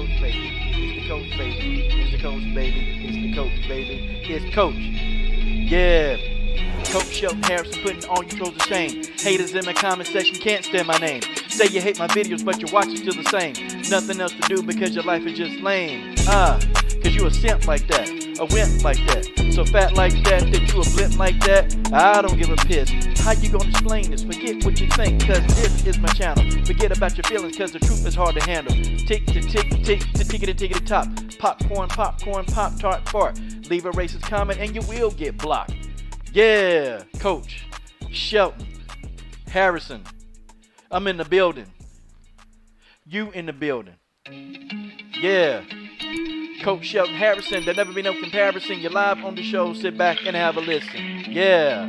coach, baby. It's the coach, baby. It's the coach, baby. It's the coach, baby. It's coach. Yeah. Coach Shelton Harrison putting all you trolls to shame. Haters in my comment section can't stand my name. Say you hate my videos, but your watch is still the same. Nothing else to do because your life is just lame. Cause you a simp like that, a wimp like that, so fat like that you a blimp like that. I don't give a piss. How you gonna explain this? Forget what you think, cause this is my channel. Forget about your feelings, cause the truth is hard to handle. Tick to tick, tick to tickety top. Popcorn, pop tart fart. Leave a racist comment and you will get blocked. Yeah, Coach Shelton Harrison. I'm in the building. You in the building. Yeah. Coach Shelton Harrison, there never be no comparison. You're live on the show, sit back and have a listen. Yeah.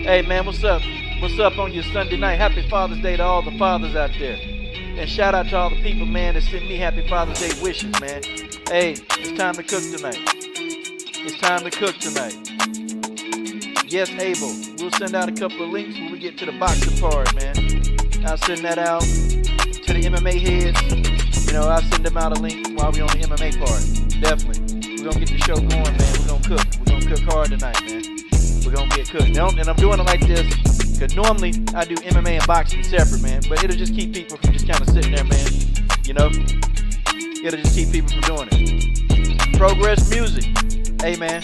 Hey man, what's up? What's up on your Sunday night? Happy Father's Day to all the fathers out there. And shout out to all the people, man, that sent me happy Father's Day wishes, man. Hey, it's time to cook tonight. It's time to cook tonight. Yes, Abel. We'll send out a couple of links when we get to the boxing part, man. I'll send that out to the MMA heads. You know, I'll send them out a link while we on the MMA part. Definitely. We're going to get the show going, man. We're going to cook. We're going to cook hard tonight, man. We're going to get cooked. And I'm doing it like this because normally I do MMA and boxing separate, man. But it'll just keep people from just kind of sitting there, man. You know? It'll just keep people from doing it. Progress Music. Hey, man.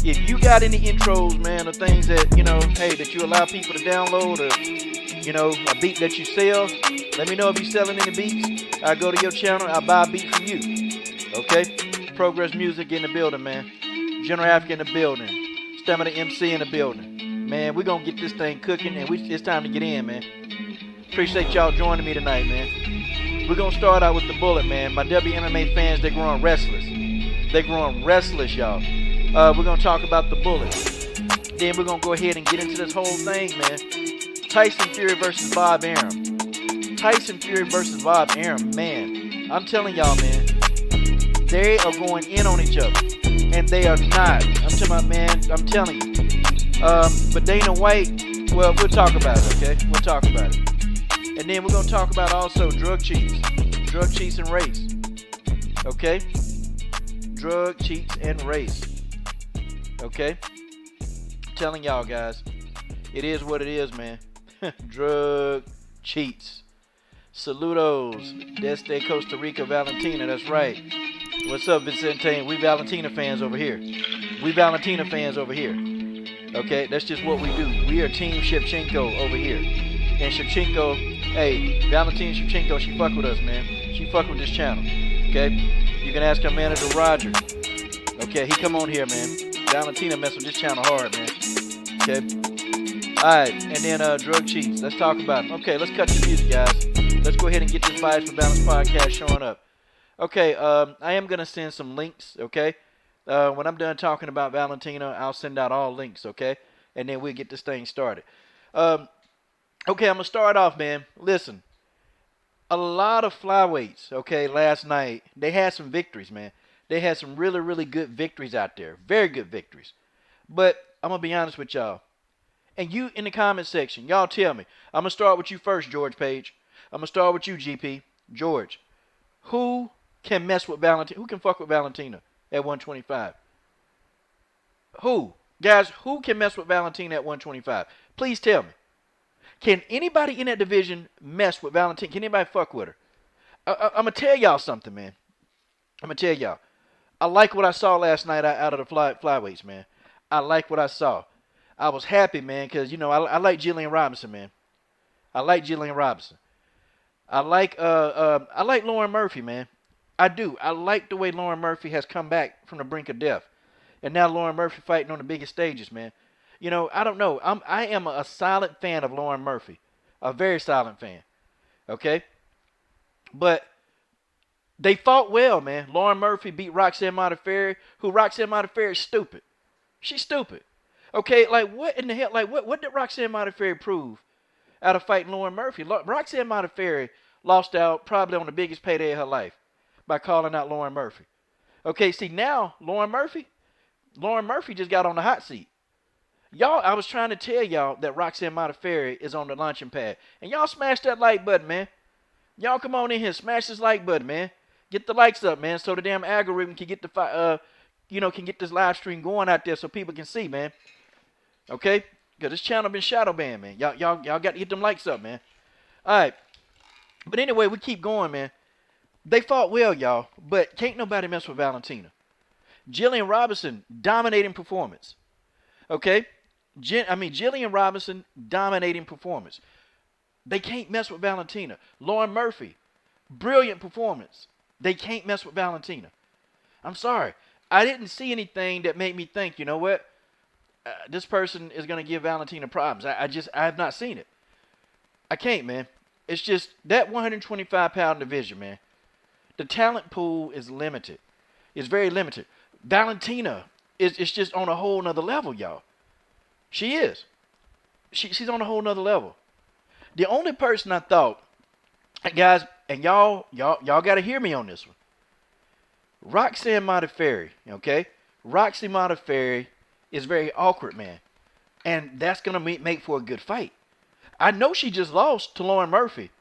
If you got any intros, man, or things that, you know, hey, that you allow people to download or, you know, a beat that you sell, let me know if you're selling any beats. I'll go to your channel, I'll buy a beat from you. Okay? Progress Music in the building, man. General Africa in the building. Stamina MC in the building. Man, we're going to get this thing cooking, and it's time to get in, man. Appreciate y'all joining me tonight, man. We're going to start out with the bullet, man. My WMMA fans, they're growing restless. They're growing restless, y'all. We're going to talk about the bullet. Then we're going to go ahead and get into this whole thing, man. Tyson Fury versus Bob Arum. Tyson Fury versus Bob Arum, man. I'm telling y'all, man. They are going in on each other. And they are not. I'm telling my man, I'm telling you. But Dana White, well, we'll talk about it, okay? We'll talk about it. And then we're going to talk about also drug cheats. Drug cheats and race. Okay? Drug cheats and race. Okay? Telling y'all guys, it is what it is, man. Drug cheats. Saludos. Desde Costa Rica, Valentina. That's right. What's up, Vicente? We Valentina fans over here. We Valentina fans over here. Okay? That's just what we do. We are Team Shevchenko over here. And Shevchenko, hey, Valentina Shevchenko, she fuck with us, man. She fuck with this channel. Okay? You can ask her manager, Roger. Okay, he come on here, man. Valentina mess with this channel hard, man. Okay? Alright, and then drug cheats. Let's talk about it. Okay, let's cut the music, guys. Let's go ahead and get this Biased for Balance podcast showing up. Okay, I am going to send some links, okay? When I'm done talking about Valentina, I'll send out all links, okay? And then we'll get this thing started. Okay, I'm going to start off, man. Listen, a lot of flyweights, okay, last night, they had some victories, man. They had some really, really good victories out there. Very good victories. But I'm going to be honest with y'all. And you in the comment section, y'all tell me. I'm going to start with you first, George Page. I'm going to start with you, GP. George, who can mess with Valentina? Who can fuck with Valentina at 125? Who? Guys, who can mess with Valentina at 125? Please tell me. Can anybody in that division mess with Valentina? Can anybody fuck with her? I'm going to tell y'all something, man. I'm going to tell y'all. I like what I saw last night out of the flyweights, man. I like what I saw. I was happy, man, because, you know, I like Jillian Robinson, man. I like Jillian Robinson. I like Lauren Murphy, man. I do. I like the way Lauren Murphy has come back from the brink of death. And now Lauren Murphy fighting on the biggest stages, man. You know, I don't know. I am a silent fan of Lauren Murphy. A very silent fan. Okay? But they fought well, man. Lauren Murphy beat Roxanne Modafferi, who Roxanne Modafferi is stupid. She's stupid. Okay, like what in the hell? Like what did Roxanne Modafferi prove out of fighting Lauren Murphy? Roxanne Modafferi lost out probably on the biggest payday of her life by calling out Lauren Murphy. Okay, see now Lauren Murphy just got on the hot seat. Y'all, I was trying to tell y'all that Roxanne Modafferi is on the launching pad, and y'all smash that like button, man. Y'all come on in here, smash this like button, man. Get the likes up, man, so the damn algorithm can get the can get this live stream going out there so people can see, man. Okay? Because this channel been shadow banned, man. Y'all got to get them likes up, man. All right. But anyway, we keep going, man. They fought well, y'all, but can't nobody mess with Valentina. Jillian Robinson, dominating performance. Okay? Jillian Robinson, dominating performance. They can't mess with Valentina. Lauren Murphy, brilliant performance. They can't mess with Valentina. I'm sorry. I didn't see anything that made me think, you know what? This person is going to give Valentina problems. I have not seen it. I can't, man. It's just that 125-pound division, man. The talent pool is limited. It's very limited. Valentina is just on a whole nother level, y'all. She is. She's on a whole nother level. The only person I thought, guys, and y'all got to hear me on this one. Roxanne Modafferi, okay? Roxy Modafferi is very awkward, man. And that's going to make for a good fight. I know she just lost to Lauren Murphy.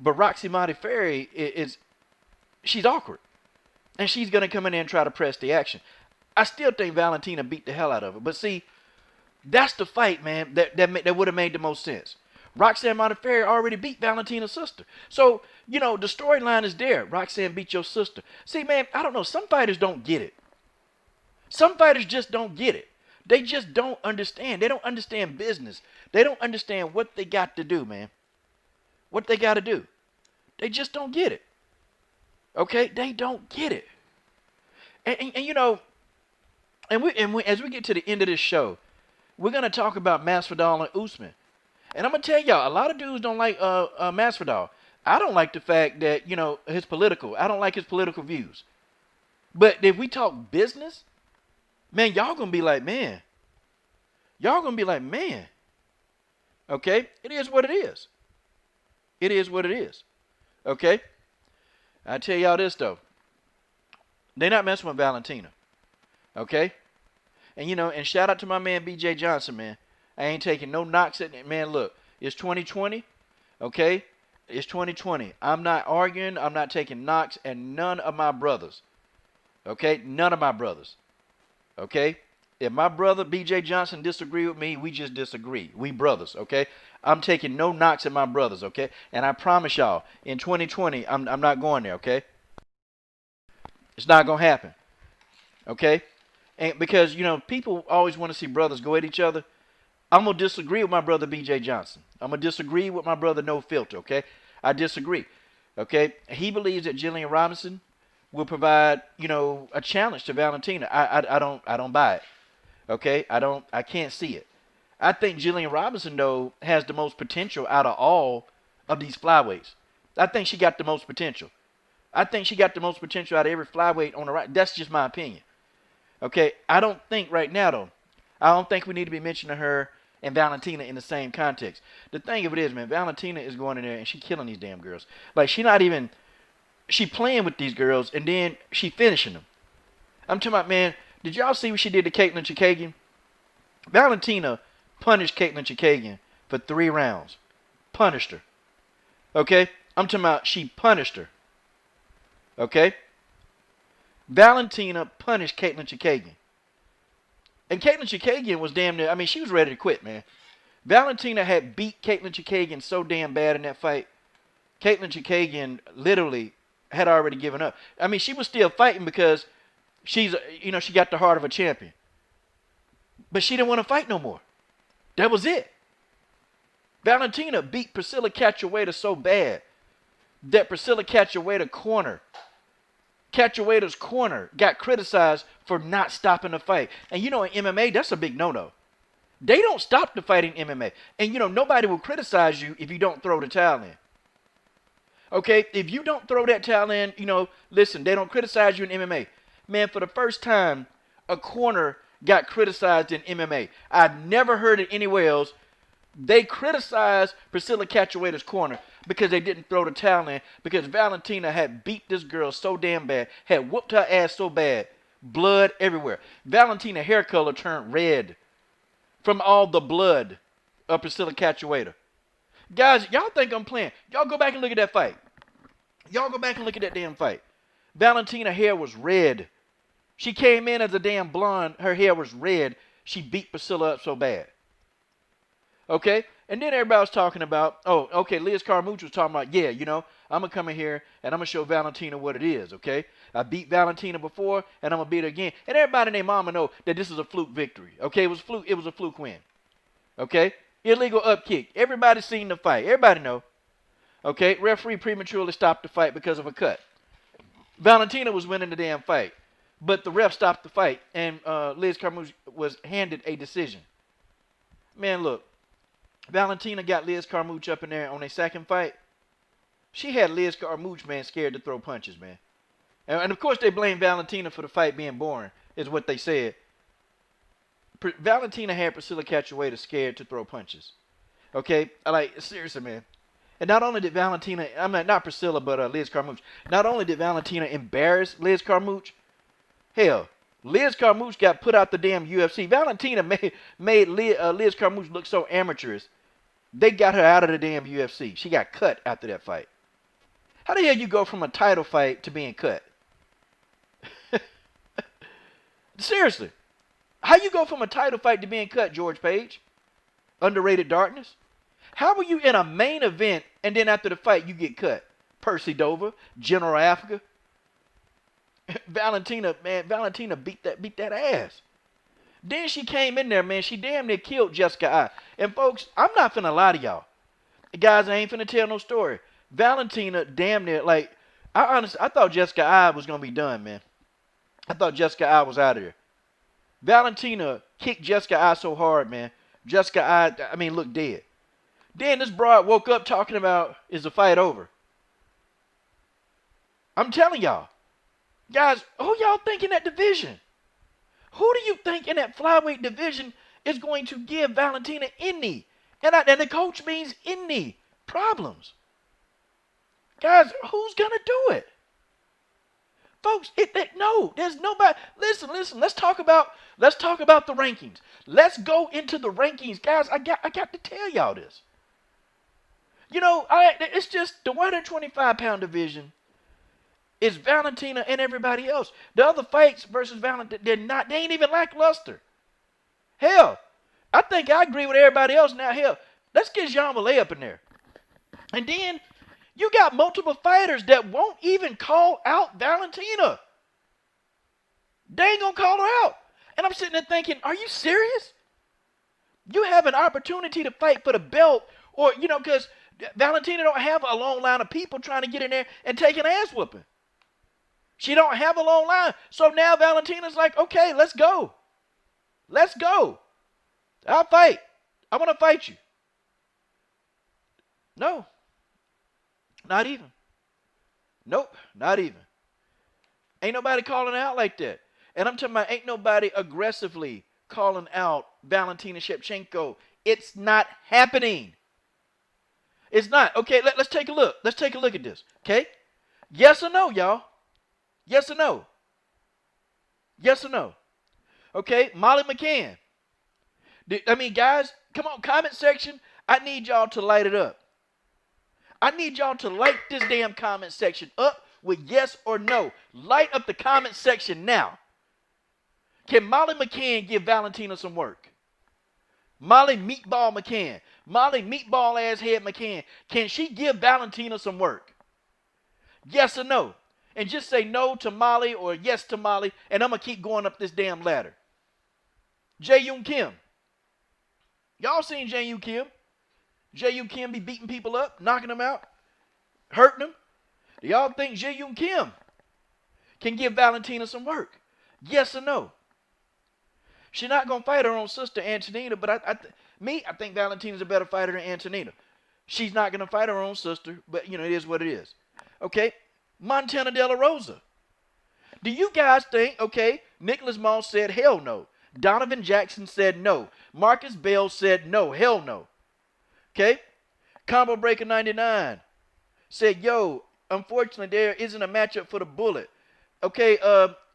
But Roxy Modafferi she's awkward. And she's going to come in there and try to press the action. I still think Valentina beat the hell out of her. But see, that's the fight, man, that would have made the most sense. Roxanne Modafferi already beat Valentina's sister. So, the storyline is there. Roxanne beat your sister. See, man, I don't know. Some fighters don't get it. Some fighters just don't get it. They just don't understand. They don't understand business. They don't understand what they got to do, man. What they got to do. They just don't get it. Okay? They don't get it. And as we get to the end of this show, we're going to talk about Masvidal and Usman. And I'm going to tell y'all, a lot of dudes don't like Masvidal. I don't like the fact that, his political. I don't like his political views. But if we talk business, man, y'all going to be like, man. Y'all going to be like, man. Okay? It is what it is. It is what it is. Okay? I tell y'all this, though. They're not messing with Valentina. Okay? And, and shout out to my man BJ Johnson, man. I ain't taking no knocks at it. Man, look, it's 2020, okay? It's 2020. I'm not arguing. I'm not taking knocks at none of my brothers, okay? None of my brothers, okay? If my brother BJ Johnson disagree with me, we just disagree. We brothers, okay? I'm taking no knocks at my brothers, okay? And I promise y'all, in 2020, I'm not going there, okay? It's not going to happen, okay? And because, people always want to see brothers go at each other. I'm going to disagree with my brother B.J. Johnson. I'm going to disagree with my brother No Filter, okay? I disagree, okay? He believes that Jillian Robinson will provide, a challenge to Valentina. I don't buy it, okay? I can't see it. I think Jillian Robinson, though, has the most potential out of all of these flyweights. I think she got the most potential. I think she got the most potential out of every flyweight on the right. That's just my opinion, okay? I don't think right now, though, I don't think we need to be mentioning her and Valentina in the same context. The thing of it is, man, Valentina is going in there and she killing these damn girls. Like, she playing with these girls and then she finishing them. I'm talking about, man, did y'all see what she did to Caitlin Chikagian? Valentina punished Caitlin Chikagian for 3 rounds. Punished her. Okay? I'm talking about she punished her. Okay? Valentina punished Caitlin Chikagian. And Caitlin Chikagian was damn near, she was ready to quit, man. Valentina had beat Caitlin Chikagian so damn bad in that fight. Caitlin Chikagian literally had already given up. She was still fighting because she got the heart of a champion. But she didn't want to fight no more. That was it. Valentina beat Priscilla Cachoeira so bad that Priscilla Cachoeira's corner got criticized for not stopping the fight. And in MMA, that's a big no-no. They don't stop the fight in MMA. And nobody will criticize you if you don't throw the towel in. Okay? If you don't throw that towel in, listen, they don't criticize you in MMA. Man, for the first time, a corner got criticized in MMA. I've never heard it anywhere else. They criticized Priscilla Cachoeira's corner because they didn't throw the towel in, because Valentina had beat this girl so damn bad, had whooped her ass so bad, blood everywhere. Valentina's hair color turned red from all the blood of Priscilla Cachoeira. Guys, y'all think I'm playing. Y'all go back and look at that fight. Y'all go back and look at that damn fight. Valentina hair was red. She came in as a damn blonde. Her hair was red. She beat Priscilla up so bad. Okay? And then everybody was talking about, oh, okay, Liz Carmouche was talking about, yeah, you know, I'm going to come in here and I'm going to show Valentina what it is, okay? I beat Valentina before and I'm going to beat her again. And everybody and their mama know that this is a fluke victory, okay? It was a fluke win, okay? Illegal up kick. Everybody seen the fight. Everybody know. Okay? Referee prematurely stopped the fight because of a cut. Valentina was winning the damn fight. But the ref stopped the fight and Liz Carmouche was handed a decision. Man, look. Valentina got Liz Carmouche up in there on a second fight. She had Liz Carmouche, man, scared to throw punches, man. And of course, they blame Valentina for the fight being boring, is what they said. Valentina had Priscilla Cachoeira scared to throw punches. Okay? Like, seriously, man. And not only did Valentina, I mean, not Priscilla, but Liz Carmouche. Not only did Valentina embarrass Liz Carmouche, hell, Liz Carmouche got put out the damn UFC. Valentina made Liz Carmouche look so amateurish. They got her out of the damn UFC. She got cut after that fight. How the hell you go from a title fight to being cut? Seriously. How you go from a title fight to being cut, George Page? Underrated darkness? How were you in a main event and then after the fight you get cut? Percy Dover, General Africa. Valentina, man, Valentina beat that ass. Then she came in there, man. She damn near killed Jessica I. And folks, I'm not finna lie to y'all. Guys, I ain't finna tell no story. Valentina damn near, like, I thought Jessica I was gonna be done, man. I thought Jessica I was out of here. Valentina kicked Jessica I so hard, man. Jessica I mean, looked dead. Then this broad woke up talking about, is the fight over? I'm telling y'all. Guys, who y'all think in that division? Who do you think in that flyweight division is going to give Valentina any, and the coach means any, problems? Guys, who's going to do it? Folks, no, there's nobody. Listen, let's talk about the rankings. Let's go into the rankings. Guys, I got to tell y'all this. You know, it's just the 125-pound division is Valentina and everybody else. The other fights versus Valentina, they ain't even lackluster. Hell, I think I agree with everybody else now. Hell, let's get Jean Mallet up in there. And then you got multiple fighters that won't even call out Valentina. They ain't gonna call her out. And I'm sitting there thinking, are you serious? You have an opportunity to fight for the belt, or, you know, because Valentina don't have a long line of people trying to get in there and take an ass whooping. She don't have a long line. So now Valentina's like, okay, let's go. Let's go. I'll fight. I want to fight you. No. Not even. Nope. Not even. Ain't nobody calling out like that. And I'm talking about ain't nobody aggressively calling out Valentina Shevchenko. It's not happening. It's not. Okay, let's take a look. Let's take a look at this. Okay? Yes or no, y'all? Yes or no? Yes or no? Okay, Molly McCann. I mean, guys, come on, comment section. I need y'all to light it up. I need y'all to light this damn comment section up with yes or no. Light up the comment section now. Can Molly McCann give Valentina some work? Molly Meatball McCann. Molly Meatball ass head McCann. Can she give Valentina some work? Yes or no? And just say no to Molly or yes to Molly, and I'm going to keep going up this damn ladder. Jae-Yoon Kim. Y'all seen Jae-Yoon Kim? Jae-Yoon Kim be beating people up, knocking them out, hurting them. Do y'all think Jae-Yoon Kim can give Valentina some work? Yes or no? She's not going to fight her own sister, Antonina, but I think Valentina's a better fighter than Antonina. She's not going to fight her own sister, but, you know, it is what it is. Okay? Montana De La Rosa. Do you guys think, okay, Nicholas Moss said hell no. Donovan Jackson said no. Marcus Bell said no, hell no. Okay? Combo Breaker 99 said, yo, unfortunately there isn't a matchup for the bullet. Okay,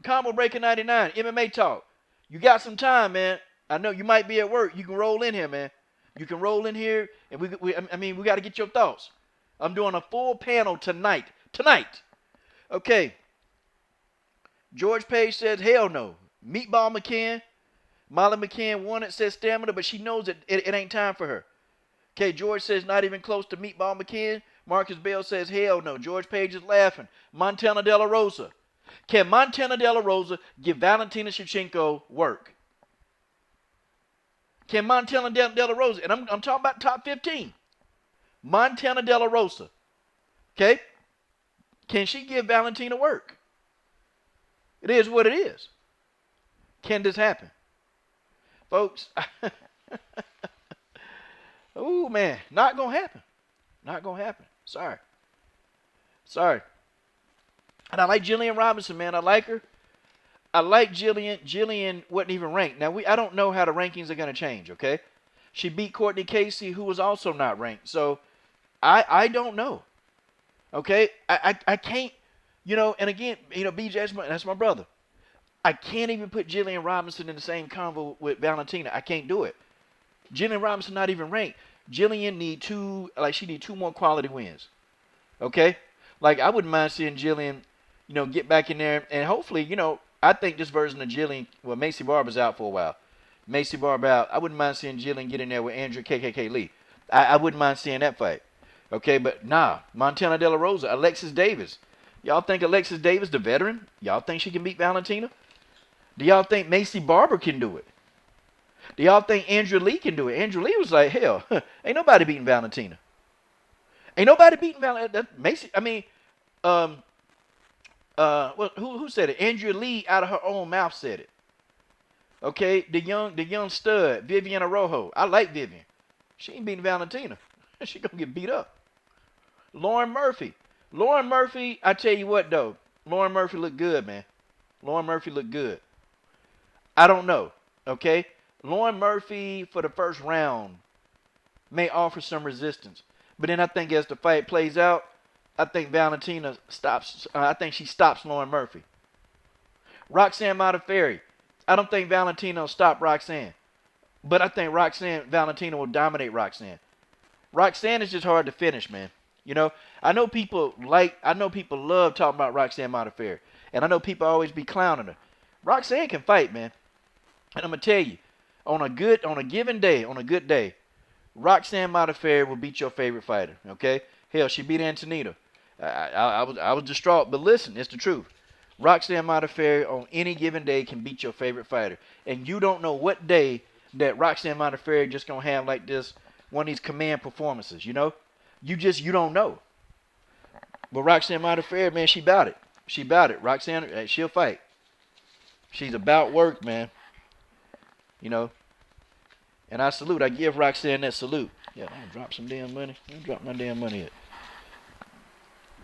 Combo Breaker 99, MMA Talk. You got some time, man. I know you might be at work. You can roll in here, man. You can roll in here, and we got to get your thoughts. I'm doing a full panel tonight tonight. Okay. George Page says, hell no. Meatball McCann. Molly McCann wanted, says stamina, but she knows that it ain't time for her. Okay, George says not even close to Meatball McCann. Marcus Bell says, hell no. George Page is laughing. Montana De La Rosa. Can Montana De La Rosa give Valentina Shevchenko work? Can Montana De La Rosa, and I'm talking about top 15. Montana De La Rosa. Okay? Can she give Valentina work? It is what it is. Can this happen? Folks, oh man, not going to happen. Not going to happen. Sorry. And I like Jillian Robinson, man. I like her. I like Jillian. Jillian wasn't even ranked. Now, I don't know how the rankings are going to change, okay? She beat Courtney Casey, who was also not ranked. So, I don't know. Okay? I can't, and again, BJ, that's my brother. I can't even put Jillian Robinson in the same convo with Valentina. I can't do it. Jillian Robinson not even ranked. Jillian need two more quality wins. Okay? Like, I wouldn't mind seeing Jillian, get back in there. And hopefully, I think this version of Jillian, well, Macy Barber's out for a while. Macy Barber out. I wouldn't mind seeing Jillian get in there with Andrew KKK Lee. I wouldn't mind seeing that fight. Okay, but nah. Montana De La Rosa, Alexis Davis. Y'all think Alexis Davis, the veteran, y'all think she can beat Valentina? Do y'all think Macy Barber can do it? Do y'all think Andrew Lee can do it? Andrew Lee was like, hell, ain't nobody beating Valentina. Ain't nobody beating Valentina. Macy, well, who said it? Andrew Lee out of her own mouth said it. Okay, the young stud, Vivian Araújo. I like Vivian. She ain't beating Valentina. She gonna get beat up. Lauren Murphy, I tell you what though, Lauren Murphy looked good, man. Lauren Murphy looked good. I don't know, okay? Lauren Murphy for the first round may offer some resistance, but then I think as the fight plays out, I think Valentina stops. I think she stops Lauren Murphy. Roxanne Modafferi. I don't think Valentina will stop Roxanne, but I think Valentina will dominate Roxanne. Roxanne is just hard to finish, man. I know people love talking about Roxanne Modafferi, and I know people always be clowning her. Roxanne can fight, man. And I'm gonna tell you, on a good day, Roxanne Modafferi will beat your favorite fighter. Okay? Hell, she beat Antonita. I was distraught, but listen, it's the truth. Roxanne Modafferi on any given day can beat your favorite fighter, and you don't know what day that Roxanne Modafferi just gonna have like this one of these command performances. You don't know. But Roxanne Modafferi, man, she bout it. Roxanne, she'll fight. She's about work, man. And I give Roxanne that salute. Yeah, I drop some damn money. I drop my damn money yet.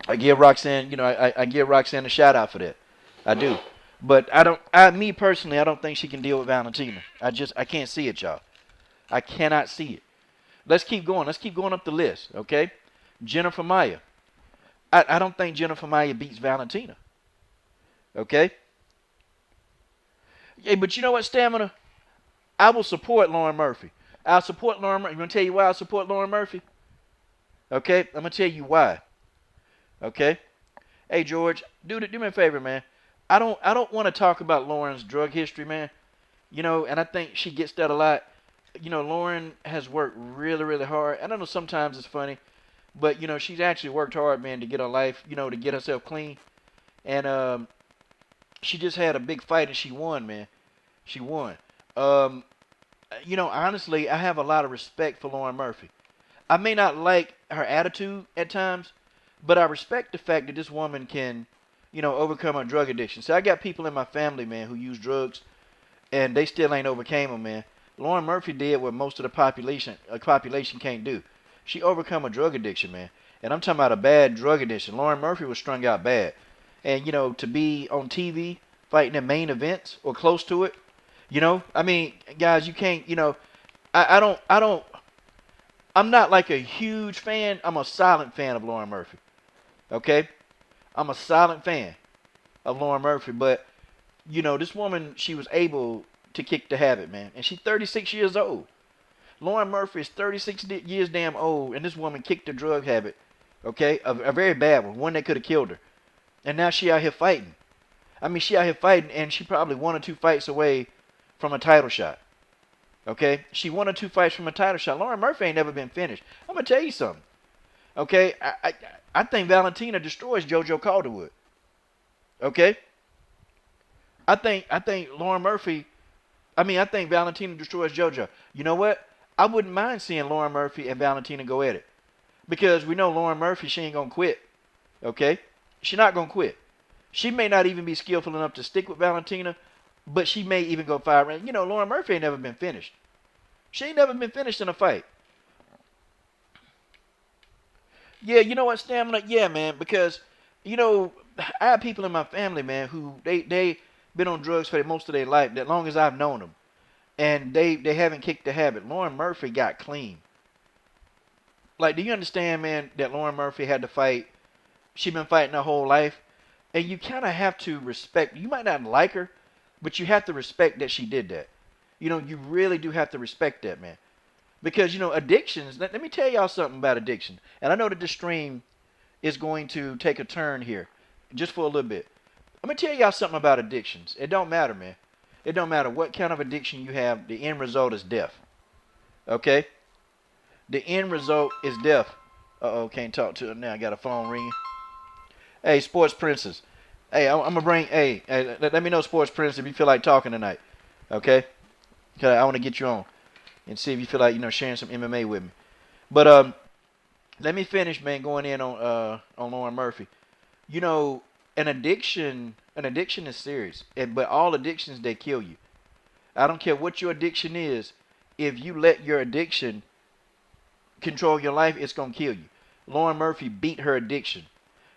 I give Roxanne, I give Roxanne a shout out for that. I do. But me personally, I don't think she can deal with Valentina. I can't see it, y'all. I cannot see it. Let's keep going. Let's keep going up the list, okay? Jennifer Maia. I don't think Jennifer Maia beats Valentina. Okay? Yeah, but you know what, Stamina? I will support Lauren Murphy. I'll support Lauren Murphy. I'm going to tell you why I support Lauren Murphy. Okay? I'm going to tell you why. Okay? Hey, George, do me a favor, man. I don't want to talk about Lauren's drug history, man. And I think she gets that a lot. Lauren has worked really, really hard. I don't know, sometimes it's funny. But, she's actually worked hard, man, to get her life, to get herself clean. And she just had a big fight and she won, man. She won. Honestly, I have a lot of respect for Lauren Murphy. I may not like her attitude at times, but I respect the fact that this woman can, overcome her drug addiction. So I got people in my family, man, who use drugs, and they still ain't overcame them, man. Lauren Murphy did what most of the population can't do. She overcome a drug addiction, man. And I'm talking about a bad drug addiction. Lauren Murphy was strung out bad. And, to be on TV fighting in main events or close to it, guys, you can't, I'm not like a huge fan. I'm a silent fan of Lauren Murphy. Okay? I'm a silent fan of Lauren Murphy. But, this woman, she was able to kick the habit, man. And she's 36 years old. Lauren Murphy is 36 years damn old, and this woman kicked the drug habit Okay, a very bad one that could have killed her. And now she out here fighting. I mean, she out here fighting, and she probably 1 or 2 fights away from a title shot. Okay, she 1 or 2 fights from a title shot. Lauren Murphy ain't never been finished. I'm gonna tell you something. Okay, I think Valentina destroys JoJo Calderwood. Okay, I think Lauren Murphy. I think Valentina destroys JoJo. You know what? I wouldn't mind seeing Lauren Murphy and Valentina go at it, because we know Lauren Murphy, she ain't gonna quit. Okay, she's not gonna quit. She may not even be skillful enough to stick with Valentina, but she may even go 5 rounds. You know, Lauren Murphy ain't never been finished. She ain't never been finished in a fight. Yeah, you know what, Stamina? Yeah, man, because, you know, I have people in my family, man, who they been on drugs for most of their life, as long as I've known them. And they haven't kicked the habit. Lauren Murphy got clean. Like, do you understand, man, that Lauren Murphy had to fight? She been fighting her whole life. And you kind of have to respect, you might not like her, but you have to respect that she did that. You know, you really do have to respect that, man. Because, you know, addictions, let me tell y'all something about addiction. And I know that this stream is going to take a turn here, just for a little bit. I'm going to tell y'all something about addictions. It don't matter, man. It don't matter what kind of addiction you have. The end result is death. Okay? The end result is death. Uh-oh, can't talk to her now. I got a phone ringing. Hey, Sports Princess. Hey, I'm going to bring, hey, let me know, Sports Princess, if you feel like talking tonight. Okay? Because I want to get you on and see if you feel like, you know, sharing some MMA with me. But let me finish, man, going in on Lauren Murphy. You know, an addiction is serious, but all addictions, they kill you. I don't care what your addiction is. If you let your addiction control your life, it's gonna kill you. Lauren Murphy beat her addiction.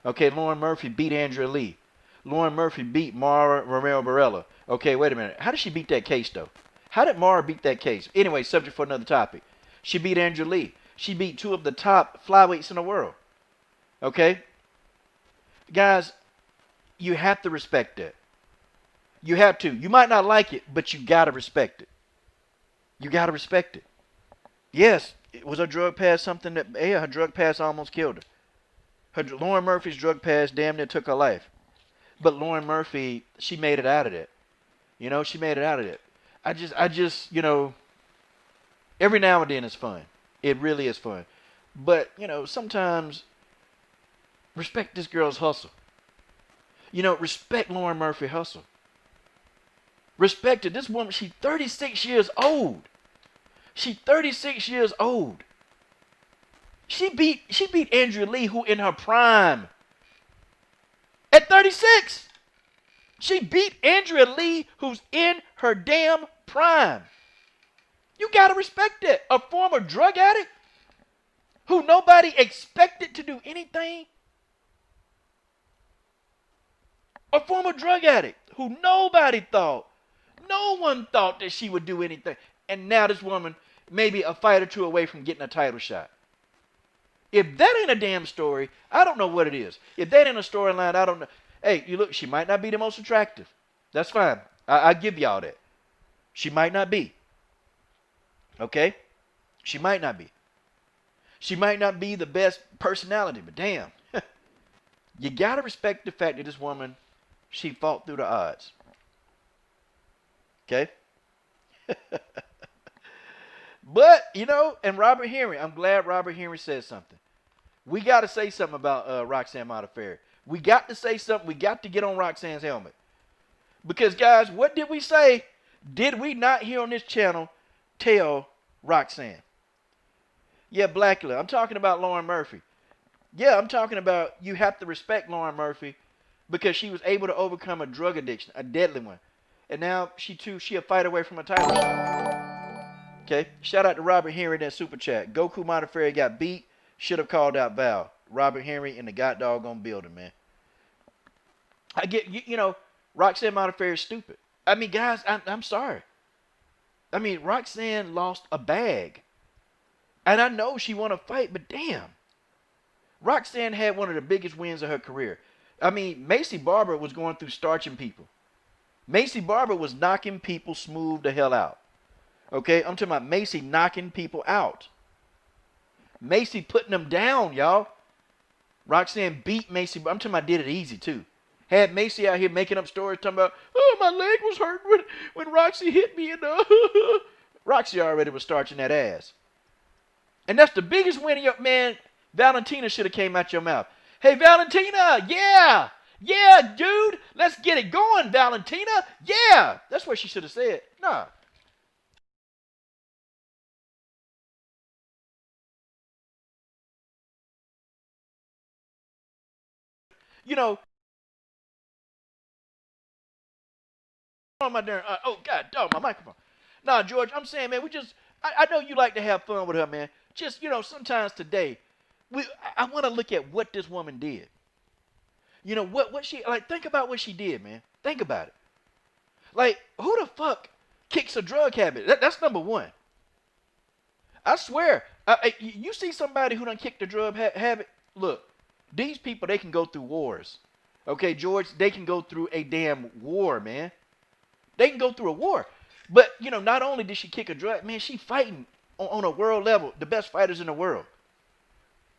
Okay, Lauren Murphy beat Andrea Lee. Lauren Murphy beat Mara Romero Barella. Okay, wait a minute. How did she beat that case, though? How did Mara beat that case? Anyway, subject for another topic. She beat Andrea Lee. She beat 2 of the top flyweights in the world. Okay? Guys, you have to respect that. You have to. You might not like it, but you got to respect it. You got to respect it. Yes, was her drug pass something that, yeah, her drug pass almost killed her. Lauren Murphy's drug pass damn near took her life. But Lauren Murphy, she made it out of it. You know, she made it out of it. I just, you know, every now and then it's fun. It really is fun. But, you know, sometimes respect this girl's hustle. You know, respect Lauren Murphy hustle. Respect it. This woman, she's 36 years old. She's 36 years old. She beat Andrea Lee, who in her prime. At 36. She beat Andrea Lee, who's in her damn prime. You got to respect that. A former drug addict who nobody expected to do anything. A former drug addict who nobody thought, no one thought that she would do anything. And now this woman may be a fight or 2 away from getting a title shot. If that ain't a damn story, I don't know what it is. If that ain't a storyline, I don't know. Hey, you look, she might not be the most attractive. That's fine. I give y'all that. She might not be. Okay? She might not be. She might not be the best personality, but damn. You got to respect the fact that this woman, she fought through the odds. Okay? But, you know, and Robert Henry, I'm glad Robert Henry said something. We got to say something about Roxanne Modafferi. We got to say something. We got to get on Roxanne's helmet. Because, guys, what did we say? Did we not here on this channel tell Roxanne? Yeah, Blackula. I'm talking about Lauren Murphy. Yeah, I'm talking about you have to respect Lauren Murphy because she was able to overcome a drug addiction, a deadly one. And now she a fight away from a title shot. Okay? Shout out to Robert Henry in that super chat. Goku Modafferi got beat. Should have called out Val. Robert Henry in the god doggone building, man. I get, you know, Roxanne Modafferi is stupid. I mean, guys, I'm sorry. I mean, Roxanne lost a bag. And I know she won a fight, but damn. Roxanne had one of the biggest wins of her career. I mean, Macy Barber was going through starching people. Macy Barber was knocking people smooth the hell out. Okay? I'm talking about Macy knocking people out. Macy putting them down, y'all. Roxanne beat Macy. I'm talking about did it easy too. Had Macy out here making up stories talking about, oh, my leg was hurt when Roxy hit me. And Roxy already was starching that ass. And that's the biggest win of your, man, Valentina should have came out your mouth. Hey, Valentina, yeah. Yeah, dude, let's get it going, Valentina. Yeah. That's what she should have said. Nah. You know, on my darn, oh, God, dog, my microphone. Nah, George, I'm saying, man, I know you like to have fun with her, man. Just, sometimes today, I want to look at what this woman did. What she, like, think about what she did, man. Think about it. Like, who the fuck kicks a drug habit? That's number one. I swear, you see somebody who done kicked a drug habit, look, these people, they can go through wars. Okay, George, they can go through a damn war, man. They can go through a war. But, not only did she kick a drug, man, she fighting on a world level, the best fighters in the world.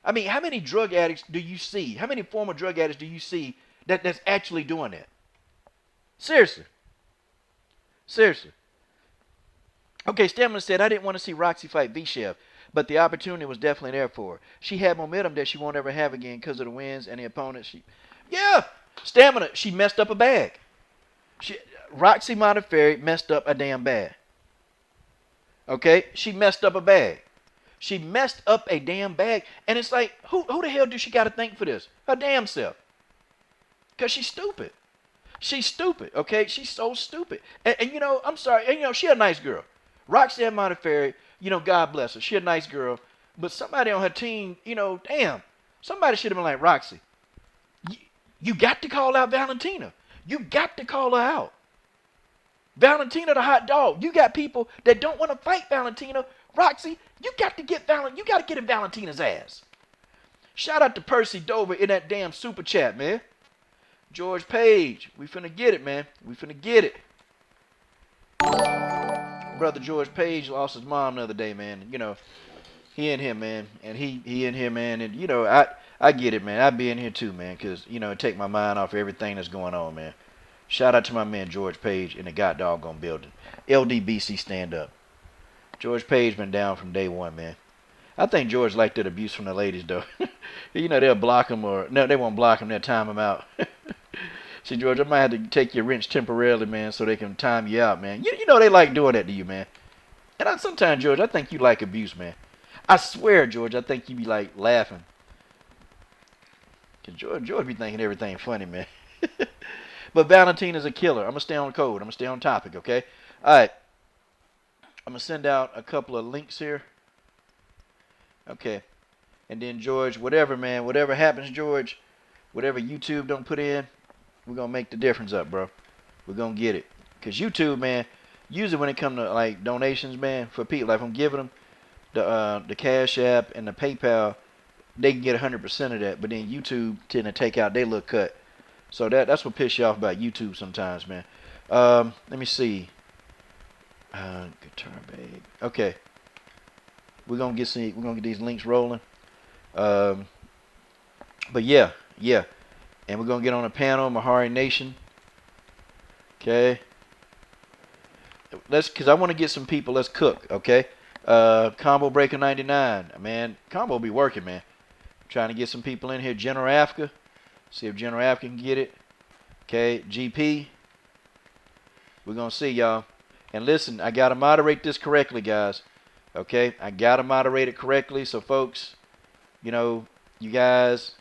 I mean, how many drug addicts do you see? How many former drug addicts do you see that's actually doing that? Seriously. Seriously. Okay, Stamina said, I didn't want to see Roxy fight V-Chef, but the opportunity was definitely there for her. She had momentum that she won't ever have again because of the wins and the opponents. Yeah, Stamina, she messed up a bag. Roxy Modafferi messed up a damn bag. Okay, she messed up a bag. She messed up a damn bag. And it's like, who the hell do she got to thank for this? Her damn self. Because she's stupid. She's stupid, okay? She's so stupid. And I'm sorry. And, she a nice girl. Roxanne Modafferi, God bless her. She a nice girl. But somebody on her team, damn. Somebody should have been like, Roxy, you got to call out Valentina. You got to call her out. Valentina the hot dog. You got people that don't want to fight Valentina. Roxy, you got to get in Valentina's ass. Shout out to Percy Dover in that damn super chat, man. George Page, we finna get it, man. We finna get it. Brother George Page lost his mom the other day, man. He in here, man. And he in here, man. And, I get it, man. I be in here too, man. Because, it take my mind off everything that's going on, man. Shout out to my man George Page in the god doggone building. LDBC stand up. George Page been down from day one, man. I think George liked that abuse from the ladies, though. They'll block him or... No, they won't block him. They'll time him out. See, George, I might have to take your wrench temporarily, man, so they can time you out, man. They like doing that to you, man. And sometimes, George, I think you like abuse, man. I swear, George, I think you be, like, laughing. Because George be thinking everything funny, man. But Valentina's a killer. I'm going to stay on code. I'm going to stay on topic, okay? All right. I'm going to send out a couple of links here. Okay. And then, George, whatever, man. Whatever happens, George. Whatever YouTube don't put in, we're going to make the difference up, bro. We're going to get it. Because YouTube, man, usually when it comes to, like, donations, man, for people, like, if I'm giving them the Cash App and the PayPal, they can get 100% of that. But then YouTube tend to take out their little cut. So that's what pisses you off about YouTube sometimes, man. Let me see. Guitar bag. Okay. We're gonna get these links rolling. But yeah. And we're gonna get on a panel, Mahari Nation. Okay. Cause I want to get some people. Let's cook. Okay. Combo Breaker 99. Man, Combo be working, man. Trying to get some people in here. General Africa. See if General Africa can get it. Okay, GP. We're going to see, y'all. And listen, I got to moderate this correctly, guys. Okay, I got to moderate it correctly. So, folks, you guys,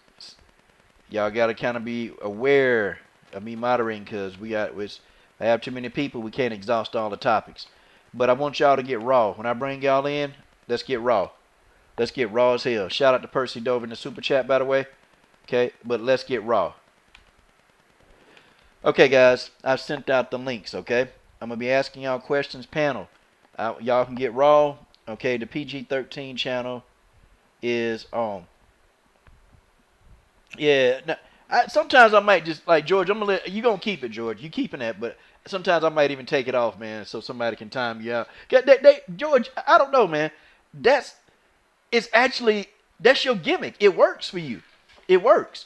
y'all got to kind of be aware of me moderating because I have too many people. We can't exhaust all the topics. But I want y'all to get raw. When I bring y'all in, let's get raw. Let's get raw as hell. Shout out to Percy Dover in the super chat, by the way. Okay, but let's get raw. Okay, guys, I've sent out the links, okay? I'm going to be asking y'all questions panel. Y'all can get raw. Okay, the PG-13 channel is on. Yeah, now, sometimes I might just, like, George, I'm going to you going to keep it, George. You keeping that, but sometimes I might even take it off, man, so somebody can time you out. George, I don't know, man. That's your gimmick. It works for you. It works.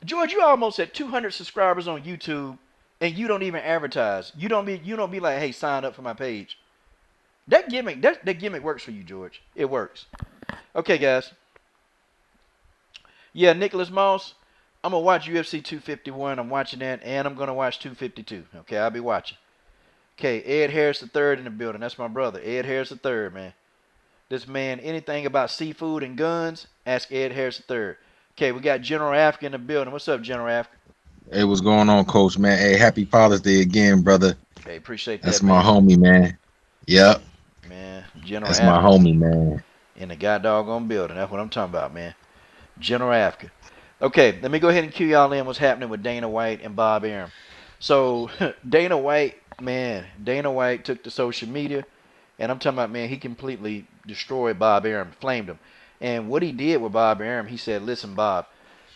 George, you almost at 200 subscribers on YouTube, and you don't even advertise. You don't be like, hey, sign up for my page. That gimmick works for you, George. It works. Okay, guys. Yeah, Nicholas Moss. I'm gonna watch UFC 251. I'm watching that, and I'm gonna watch 252. Okay, I'll be watching. Okay, Ed Harris III in the building. That's my brother, Ed Harris III, man. This man, anything about seafood and guns, ask Ed Harris III. Okay, we got General Africa in the building. What's up, General Africa? Hey, what's going on, Coach, man? Hey, happy Father's Day again, brother. Hey, appreciate That's that, my man. homie, man. Yep, Man, General that's my Africa homie, man. in the god doggone building. That's what I'm talking about, man. General Africa. Okay, let me go ahead and cue y'all in what's happening with Dana White and Bob Arum. So, Dana White, man, Dana White took to social media, and I'm talking about, man, he completely destroyed Bob Arum, flamed him. And what he did with Bob Arum, he said, listen, Bob.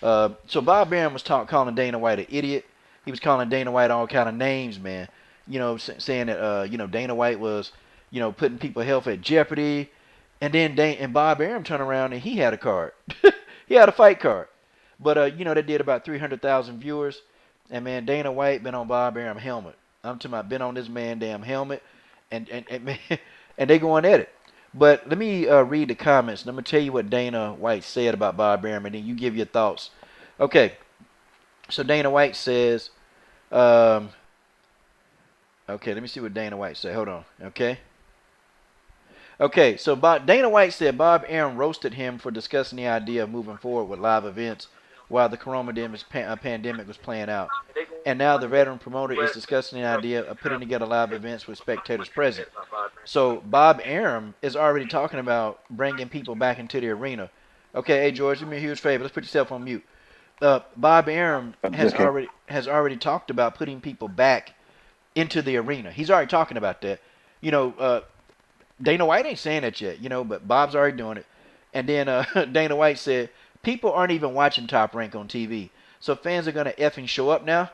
So Bob Arum was calling Dana White an idiot. He was calling Dana White all kind of names, man. Saying that, Dana White was, putting people's health at jeopardy. And then and Bob Arum turned around and he had a card. He had a fight card. But they did about 300,000 viewers. And man, Dana White been on Bob Arum helmet. I'm talking about been on this man damn helmet, and and they going at it. But let me read the comments. Let me tell you what Dana White said about Bob Arum, and then you give your thoughts. Okay, so Dana White says, um, okay, let me see what Dana White said. Hold on, okay. Okay, so Dana White said Bob Arum roasted him for discussing the idea of moving forward with live events while the coronavirus pandemic was playing out. And now the veteran promoter is discussing the idea of putting together live events with spectators present. So Bob Arum is already talking about bringing people back into the arena. Okay, hey George, do me a huge favor. Let's put yourself on mute. Bob Arum Okay. has already talked about putting people back into the arena. He's already talking about that. You know, Dana White ain't saying that yet, but Bob's already doing it. And then Dana White said, people aren't even watching Top Rank on TV. So fans are going to effing show up now.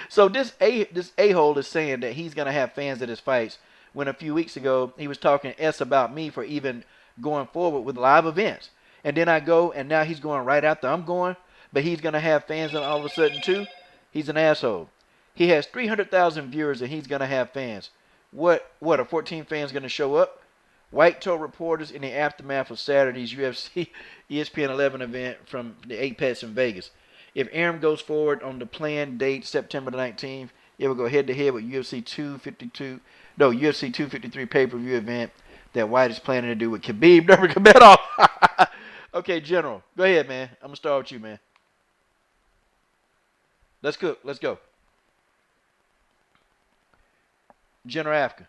So this a-hole is saying that he's going to have fans at his fights when a few weeks ago he was talking S about me for even going forward with live events. And then I go, and now he's going right after I'm going, but he's going to have fans all of a sudden too. He's an asshole. He has 300,000 viewers and he's going to have fans. What are 14 fans going to show up? White told reporters in the aftermath of Saturday's UFC ESPN 11 event from the Apex in Vegas. If Arum goes forward on the planned date, September the 19th, it will go head-to-head with UFC 253 pay-per-view event that White is planning to do with Khabib Nurmagomedov. Okay, General, go ahead, man. I'm going to start with you, man. Let's cook. Let's go. General Africa.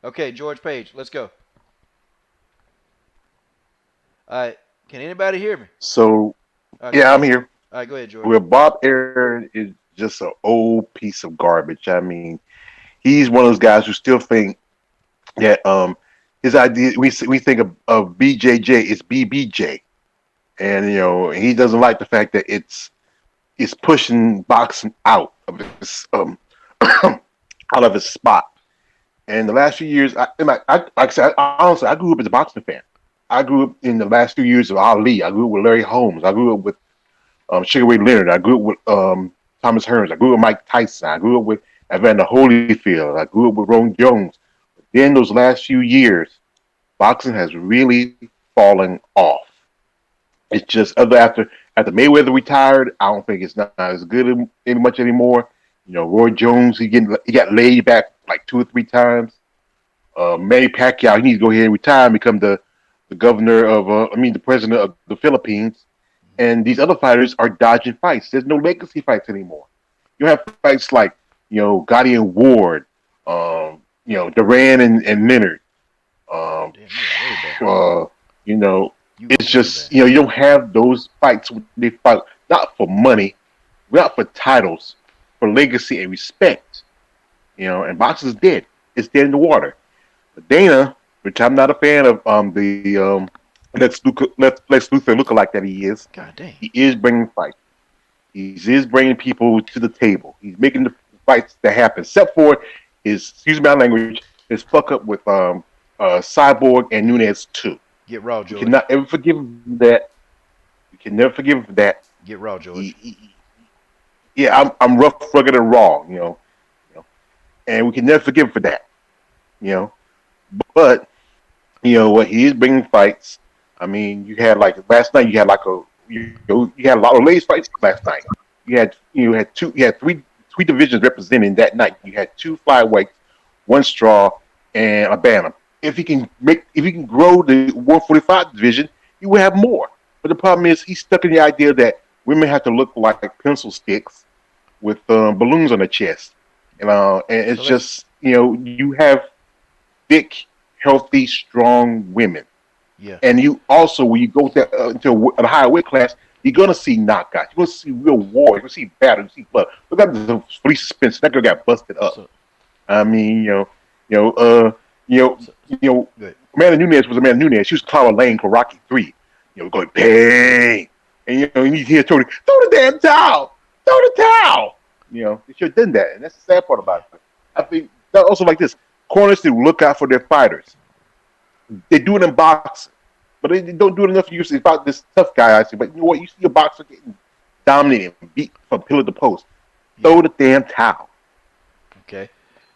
Okay, George Page, let's go. All right, can anybody hear me? So, All right, go yeah, ahead. I'm here. All right, go ahead, George. Well, Bob Aaron is just an old piece of garbage. I mean, he's one of those guys who still think that his idea we think of BJJ is BBJ, and he doesn't like the fact that it's pushing boxing out of his out of his spot. And the last few years, like I said, honestly, I grew up as a boxing fan. I grew up in the last few years of Ali. I grew up with Larry Holmes. I grew up with Sugar Ray Leonard. I grew up with Thomas Hearns. I grew up with Mike Tyson. I grew up with Evander Holyfield. I grew up with Ron Jones. Then those last few years, boxing has really fallen off. It's just after Mayweather retired, I don't think it's not as good any much anymore. Roy Jones, he got laid back like 2 or 3 times. Manny Pacquiao, he needs to go ahead and retire and become the governor of the president of the Philippines. And these other fighters are dodging fights. There's no legacy fights anymore. You have fights like Gotti and Ward, Duran and Leonard. Um, Damn, you went way back. uh, you know, You it's went way just back. you don't have those fights. They fight not for money, not for titles, for legacy and respect. And boxing is dead. It's dead in the water. But Dana, which I'm not a fan of, the Lex Luthor lookalike that he is. God damn. He is bringing fights. He is bringing people to the table. He's making the fights that happen. Except for his, excuse my language, his fuck up with Cyborg and Nunez too. Get raw, We George. cannot ever forgive him that. We can never forgive him for that. Get raw, George. Yeah, I'm rough, rugged, and raw. You know, and we can never forgive him for that. You know, but you know what? He is bringing fights. I mean, you had like last night. You had like you had a lot of ladies fights last night. You had three divisions representing that night. You had two flyweights, one straw, and a bantam. If he can grow the 145 division, he will have more. But the problem is he's stuck in the idea that women have to look like pencil sticks with balloons on their chest, and it's So let's. just you have thick, healthy, strong women. Yeah. And you also, when you go into a higher weight class, you're gonna see knockouts. You're gonna see real war. You're gonna see battle. You see blood. Look at the Felicia Spencer. That girl got busted up. So I mean, you know, uh, you know, so you know, good. Amanda Nunes was Amanda Nunes. She was Clara Lane for Rocky 3. Going bang, and you hear Tony throw the damn towel, throw the towel. They should have done that, and that's the sad part Yeah. about it. I think that also like this. Corners to look out for their fighters. They do it in boxing, but they don't do it enough. Usually about this tough guy. I see, but you know what? You see a boxer getting dominated, beat from pillar to post. Yeah. Throw the damn towel. Okay.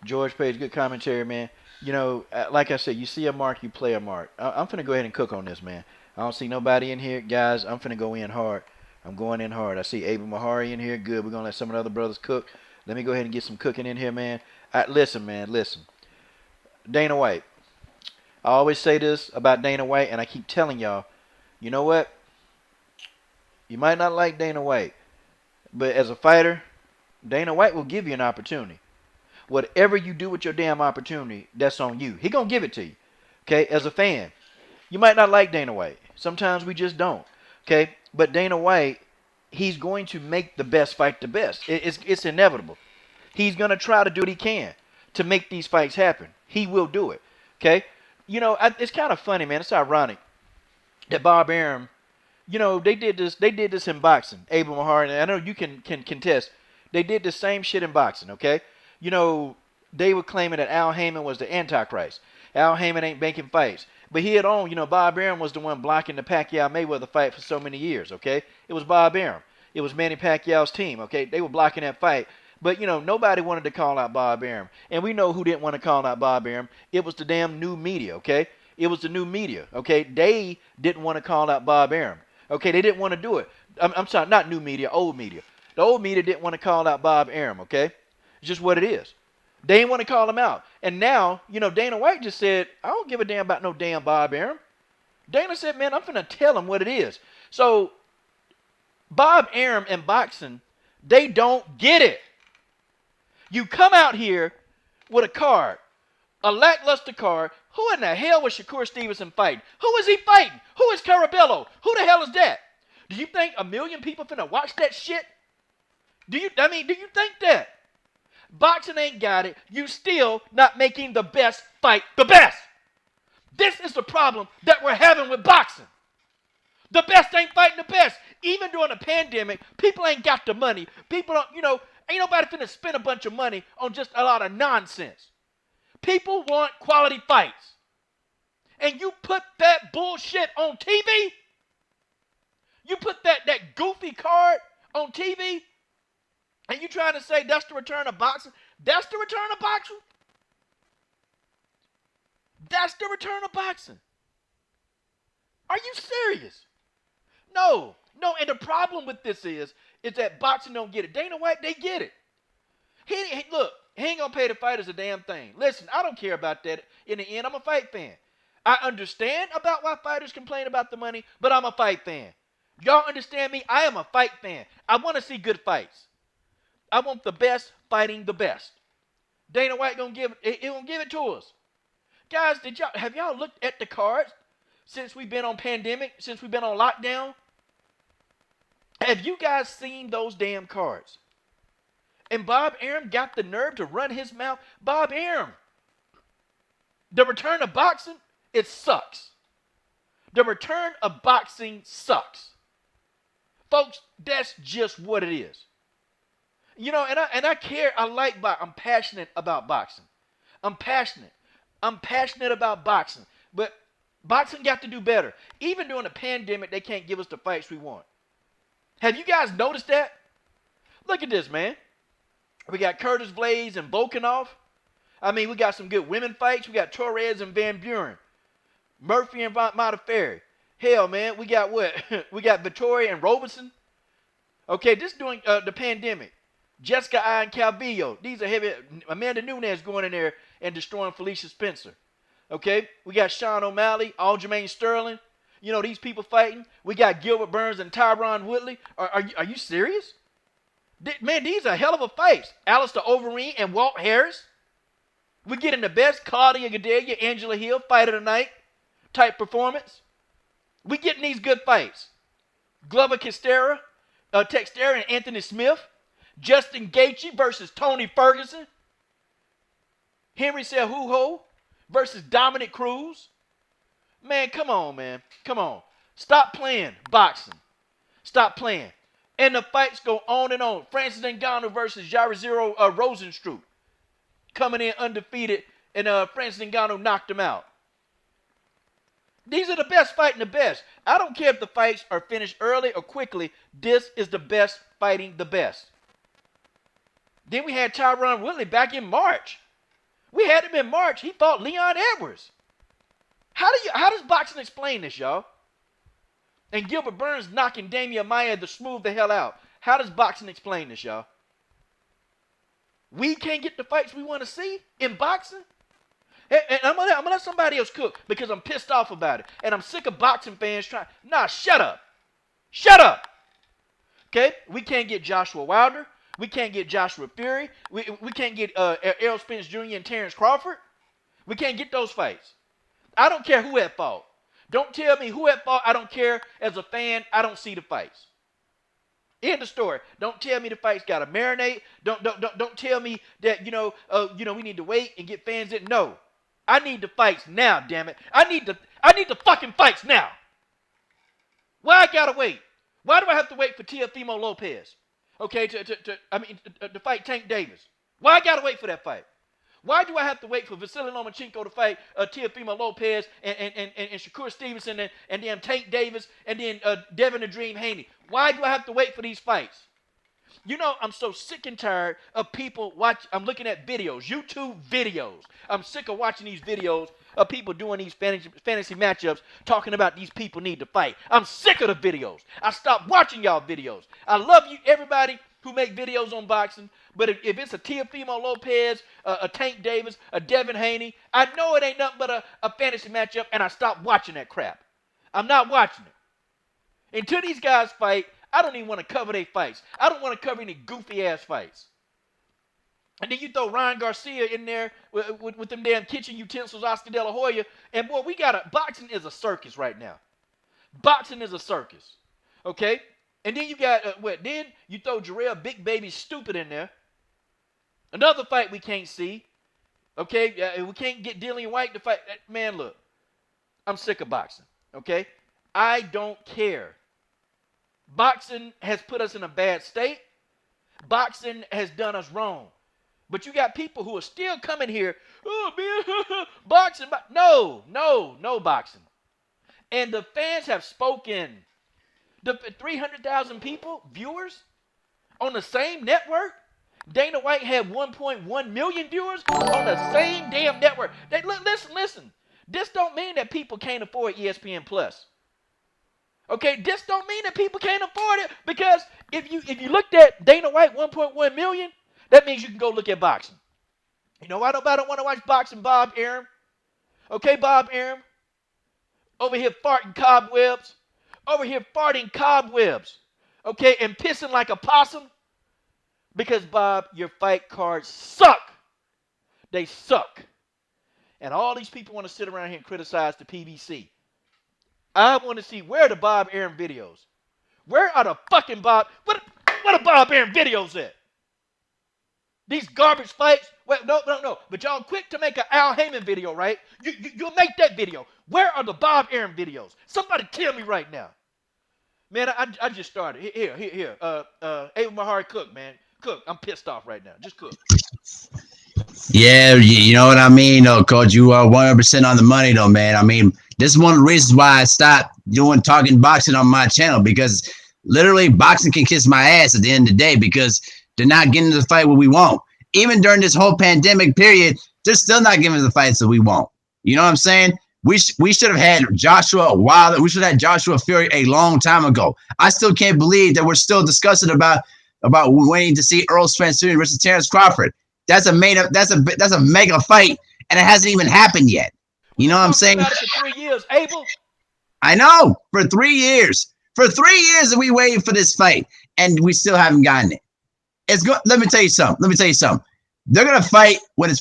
George Page, good commentary, man. Like I said, you see a mark, you play a mark. I'm finna go ahead and cook on this, man. I don't see nobody in here, guys. I'm finna go in hard. I'm going in hard. I see Abel Mahari in here. Good. We're gonna let some of the other brothers cook. Let me go ahead and get some cooking in here, man. Listen, man. Listen. Dana White. I always say this about Dana White, and I keep telling y'all. You know what? You might not like Dana White, but as a fighter, Dana White will give you an opportunity. Whatever you do with your damn opportunity, that's on you. He gonna give it to you. Okay, as a fan, you might not like Dana White. Sometimes we just don't. Okay, but Dana White, he's going to make the best fight the best. It's inevitable. He's gonna try to do what he can to make these fights happen. He will do it. Okay, it's kind of funny, man. It's ironic that Bob Arum, they did this. They did this in boxing. Abel Mahar, and I know you can contest. They did the same shit in boxing. Okay, they were claiming that Al Heyman was the Antichrist. Al Heyman ain't making fights. But he had on, Bob Arum was the one blocking the Pacquiao Mayweather fight for so many years, okay? It was Bob Arum. It was Manny Pacquiao's team, okay? They were blocking that fight. But, nobody wanted to call out Bob Arum. And we know who didn't want to call out Bob Arum. It was the damn new media, okay? It was the new media, okay? They didn't want to call out Bob Arum, okay? They didn't want to do it. I'm sorry, not new media, old media. The old media didn't want to call out Bob Arum, okay? It's just what it is. They didn't want to call him out. And now, Dana White just said, I don't give a damn about no damn Bob Arum. Dana said, man, I'm finna tell him what it is. So, Bob Arum and boxing, they don't get it. You come out here with a card, a lackluster card. Who in the hell was Shakur Stevenson fighting? Who is he fighting? Who is Carabello? Who the hell is that? Do you think a million people finna watch that shit? Do you think that? Boxing ain't got it. You still not making the best fight the best. This is the problem that we're having with boxing. The best ain't fighting the best. Even during a pandemic, people ain't got the money. People don't, ain't nobody finna spend a bunch of money on just a lot of nonsense. People want quality fights. And you put that bullshit on TV? You put that goofy card on TV? And you trying to say that's the return of boxing? That's the return of boxing? That's the return of boxing. Are you serious? No. And the problem with this is that boxing don't get it. Dana White, they get it. Look, he ain't gonna pay the fighters a damn thing. Listen, I don't care about that. In the end, I'm a fight fan. I understand about why fighters complain about the money, but I'm a fight fan. Y'all understand me? I am a fight fan. I want to see good fights. I want the best fighting the best. Dana White gonna give it to us. Guys, have y'all looked at the cards since we've been on pandemic, since we've been on lockdown? Have you guys seen those damn cards? And Bob Arum got the nerve to run his mouth. Bob Arum, the return of boxing, it sucks. The return of boxing sucks. Folks, that's just what it is. And I care. I'm passionate about boxing. I'm passionate about boxing. But Boxing got to do better. Even during the pandemic, they can't give us the fights we want. Have you guys noticed that? Look at this, man. We got Curtis Blades and Volkanov. I mean, we got some good women fights. We got Torres and Van Buren. Murphy and Modafferi. Hell, man, we got what? We got Vittoria and Robertson. Okay, this is during the pandemic. Jessica I and Calvillo. These are heavy. Amanda Nunes going in there and destroying Felicia Spencer. Okay, we got Sean O'Malley, Aljamain Sterling. You know, these people fighting. We got Gilbert Burns and Tyron Woodley. Are you serious? Man, these are hell of a fights. Alistair Overeem and Walt Harris. We're getting the best Claudia Gadelha, Angela Hill, fight of the night type performance. We getting these good fights. Glover Teixeira and Anthony Smith. Justin Gaethje versus Tony Ferguson. Henry Cejudo versus Dominic Cruz. Man, come on, man. Come on. Stop playing boxing. Stop playing. And the fights go on and on. Francis Ngannou versus Jairzinho Rozenstruik. Coming in undefeated, and Francis Ngannou knocked him out. These are the best fighting the best. I don't care if the fights are finished early or quickly. This is the best fighting the best. Then we had Tyron Woodley back in March. We had him in March. He fought Leon Edwards. How does boxing explain this, y'all? And Gilbert Burns knocking Damian Maia to smooth the hell out. How does boxing explain this, y'all? We can't get the fights we want to see in boxing? And I'm gonna let somebody else cook because I'm pissed off about it. And I'm sick of boxing fans trying. Nah, shut up. Shut up. Okay? We can't get Joshua Wilder. We can't get Joshua Fury. We can't get Errol Spence Jr. and Terrence Crawford. We can't get those fights. I don't care who had fought. Don't tell me who had fought. I don't care. As a fan, I don't see the fights. End of story. Don't tell me the fights got to marinate. Don't tell me that we need to wait and get fans in. No, I need the fights now. Damn it! I need the fucking fights now. Why I gotta wait? Why do I have to wait for Teofimo Lopez? Okay, to fight Tank Davis. Why I gotta wait for that fight? Why do I have to wait for Vasily Lomachenko to fight Teofimo Lopez and Shakur Stevenson and then Tank Davis and then Devin the Dream Haney? Why do I have to wait for these fights? You know, I'm so sick and tired of people I'm looking at videos, YouTube videos. I'm sick of watching these videos of people doing these fantasy matchups talking about these people need to fight. I'm sick of the videos. I stopped watching y'all videos. I love you, everybody who make videos on boxing, but if it's a Teofimo Lopez, a Tank Davis, a Devin Haney, I know it ain't nothing but a fantasy matchup, and I stopped watching that crap. I'm not watching it. Until these guys fight, I don't even want to cover their fights. I don't want to cover any goofy-ass fights. And then you throw Ryan Garcia in there with them damn kitchen utensils, Oscar De La Hoya, and boy, boxing is a circus right now. Boxing is a circus, okay? And then you got, then you throw Jarrell Big Baby Stupid in there. Another fight we can't see, okay? We can't get Dillian White to fight. Man, look, I'm sick of boxing, okay? I don't care. Boxing has put us in a bad state. Boxing has done us wrong. But you got people who are still coming here, oh, man, boxing. No boxing. And the fans have spoken. The 300,000 people, viewers, on the same network. Dana White had 1.1 million viewers on the same damn network. Listen. This don't mean that people can't afford ESPN Plus. Okay, this don't mean that people can't afford it, because if you looked at Dana White 1.1 million, that means you can go look at boxing. You know why nobody don't want to watch boxing? Bob Arum. Okay, Bob Arum. Over here farting cobwebs. Okay, and pissing like a possum. Because, Bob, your fight cards suck. They suck. And all these people want to sit around here and criticize the PBC. I want to see, where are the Bob Arum videos? Where are the fucking Bob? What are Bob Arum videos at? These garbage fights? Well, no. But y'all quick to make an Al Heyman video, right? You'll make that video. Where are the Bob Arum videos? Somebody tell me right now. Man, I just started. Here. Ava Mahari, cook, man. Cook. I'm pissed off right now. Just cook. Yeah, you know what I mean, though, Coach. You are 100% on the money, though, man. I mean, This is one of the reasons why I stopped talking boxing on my channel, because literally boxing can kiss my ass at the end of the day because they're not getting to the fight what we want. Even during this whole pandemic period, they're still not giving us the fights that we want. You know what I'm saying? We should have had Joshua Wilder. We should have had Joshua Fury a long time ago. I still can't believe that we're still discussing about waiting to see Errol Spence Jr. versus Terrence Crawford. That's a mega fight, and it hasn't even happened yet. You know what I'm saying? About it for 3 years, Abel. I know, for 3 years. For 3 years that we waited for this fight, and we still haven't gotten it. It's good. Let me tell you something. They're gonna fight when it's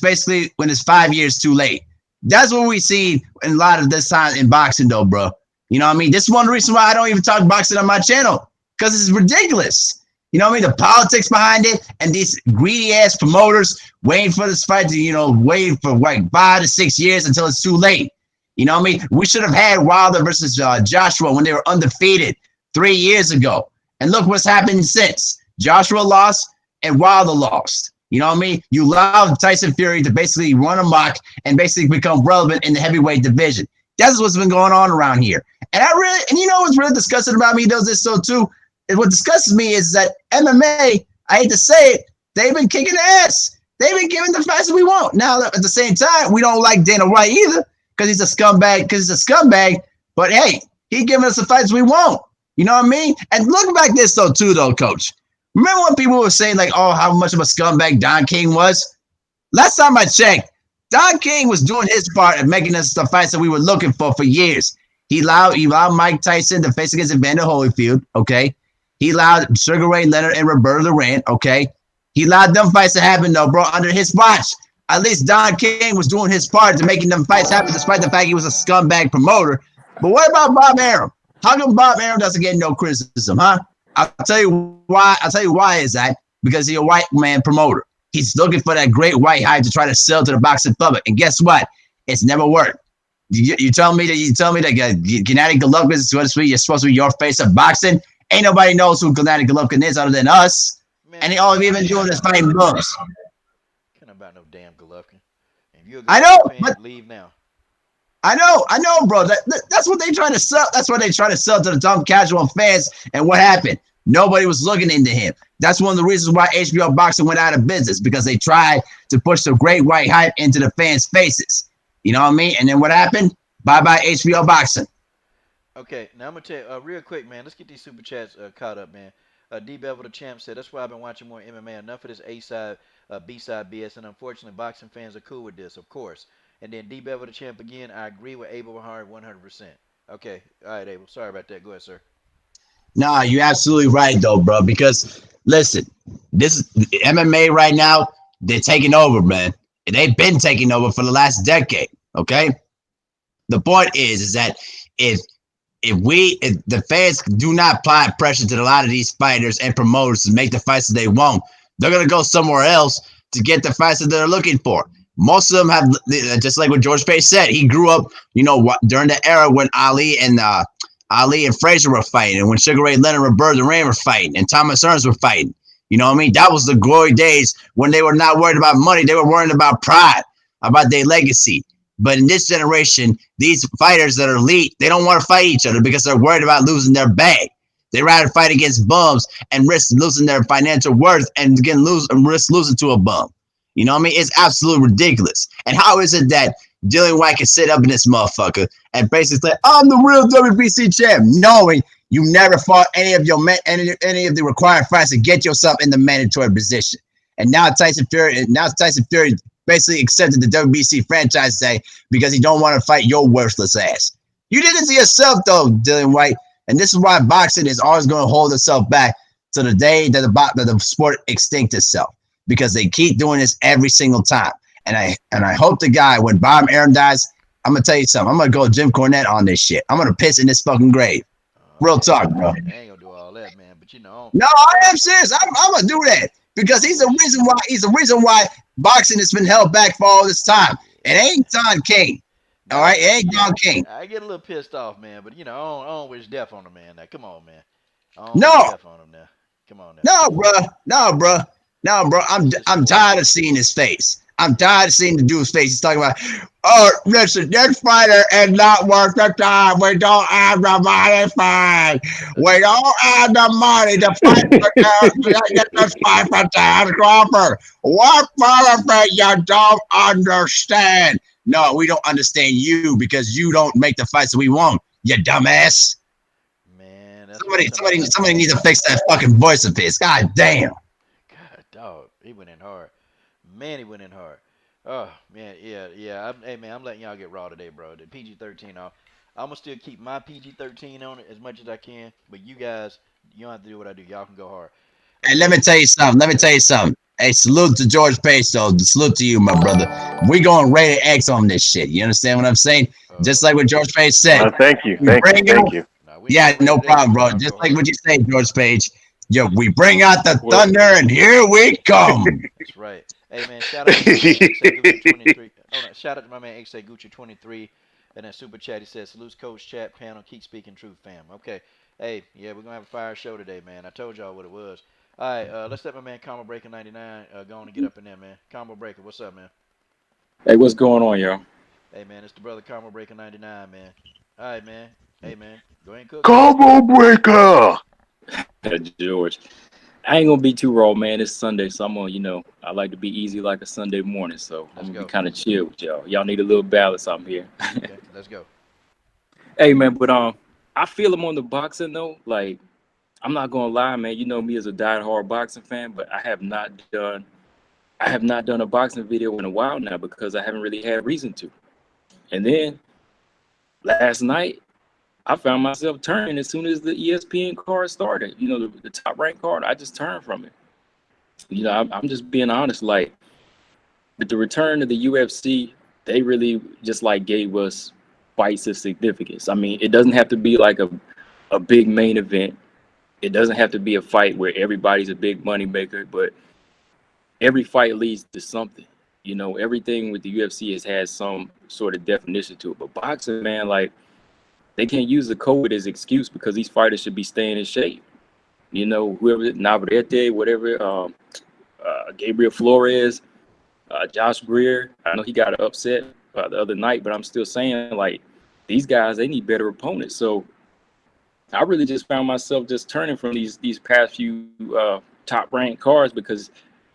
5 years too late. That's what we see in a lot of this time in boxing, though, bro. You know what I mean? This is one reason why I don't even talk boxing on my channel, because it's ridiculous. You know what I mean? The politics behind it and these greedy ass promoters waiting for this fight to, waiting for like 5 to 6 years until it's too late. You know what I mean? We should have had Wilder versus Joshua when they were undefeated 3 years ago. And look what's happened since. Joshua lost and Wilder lost. You know what I mean? You allowed Tyson Fury to basically run amok and basically become relevant in the heavyweight division. That's what's been going on around here. And you know what's really disgusting about me, does this so too? And what disgusts me is that MMA, I hate to say it, they've been kicking ass. They've been giving the fights that we want. Now, at the same time, we don't like Dana White either because he's a scumbag. But hey, he's giving us the fights we want. You know what I mean? And look back this though, Coach. Remember when people were saying like, oh, how much of a scumbag Don King was? Last time I checked, Don King was doing his part of making us the fights that we were looking for years. He allowed Mike Tyson to face against Evander Holyfield, okay? He allowed Sugar Ray Leonard and Roberto Duran, okay? He allowed them fights to happen, though, bro, under his watch. At least Don King was doing his part to making them fights happen, despite the fact he was a scumbag promoter. But what about Bob Arum? How come Bob Arum doesn't get no criticism, huh? I'll tell you why is that. Because he's a white man promoter. He's looking for that great white hype to try to sell to the boxing public. And guess what? It's never worked. You tell me that Gennady Golovkin is supposed to be your face of boxing. Ain't nobody knows who Gennady Golovkin is other than us. Man, and all we've been doing is fighting bums. Can't about no damn Golovkin. I know, but leave now. I know, bro. That's what they trying to sell. That's what they try to sell to the dumb casual fans. And what happened? Nobody was looking into him. That's one of the reasons why HBO Boxing went out of business, because they tried to push the great white hype into the fans' faces. You know what I mean? And then what happened? Bye-bye HBO Boxing. Okay, now I'm going to tell you real quick, man. Let's get these super chats caught up, man. D Bevel the Champ said, that's why I've been watching more MMA. Enough of this A-side, B-side BS, and unfortunately, boxing fans are cool with this, of course. And then D Bevel the Champ again, I agree with Abel Bahari 100%. Okay, all right, Abel. Sorry about that. Go ahead, sir. Nah, you're absolutely right, though, bro, because, listen, this is MMA right now, they're taking over, man. And they've been taking over for the last decade, okay? The point is that if the fans do not apply pressure to a lot of these fighters and promoters to make the fights that they want, they're going to go somewhere else to get the fights that they're looking for. Most of them have, just like what George Page said, he grew up, during the era when Ali and Frazier were fighting, and when Sugar Ray Leonard and Roberto Duran were fighting, and Thomas Hearns were fighting. You know what I mean? That was the glory days when they were not worried about money. They were worried about pride, about their legacy. But in this generation, these fighters that are elite, they don't want to fight each other because they're worried about losing their bag. They rather fight against bums and risk losing their financial worth and risk losing to a bum. You know what I mean? It's absolutely ridiculous. And how is it that Dillian White can sit up in this motherfucker and basically say, I'm the real WBC champ, knowing you never fought any of the required fights to get yourself in the mandatory position. And now Tyson Fury basically accepted the WBC franchise tag because he don't want to fight your worthless ass. You did it to yourself, though, Dillian White. And this is why boxing is always going to hold itself back to the day that the sport extinct itself, because they keep doing this every single time. And I hope to God when Bob Arum dies, I'm going to tell you something. I'm going to go Jim Cornette on this shit. I'm going to piss in this fucking grave. Real talk, bro. I ain't going to do all that, man. But No, I am serious. I'm going to do that because he's the reason why boxing has been held back for all this time. It ain't Don King. All right? It ain't Don King. I get a little pissed off, man. But, I don't wish death on him, man. Now, come on, man. No. Wish death on him now. Come on now. No, bro. I'm tired of seeing his face. I'm tired of seeing the dude's face. He's talking about, oh, listen, this fighter is not worth the time. We don't have the money fight. We don't have the money to fight get this fight for Dan Crawford. What benefit you don't understand? No, we don't understand you because you don't make the fights that we want, you dumbass. Man, that's Somebody needs to fix that fucking voice of his. God damn. God, dog, he went in hard. Man, he went in hard. Oh man, yeah. Hey man, I'm letting y'all get raw today, bro. The PG-13 off. I'm gonna still keep my PG-13 on it as much as I can, but you guys, you don't have to do what I do. Y'all can go hard. Hey, let me tell you something. Hey, salute to George Peso. Salute to you, my brother. We going rated X on this shit. You understand what I'm saying? Just like what George Page said. Thank you. Nah, Yeah, no problem, bro. Just like what you say, George Page. Yo, we bring out the thunder, and here we come. That's right. Hey man, shout out to XAGucci23. Oh, no, shout out to my man XAGucci23. And then super chat, he says, salutes coach, chat panel, keep speaking truth, fam. Okay. Hey, yeah, we're gonna have a fire show today, man. I told y'all what it was. All right, let's let my man Combo Breaker 99 go on and get up in there, man. Combo Breaker, what's up, man? Hey, what's going on, y'all? Hey man, it's the brother Combo Breaker 99, man. All right, man. Hey man, go ahead and cook. Combo breaker. George. I ain't gonna be too raw, man. It's Sunday, so I'm gonna, I like to be easy like a Sunday morning, so I'm gonna be kind of chill with y'all. Y'all need a little balance out here. Okay, let's go. Hey man, but I feel him on the boxing though. Like, I'm not gonna lie, man. You know me as a diehard boxing fan, but I have not done a boxing video in a while now because I haven't really had reason to. And then last night, I found myself turning as soon as the ESPN card started. The top ranked card, I just turned from it. I'm just being honest. Like, with the return of the UFC, they really just like gave us fights of significance. I mean, it doesn't have to be like a big main event. It doesn't have to be a fight where everybody's a big money maker, but every fight leads to something. Everything with the UFC has had some sort of definition to it. But boxing, man, like, they can't use the COVID as excuse because these fighters should be staying in shape. Whoever, Navarrete, whatever, Gabriel Flores, Josh Greer. I know he got an upset the other night, but I'm still saying, like, these guys, they need better opponents. So I really just found myself just turning from these past few top-ranked cards because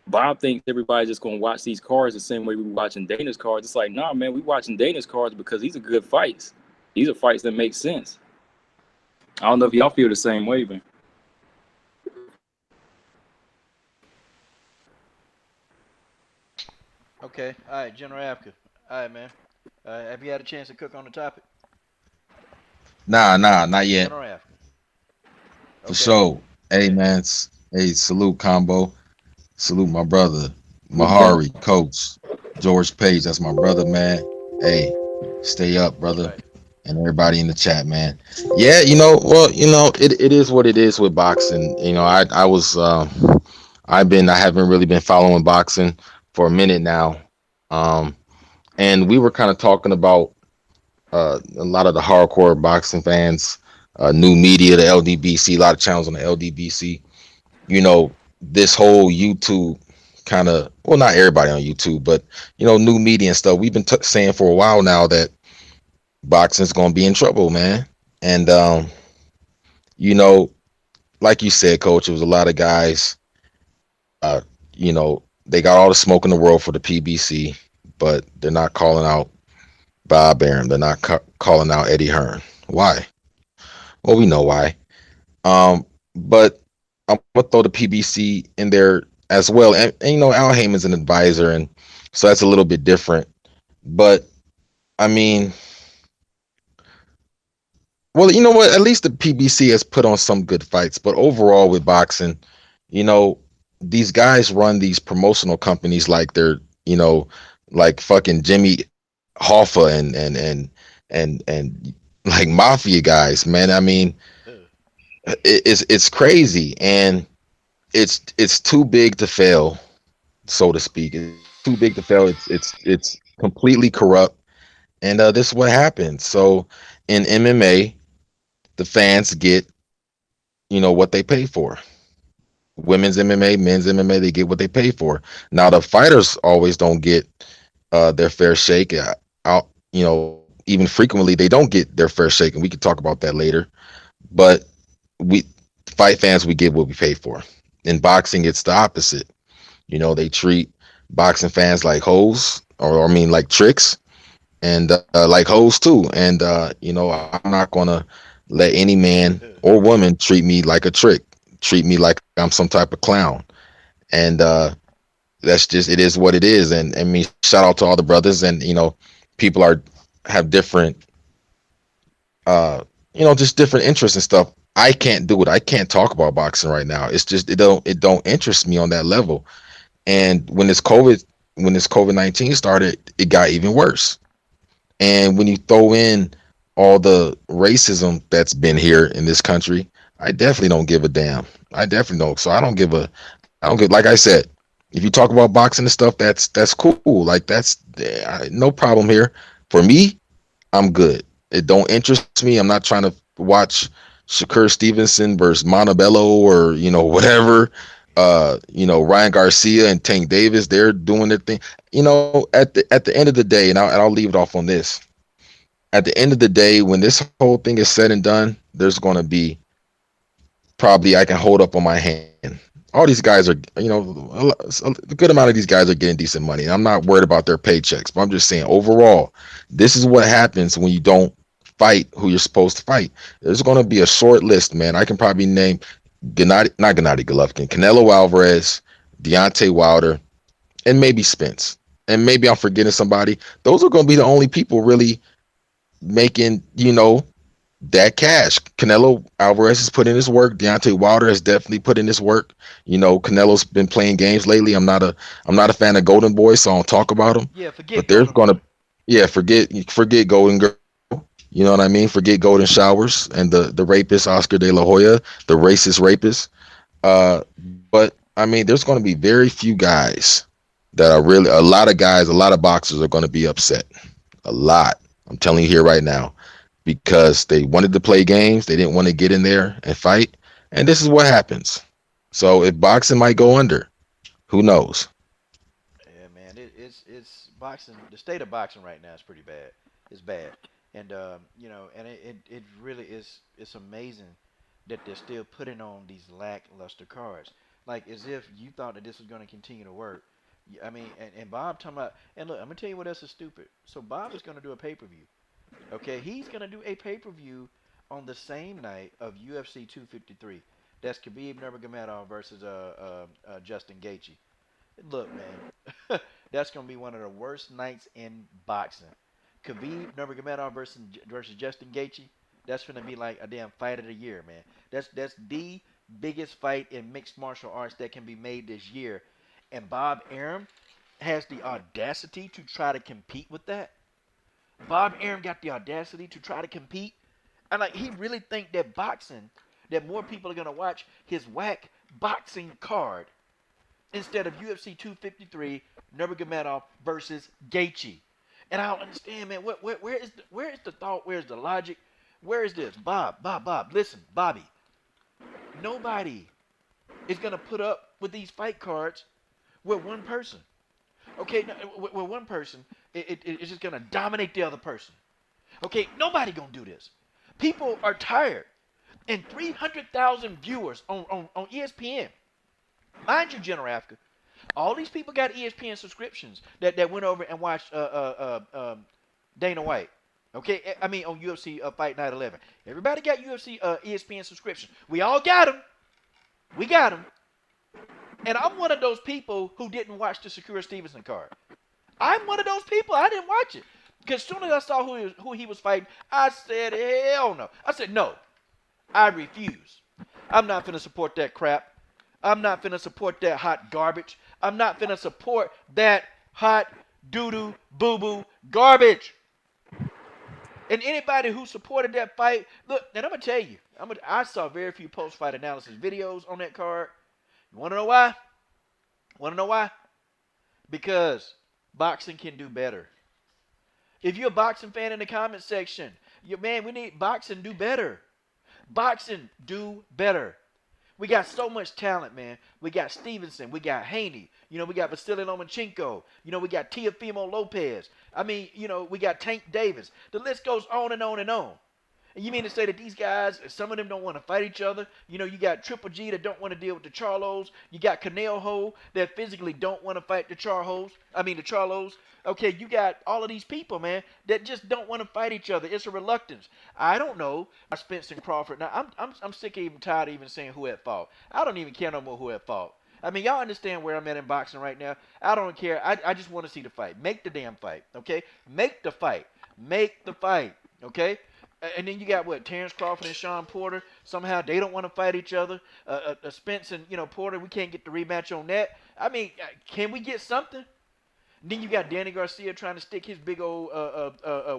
Bob thinks everybody's just going to watch these cards the same way we watching Dana's cards. It's like, nah, man, we watching Dana's cards because these are good fights. These are fights that make sense. I don't know if y'all feel the same way, man. Okay. All right, General Africa. All right, man. Have you had a chance to cook on the topic? Nah, not yet. General Africa. Okay. For sure. Hey, man. Hey, salute, Combo. Salute, my brother. Mahari, Coach. George Page, that's my brother, man. Hey, stay up, brother. Right. And everybody in the chat, man. Yeah, it is what it is with boxing. I haven't really been following boxing for a minute now. And we were kind of talking about a lot of the hardcore boxing fans, new media, the LDBC, a lot of channels on the LDBC. This whole YouTube kind of, well, not everybody on YouTube, but new media and stuff. We've been saying for a while now that boxing's gonna be in trouble, man. And like you said, Coach, it was a lot of guys. They got all the smoke in the world for the PBC, but they're not calling out Bob Arum. They're not calling out Eddie Hearn. Why? Well, we know why. But I'm gonna throw the PBC in there as well. And Al Heyman's an advisor, and so that's a little bit different. But I mean, well, you know what? At least the PBC has put on some good fights. But overall, with boxing, these guys run these promotional companies like they're, like fucking Jimmy Hoffa and like mafia guys, man. I mean, it's crazy, and it's too big to fail, so to speak. It's too big to fail. It's completely corrupt, and this is what happens. So in MMA, the fans get, what they pay for. women's MMA, men's MMA, they get what they pay for. Now the fighters always don't get their fair shake. Out, even frequently they don't get their fair shake, and we could talk about that later. But we fight fans, we get what we pay for. In boxing, it's the opposite. They treat boxing fans like hoes, or I mean, like tricks, and like hoes too. And I'm not gonna let any man or woman treat me like a trick, treat me like I'm some type of clown. And that's just, it is what it is. And I mean, shout out to all the brothers. And people have different just different interests and stuff. I can't do it. I can't talk about boxing right now. It's just, it don't interest me on that level. And when this COVID-19 started, it got even worse. And when you throw in all the racism that's been here in this country, I definitely don't give a damn. I definitely don't. So I don't get, like I said, if you talk about boxing and stuff, that's cool. Like no problem here. For me, I'm good. It don't interest me. I'm not trying to watch Shakur Stevenson versus Montebello or whatever. Ryan Garcia and Tank Davis, they're doing their thing. At the end of the day, and I'll leave it off on this. At the end of the day, when this whole thing is said and done, there's going to be, probably, I can hold up on my hand. All these guys are, a good amount of these guys are getting decent money. I'm not worried about their paychecks, but I'm just saying overall, this is what happens when you don't fight who you're supposed to fight. There's going to be a short list, man. I can probably name not Gennady Golovkin, Canelo Alvarez, Deontay Wilder, and maybe Spence. And maybe I'm forgetting somebody. Those are going to be the only people really making, that cash. Canelo Alvarez has put in his work. Deontay Wilder has definitely put in his work. Canelo's been playing games lately. I'm not a fan of Golden Boy, so I don't talk about him. Yeah, forget. But there's gonna, yeah, forget Golden Girl. You know what I mean? Forget Golden Showers and the rapist Oscar De La Hoya, the racist rapist. But I mean, there's going to be very few guys that are really, a lot of guys, a lot of boxers are going to be upset. A lot. I'm telling you here right now, because they wanted to play games. They didn't want to get in there and fight. And this is what happens. So if boxing might go under, who knows? Yeah, man, it's boxing. The state of boxing right now is pretty bad. It's bad, and and it really is. It's amazing that they're still putting on these lackluster cards, like as if you thought that this was going to continue to work. I mean, and Bob talking about, and look, I'm gonna tell you what else is stupid. So Bob is going to do a pay per view. Okay, he's gonna do a pay per view on the same night of UFC 253. That's Khabib Nurmagomedov versus Justin Gaethje. Look, man, that's gonna be one of the worst nights in boxing. Khabib Nurmagomedov versus Justin Gaethje. That's gonna be like a damn fight of the year, man. That's the biggest fight in mixed martial arts that can be made this year. And Bob Arum has the audacity to try to compete with that. Bob Arum got the audacity to try to compete. And like he really think that boxing, that more people are gonna watch his whack boxing card instead of UFC 253 Nurmagomedov versus Gaethje. And I don't understand, man. Where is the thought? Where's the logic? Where is this? Bob, listen, Bobby. Nobody is gonna put up with these fight cards with one person. Okay, with one person, it's just gonna dominate the other person. Okay, nobody gonna do this. People are tired, and 300,000 viewers on ESPN. Mind you, General Africa, all these people got ESPN subscriptions that went over and watched Dana White. Okay, I mean on UFC Fight Night 11. Everybody got UFC ESPN subscriptions. We all got them. We got them. And I'm one of those people who didn't watch the Shakur Stevenson card. I'm one of those people. I didn't watch it. Because as soon as I saw who he was fighting, I said, hell no. I said, no. I refuse. I'm not finna support that crap. I'm not finna support that hot garbage. I'm not finna support that hot doo-doo, boo-boo garbage. And anybody who supported that fight, look, and I'm going to tell you, I saw very few post-fight analysis videos on that card. You want to know why? Want to know why? Because boxing can do better. If you're a boxing fan in the comment section, man, we need boxing do better. Boxing do better. We got so much talent, man. We got Stevenson. We got Haney. You know, we got Vasily Lomachenko. You know, we got Teofimo Lopez. I mean, you know, we got Tank Davis. The list goes on and on and on. And you mean to say that these guys, some of them don't want to fight each other? You know, you got Triple G that don't want to deal with the Charlos. You got Canelo Ho that physically don't want to fight the Charlos. Okay, you got all of these people, man, that just don't want to fight each other. It's a reluctance. I don't know. Spence and Crawford. Now, I'm sick of even tired of even saying who at fault. I don't even care no more who at fault. I mean, y'all understand where I'm at in boxing right now. I don't care. I just want to see the fight. Make the damn fight, okay? Make the fight. Make the fight, okay? And then you got what, Terrence Crawford and Sean Porter. Somehow they don't want to fight each other. Spence and Porter, we can't get the rematch on that. I mean, can we get something? Then you got Danny Garcia trying to stick his big old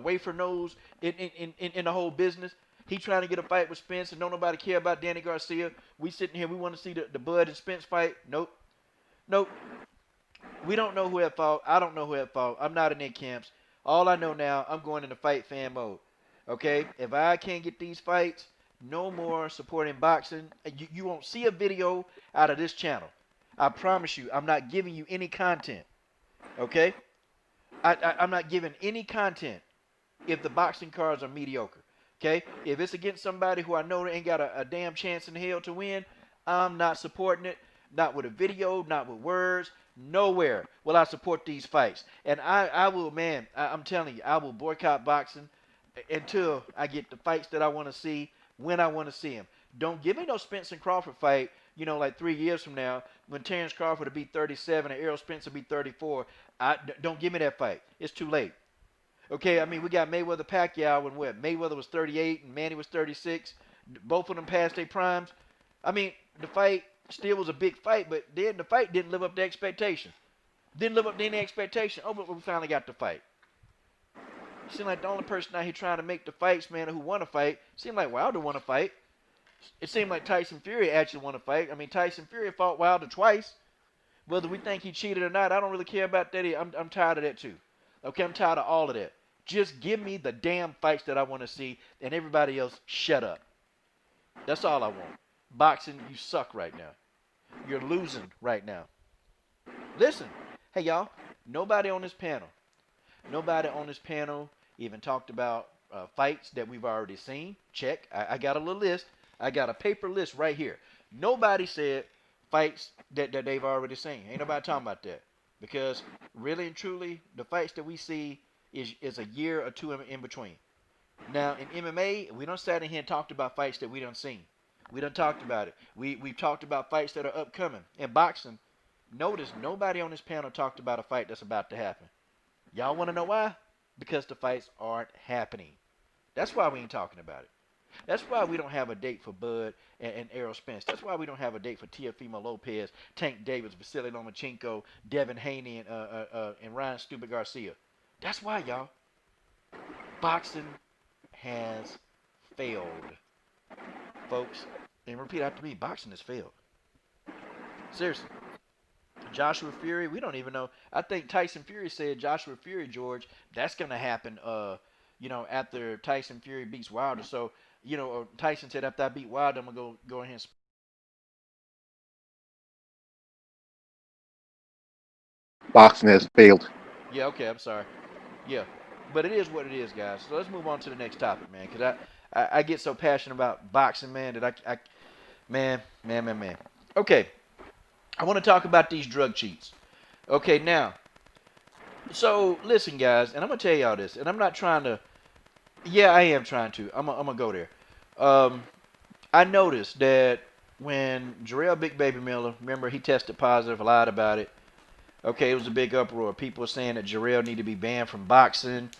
wafer nose in the whole business. He trying to get a fight with Spence, and don't nobody care about Danny Garcia. We sitting here, we want to see the Bud and Spence fight. Nope. We don't know who at fault. I don't know who at fault. I'm not in their camps. All I know now, I'm going into fight fan mode. Okay, if I can't get these fights, no more supporting boxing. You won't see a video out of this channel. I promise you, I'm not giving you any content. Okay, I'm not giving any content if the boxing cards are mediocre. Okay, if it's against somebody who I know ain't got a damn chance in hell to win, I'm not supporting it. Not with a video, not with words. Nowhere will I support these fights. And I will, man, I'm telling you, I will boycott boxing until I get the fights that I want to see when I want to see them. Don't give me no Spence and Crawford fight, you know, like 3 years from now when Terrence Crawford will be 37 and Errol Spence will be 34. Don't give me that fight. It's too late. Okay, I mean, we got Mayweather-Pacquiao when what? Mayweather was 38 and Manny was 36. Both of them passed their primes. I mean, the fight still was a big fight, but then the fight didn't live up to expectation. Didn't live up to any expectation. Oh, but we finally got the fight. Seemed like the only person out here trying to make the fights, man, who want to fight, seemed like Wilder want to fight. It seemed like Tyson Fury actually want to fight. I mean, Tyson Fury fought Wilder twice. Whether we think he cheated or not, I don't really care about that. I'm tired of that too. Okay, I'm tired of all of that. Just give me the damn fights that I want to see, and everybody else, shut up. That's all I want. Boxing, you suck right now. You're losing right now. Listen, hey y'all, nobody on this panel even talked about fights that we've already seen. Check. I got a little list. I got a paper list right here. Nobody said fights that they've already seen. Ain't nobody talking about that. Because really and truly, the fights that we see is a year or two in between. Now, in MMA, we done sat in here and talked about fights that we done seen. We done talked about it. We've talked about fights that are upcoming. In boxing, notice nobody on this panel talked about a fight that's about to happen. Y'all want to know why? Because the fights aren't happening. That's why we ain't talking about it. That's why we don't have a date for Bud and Errol Spence. That's why we don't have a date for Teofimo Lopez, Tank Davis, Vasily Lomachenko, Devin Haney, and Ryan Stupid Garcia. That's why, y'all. Boxing has failed. Folks, and repeat after me, boxing has failed. Seriously. Joshua Fury, we don't even know. I think Tyson Fury said Joshua Fury, George, that's going to happen, after Tyson Fury beats Wilder. So, Tyson said after I beat Wilder, I'm going to go ahead and... Boxing has failed. Yeah, okay, I'm sorry. Yeah, but it is what it is, guys. So let's move on to the next topic, man, because I get so passionate about boxing, man, that man. Okay, I want to talk about these drug cheats. Okay, now, so listen, guys, and I'm going to tell y'all this, and I'm not trying to, yeah, I am trying to. I'm going to go there. I noticed that when Jarrell Big Baby Miller, remember, he tested positive, lied about it. Okay, it was a big uproar. People were saying that Jarrell need to be banned from boxing.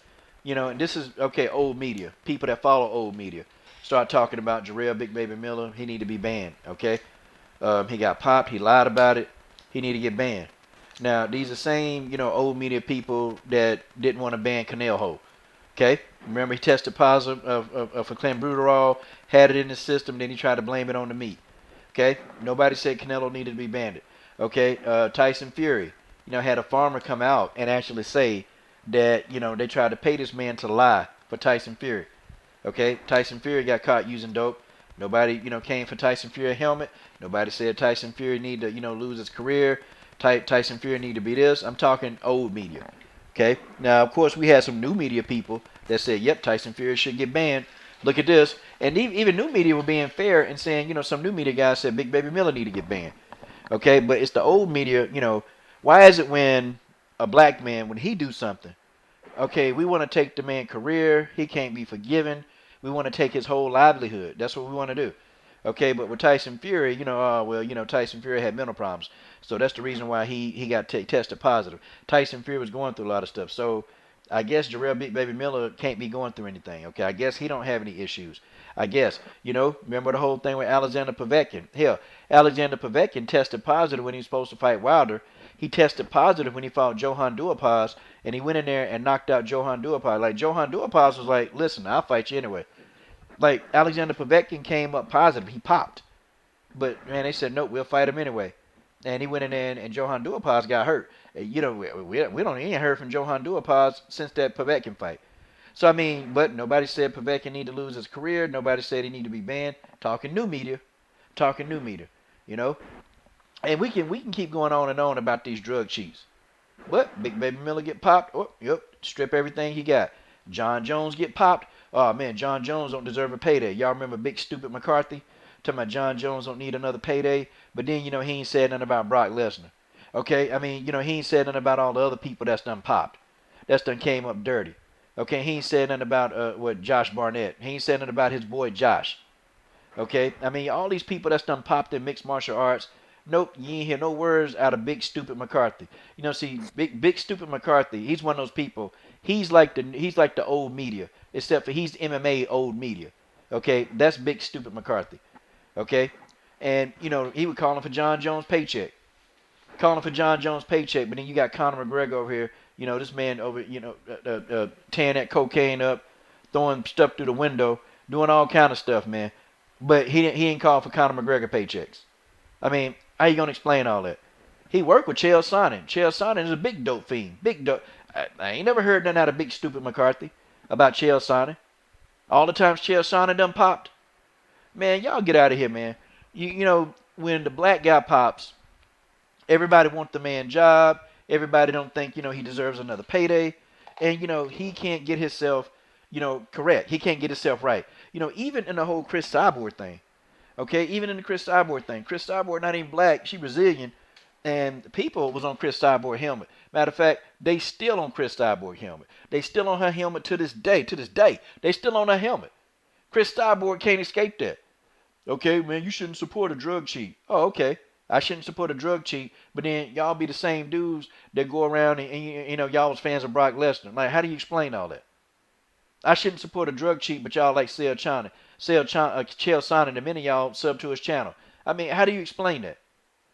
And this is, okay, old media. People that follow old media start talking about Jarrell Big Baby Miller. He need to be banned, okay? He got popped. He lied about it. He need to get banned. Now, these are same, old media people that didn't want to ban Canelo Ho, okay? Remember, he tested positive for clenbuterol, had it in his system, then he tried to blame it on the meat, okay? Nobody said Canelo needed to be banned, okay? Tyson Fury, had a farmer come out and actually say that, they tried to pay this man to lie for Tyson Fury. Okay, Tyson Fury got caught using dope. Nobody, came for Tyson Fury helmet. Nobody said Tyson Fury need to, lose his career. Tyson Fury need to be this. I'm talking old media. Okay. Now, of course, we had some new media people that said, "Yep, Tyson Fury should get banned." Look at this, and even new media were being fair and saying, some new media guys said Big Baby Miller need to get banned. Okay, but it's the old media. Why is it when a black man, when he do something, okay, we want to take the man's career, he can't be forgiven. We want to take his whole livelihood. That's what we want to do. Okay, but with Tyson Fury, Tyson Fury had mental problems. So that's the reason why he got tested positive. Tyson Fury was going through a lot of stuff. So I guess Jarrell Big Baby Miller can't be going through anything. Okay, I guess he don't have any issues. I guess, remember the whole thing with Alexander Povetkin. Hell, Alexander Povetkin tested positive when he was supposed to fight Wilder. He tested positive when he fought Johan Duhaupas, and he went in there and knocked out Johan Duhaupas. Like, Johan Duhaupas was like, listen, I'll fight you anyway. Like, Alexander Povetkin came up positive. He popped. But, man, they said, nope, we'll fight him anyway. And he went in there, and Johan Duhaupas got hurt. We don't even heard from Johan Duhaupas since that Povetkin fight. So, I mean, but nobody said Povetkin need to lose his career. Nobody said he need to be banned. Talking new media. And we can keep going on and on about these drug cheats. But Big Baby Miller get popped. Oh, yep, strip everything he got. John Jones get popped. Oh, man, John Jones don't deserve a payday. Y'all remember Big Stupid McCarthy? Talking about John Jones don't need another payday. But then, he ain't said nothing about Brock Lesnar. Okay, I mean, he ain't said nothing about all the other people that's done popped. That's done came up dirty. Okay, he ain't said nothing about Josh Barnett. He ain't said nothing about his boy Josh. Okay, I mean, all these people that's done popped in mixed martial arts. Nope, you ain't hear no words out of Big Stupid McCarthy. See, Big Stupid McCarthy, he's one of those people. He's like the old media, except for he's MMA old media. Okay, that's Big Stupid McCarthy. Okay, and he would call him for John Jones' paycheck. Calling for John Jones' paycheck, but then you got Conor McGregor over here. This man over, tearing that cocaine up, throwing stuff through the window, doing all kind of stuff, man. But he ain't called for Conor McGregor paychecks. I mean, how you gonna explain all that? He worked with Chael Sonnen. Chael Sonnen is a big dope fiend. Big dope. I ain't never heard nothing out of Big Stupid McCarthy about Chael Sonnen. All the times Chael Sonnen done popped. Man, y'all get out of here, man. When the black guy pops, everybody wants the man job. Everybody don't think, he deserves another payday. And, he can't get himself, correct. He can't get himself right. Even in the whole Chris Cyborg thing. Okay, even in the Chris Cyborg thing. Chris Cyborg not even black. She Brazilian. And people was on Chris Cyborg helmet. Matter of fact, they still on Chris Cyborg helmet. They still on her helmet to this day. To this day, they still on her helmet. Chris Cyborg can't escape that. Okay, man, you shouldn't support a drug cheat. Oh, okay. I shouldn't support a drug cheat, but then y'all be the same dudes that go around and y'all was fans of Brock Lesnar. Like, how do you explain all that? I shouldn't support a drug cheat, but y'all like Chael Sonnen, and many of y'all sub to his channel. I mean, how do you explain that?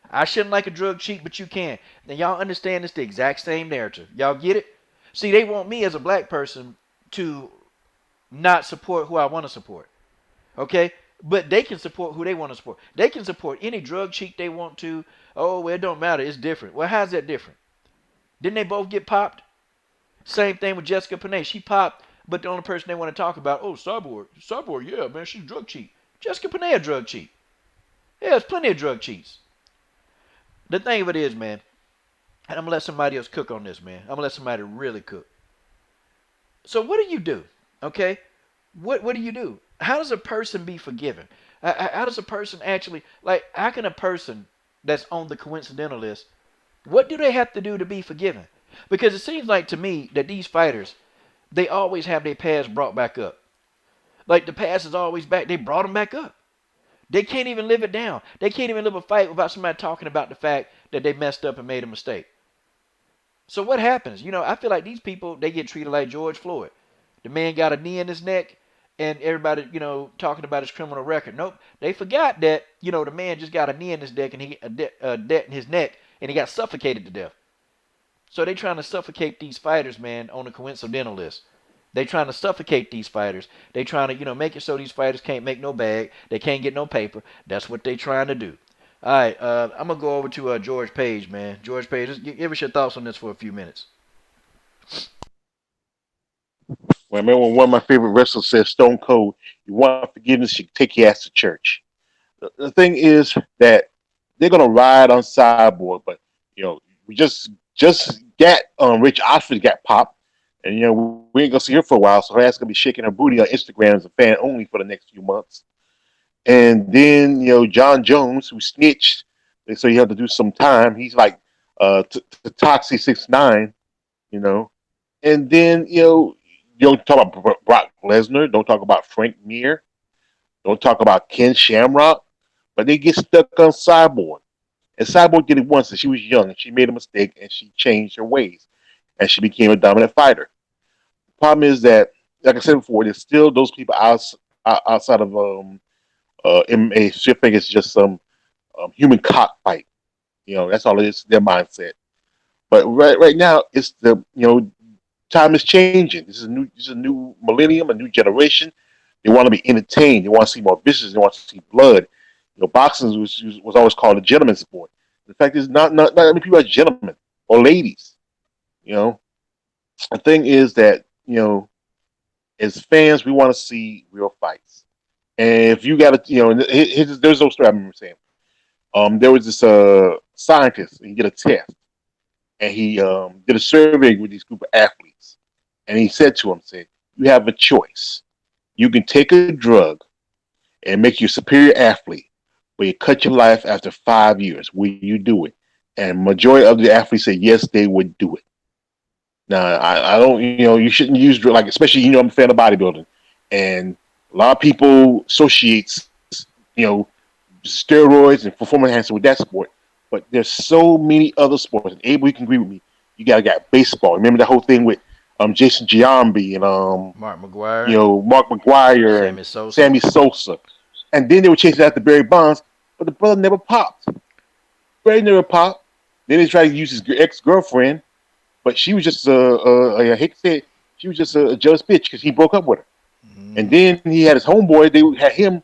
I shouldn't like a drug cheat, but you can. Now, y'all understand it's the exact same narrative. Y'all get it? See, they want me as a black person to not support who I want to support. Okay? But they can support who they want to support. They can support any drug cheat they want to. Oh, well, it don't matter. It's different. Well, how's that different? Didn't they both get popped? Same thing with Jessica Panay. She popped, but the only person they want to talk about, oh, Cyborg. Cyborg, yeah, man, she's a drug cheat. Jessica Panay a drug cheat. Yeah, there's plenty of drug cheats. The thing of it is, man, and I'm going to let somebody else cook on this, man. I'm going to let somebody really cook. So what do you do? Okay? What do you do? How does a person be forgiven? How does a person actually, like, how can a person that's on the coincidental list, what do they have to do to be forgiven? Because it seems like to me that these fighters, they always have their past brought back up. Like, the past is always back. They brought them back up. They can't even live it down. They can't even live a fight without somebody talking about the fact that they messed up and made a mistake. So what happens? I feel like these people, they get treated like George Floyd. The man got a knee in his neck, and everybody, talking about his criminal record. Nope, they forgot that, the man just got a knee in his neck and in his neck, and he got suffocated to death. So they trying to suffocate these fighters, man, on the coincidental list. They trying to suffocate these fighters. They trying to, make it so these fighters can't make no bag. They can't get no paper. That's what they trying to do. All right, I'm going to go over to George Page, man. George Page, just give us your thoughts on this for a few minutes. When I remember when one of my favorite wrestlers said, "Stone Cold, you want forgiveness, you take your ass to church." The thing is that they're gonna ride on Cyborg, but we just got Rich Osprey got popped, and we ain't gonna see her for a while, so her ass gonna be shaking her booty on Instagram as a fan only for the next few months. And then John Jones, who snitched, so you have to do some time. He's like Toxie 6ix9ine, you know. And then you don't talk about Brock Lesnar, don't talk about Frank Mir, don't talk about Ken Shamrock, but they get stuck on Cyborg. And Cyborg did it once, and she was young, and she made a mistake, and she changed her ways, and she became a dominant fighter. The problem is that, like I said before, there's still those people outside of MMA. She think it's just some human cockfight. That's all it is. Their mindset. But right now, it's the time is changing. This is a new millennium, a new generation. They want to be entertained. They want to see more vicious. They want to see blood. Boxing was always called a gentleman's sport. The fact is, not many people are gentlemen or ladies. The thing is that as fans, we want to see real fights. And if you got to, there's no story I remember saying. There was this scientist. He did a test, and he did a survey with these group of athletes, and he said to them, "You have a choice. You can take a drug and make you a superior athlete, but you cut your life after 5 years. Will you do it?" And majority of the athletes said yes, they would do it. Now, I don't, you shouldn't use drug, like, especially, I'm a fan of bodybuilding, and a lot of people associates, steroids and performance enhancement with that sport. But there's so many other sports. And Abel, you can agree with me. You got baseball. Remember the whole thing with Jason Giambi and Mark McGuire, Mark McGuire and Sammy Sosa. And then they were chasing after Barry Bonds, but the brother never popped. Barry never popped. Then they tried to use his ex-girlfriend, but she was just I hate to say it, she was just a jealous bitch because he broke up with her. Mm-hmm. And then he had his homeboy. They had him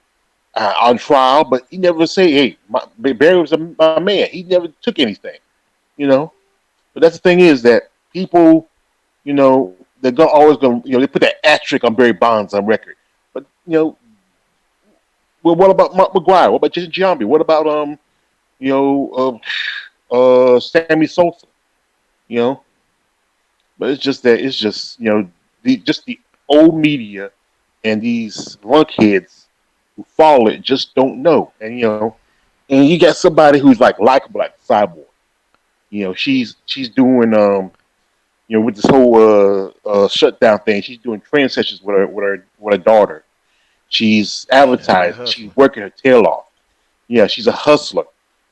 on trial, but he never say, "Hey, Barry was my man." He never took anything, But that's the thing is that people, they're always going to, they put that asterisk on Barry Bonds on record. But well, what about Mark McGuire? What about Jason Giambi? What about Sammy Sosa? But it's just that the old media and these lunkheads who follow it just don't know. And and you got somebody who's like likable, like Cyborg. She's doing with this whole shutdown thing. She's doing training sessions with her daughter. She's advertising. She's working her tail off. Yeah, she's a hustler.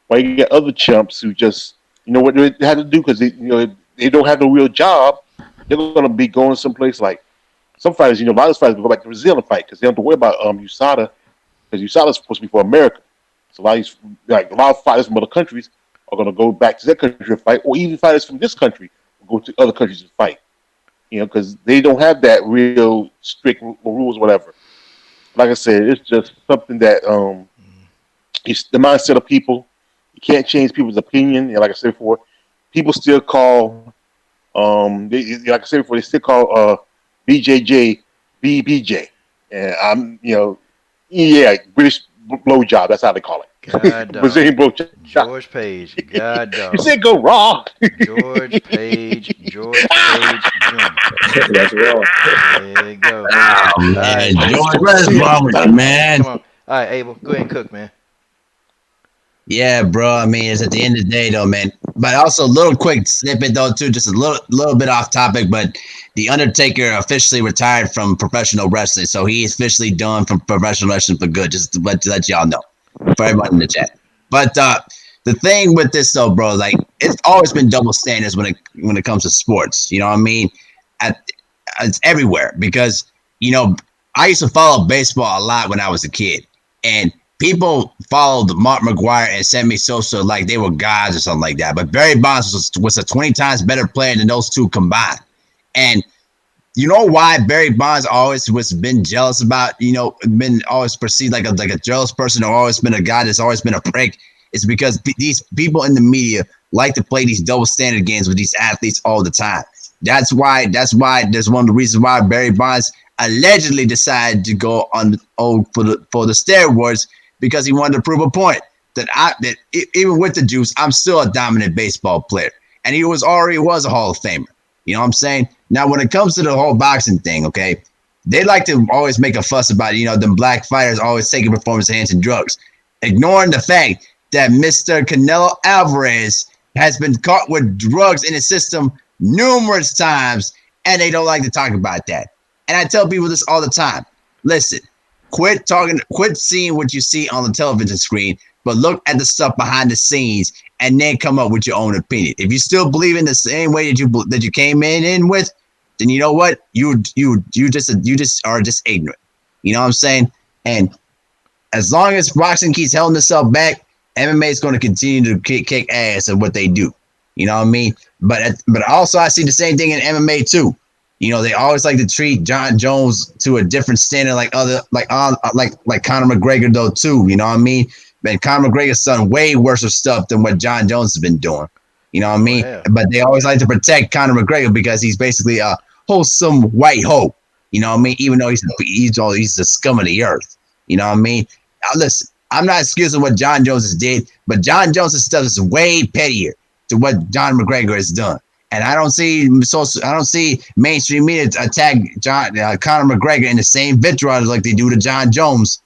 But you get other chumps who just what they have to do because they don't have no real job. They're going to be going someplace like some fighters. A lot of fighters go back to Brazil and fight because they don't have to worry about USADA. Because USADA is supposed to be for America. So a lot of fighters from other countries are going to go back to their country and fight, or even fighters from this country will go to other countries and fight. Because they don't have that real strict rules, whatever. Like I said, it's just something that it's the mindset of people. You can't change people's opinion. Like I said before, people still call like I said before, they still call BJJ BBJ, and I'm British blowjob. That's how they call it. Brazilian blowjob. George Page. God dog. You said go raw. George Page Jr. That's wrong. There you go. Oh, man. George, what is wrong with you, man? Come on. All right, Abel, go ahead and cook, man. Yeah, bro. I mean, it's at the end of the day, though, man. But also, a little quick snippet, though, too, just a little bit off topic. But The Undertaker officially retired from professional wrestling, so he is officially done from professional wrestling for good. Just to let y'all know, for everyone in the chat. But the thing with this, though, bro, like it's always been double standards when it comes to sports. You know what I mean? It's everywhere because I used to follow baseball a lot when I was a kid, and people followed Mark McGuire and Sammy Sosa like they were gods or something like that. But Barry Bonds was a 20 times better player than those two combined. And you know why Barry Bonds always was been jealous about, been always perceived like a jealous person or always been a guy that's always been a prick? It's because these people in the media like to play these double standard games with these athletes all the time. That's why there's one of the reasons why Barry Bonds allegedly decided to go on for the steroids, because he wanted to prove a point that even with the juice, I'm still a dominant baseball player. And he already was a Hall of Famer. You know what I'm saying? Now, when it comes to the whole boxing thing, okay, they like to always make a fuss about, them black fighters always taking performance-enhancing drugs, ignoring the fact that Mr. Canelo Alvarez has been caught with drugs in his system numerous times, and they don't like to talk about that. And I tell people this all the time. Listen, quit seeing what you see on the television screen, but look at the stuff behind the scenes and then come up with your own opinion. If you still believe in the same way that you came in with, then you know what? You just are just ignorant. You know what I'm saying? And as long as boxing keeps holding itself back, MMA is going to continue to kick ass at what they do. You know what I mean? But also I see the same thing in MMA too. They always like to treat John Jones to a different standard, like Conor McGregor though too. You know what I mean? And Conor McGregor's done way worse of stuff than what John Jones has been doing. You know what I mean? Yeah. But they always like to protect Conor McGregor because he's basically a wholesome white hope. You know what I mean? Even though he's the scum of the earth. You know what I mean? Now listen, I'm not excusing what John Jones has did, but John Jones' stuff is way pettier to what John McGregor has done. And I don't see mainstream media attack Conor McGregor in the same vitriol like they do to John Jones.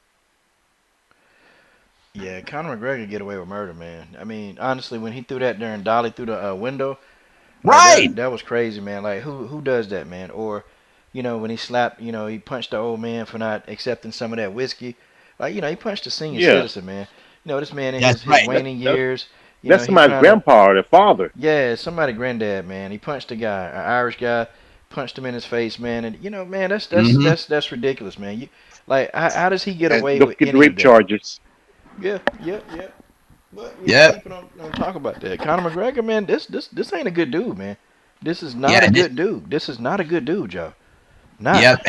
Yeah, Conor McGregor get away with murder, man. I mean, honestly, when he threw that there and dolly through the window, Right. that was crazy, man. Like, who does that, man? Or, when he slapped, he punched the old man for not accepting some of that whiskey. Like, he punched a senior citizen, man. This man in his waning years. That's somebody's grandpa or their father. Yeah, somebody's granddad, man. He punched a guy, an Irish guy, punched him in his face, man. And man, that's ridiculous, man. How does he get away with any rape of that? charges? Yeah. But people don't talk about that. Conor McGregor, man, this ain't a good dude, man. This is not a good dude. This is not a good dude, Joe. Not. Yep,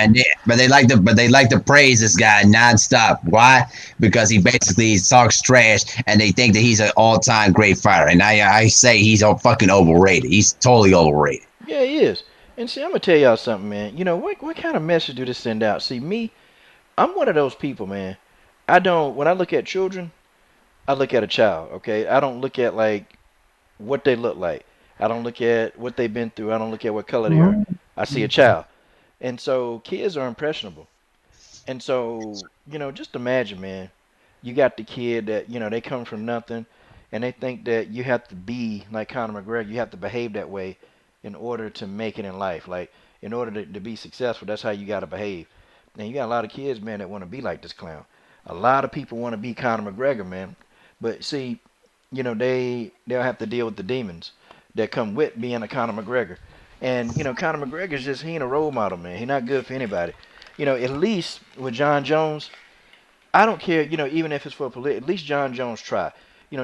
but they like to praise this guy nonstop. Why? Because he basically talks trash, and they think that he's an all-time great fighter. And I say he's fucking overrated. He's totally overrated. Yeah, he is. And see, I'm gonna tell y'all something, man. What kind of message do this send out? See, me, I'm one of those people, man. When I look at children, I look at a child. Okay, I don't look at like what they look like. I don't look at what they've been through. I don't look at what color they are. I see a child. And so kids are impressionable. And so, just imagine, man, you got the kid that, they come from nothing and they think that you have to be like Conor McGregor. You have to behave that way in order to make it in life. Like, in order to be successful, that's how you got to behave. And you got a lot of kids, man, that want to be like this clown. A lot of people want to be Conor McGregor, man. But see, they'll have to deal with the demons that come with being a Conor McGregor. And, Conor McGregor's he ain't a role model, man. He's not good for anybody. At least with John Jones, I don't care, even if it's for at least John Jones tried.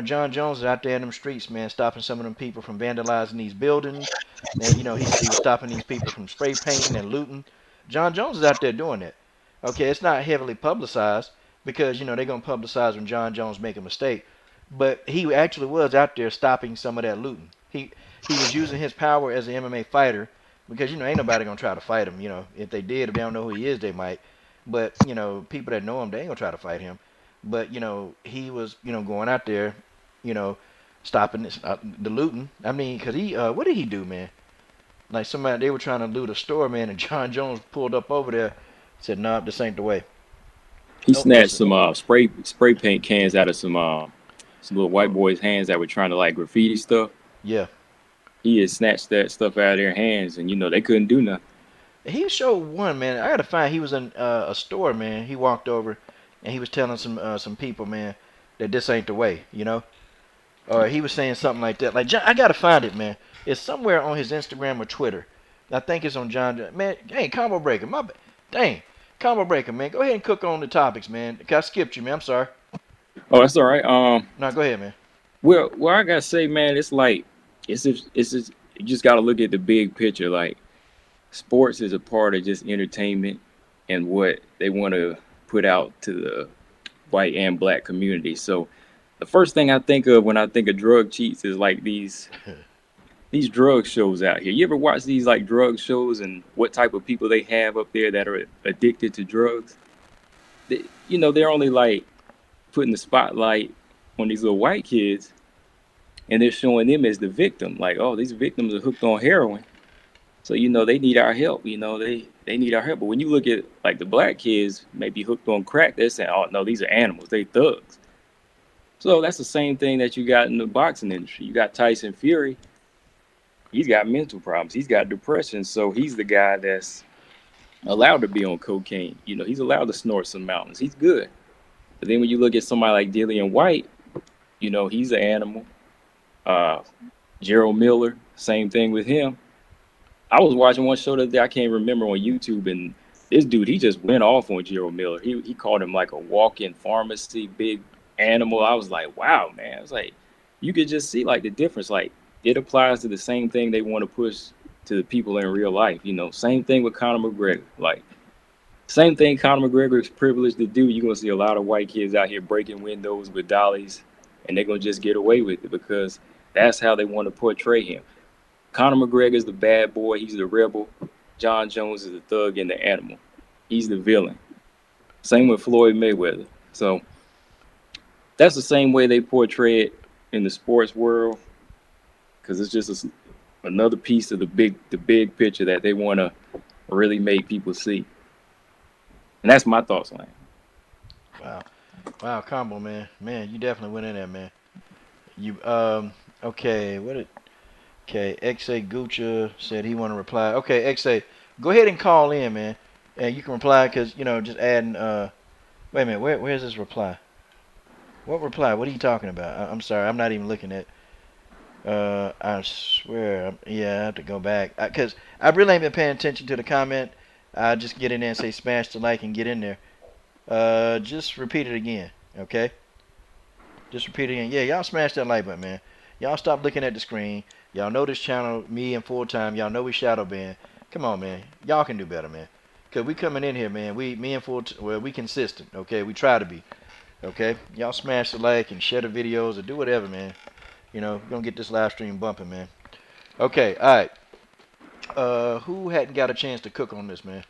John Jones is out there in them streets, man, stopping some of them people from vandalizing these buildings. And, he was stopping these people from spray painting and looting. John Jones is out there doing that. Okay, it's not heavily publicized because, they're going to publicize when John Jones make a mistake. But he actually was out there stopping some of that looting. He was using his power as an MMA fighter because, ain't nobody going to try to fight him. If they did, if they don't know who he is, they might. But, people that know him, they ain't going to try to fight him. But, he was, going out there, stopping the looting. I mean, because what did he do, man? Like they were trying to loot a store, man, and John Jones pulled up over there, said, "Nah, this ain't the way." He snatched some spray paint cans out of some little white boys' hands that were trying to like graffiti stuff. Yeah. He had snatched that stuff out of their hands, and they couldn't do nothing. He showed one, man. I gotta find. He was in a store, man. He walked over, and he was telling some people, man, that this ain't the way, Or he was saying something like that. Like, I gotta find it, man. It's somewhere on his Instagram or Twitter. I think it's on John. Man, hey, combo breaker, my bad. Dang, combo breaker, man. Go ahead and cook on the topics, man. I skipped you, man. I'm sorry. Oh, that's all right. No, go ahead, man. Well, I gotta say, man, it's like. It's just you just got to look at the big picture. Like, sports is a part of just entertainment and what they want to put out to the white and black community. So the first thing I think of when I think of drug cheats is like these these drug shows out here. You ever watch these like drug shows and what type of people they have up there that are addicted to drugs? They're only like putting the spotlight on these little white kids, and they're showing them as the victim. Like, oh, these victims are hooked on heroin, so they need our help. They need our help. But when you look at like the black kids, maybe hooked on crack, they're saying, oh no, these are animals. They thugs. So that's the same thing that you got in the boxing industry. You got Tyson Fury. He's got mental problems. He's got depression. So he's the guy that's allowed to be on cocaine. He's allowed to snort some mountains. He's good. But then when you look at somebody like Dillian White, he's an animal. Gerald Miller, same thing with him. I was watching one show that I can't remember on YouTube, and this dude, he just went off on Gerald Miller. He called him like a walk-in pharmacy, big animal. I was like, wow, man. It's like, you could just see like the difference. Like, it applies to the same thing they want to push to the people in real life. Same thing with Conor McGregor. Like, same thing Conor McGregor is privileged to do. You're going to see a lot of white kids out here breaking windows with dollies, and they're going to just get away with it because that's how they want to portray him. Conor McGregor is the bad boy. He's the rebel. John Jones is the thug and the animal. He's the villain. Same with Floyd Mayweather. So that's the same way they portray it in the sports world, because it's just another piece of the big picture that they want to really make people see. And that's my thoughts on it. Wow, combo, man. Man, you definitely went in there, man. You okay, okay, XA Gucci said he want to reply. Okay, XA, go ahead and call in, man. And you can reply because, just adding wait a minute, where's this reply? What reply? What are you talking about? I'm sorry, I'm not even looking at I swear, I have to go back because I really ain't been paying attention to the comment. I just get in there and say smash the like and get in there. Just repeat it again, okay? Just repeat it again. Yeah, y'all smash that like button, man. Y'all stop looking at the screen. Y'all know this channel, me and full time. Y'all know we shadow ban. Come on, man. Y'all can do better, man. Cause we coming in here, man. Me and we consistent, okay? We try to be, okay? Y'all smash the like and share the videos or do whatever, man. We're gonna get this live stream bumping, man. Okay, all right. Who hadn't got a chance to cook on this, man?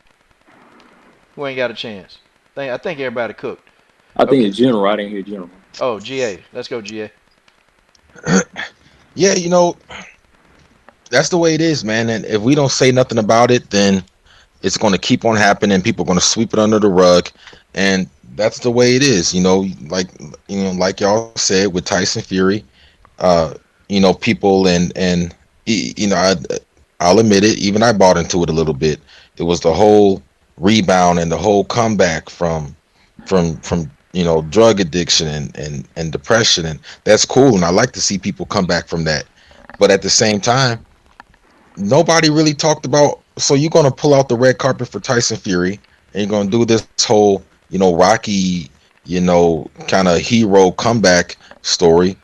Who ain't got a chance? I think everybody cooked. I think it's General. I didn't hear General. Oh, GA. Let's go, GA. Yeah, that's the way it is, man. And if we don't say nothing about it, then it's going to keep on happening. People are going to sweep it under the rug, and that's the way it is. Like y'all said with Tyson Fury, people and I'll admit it. Even I bought into it a little bit. It was the whole rebound and the whole comeback from drug addiction and depression, and that's cool. And I like to see people come back from that. But at the same time, nobody really talked about, so you're going to pull out the red carpet for Tyson Fury and you're going to do this whole, Rocky, kind of hero comeback story,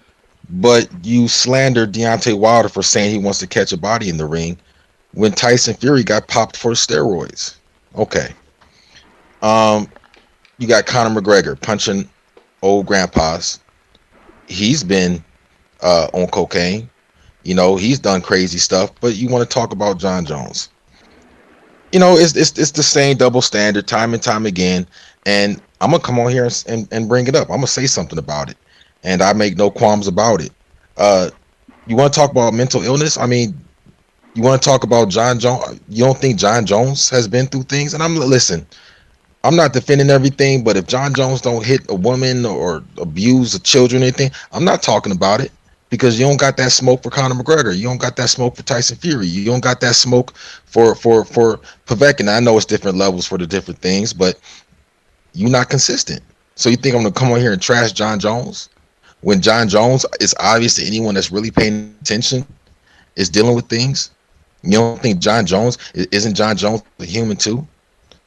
but you slandered Deontay Wilder for saying he wants to catch a body in the ring when Tyson Fury got popped for steroids. Okay. You got Conor McGregor punching old grandpas. He's been on cocaine. He's done crazy stuff. But you want to talk about John Jones? It's the same double standard time and time again. And I'm gonna come on here and bring it up. I'm gonna say something about it, and I make no qualms about it. You want to talk about mental illness? I mean, you want to talk about John Jones? You don't think John Jones has been through things? And listen. I'm not defending everything, but if John Jones don't hit a woman or abuse the children or anything, I'm not talking about it because you don't got that smoke for Conor McGregor. You don't got that smoke for Tyson Fury. You don't got that smoke for Povetkin. I know it's different levels for the different things, but you're not consistent. So you think I'm going to come on here and trash John Jones when John Jones is obvious to anyone that's really paying attention is dealing with things? You don't think isn't John Jones a human too?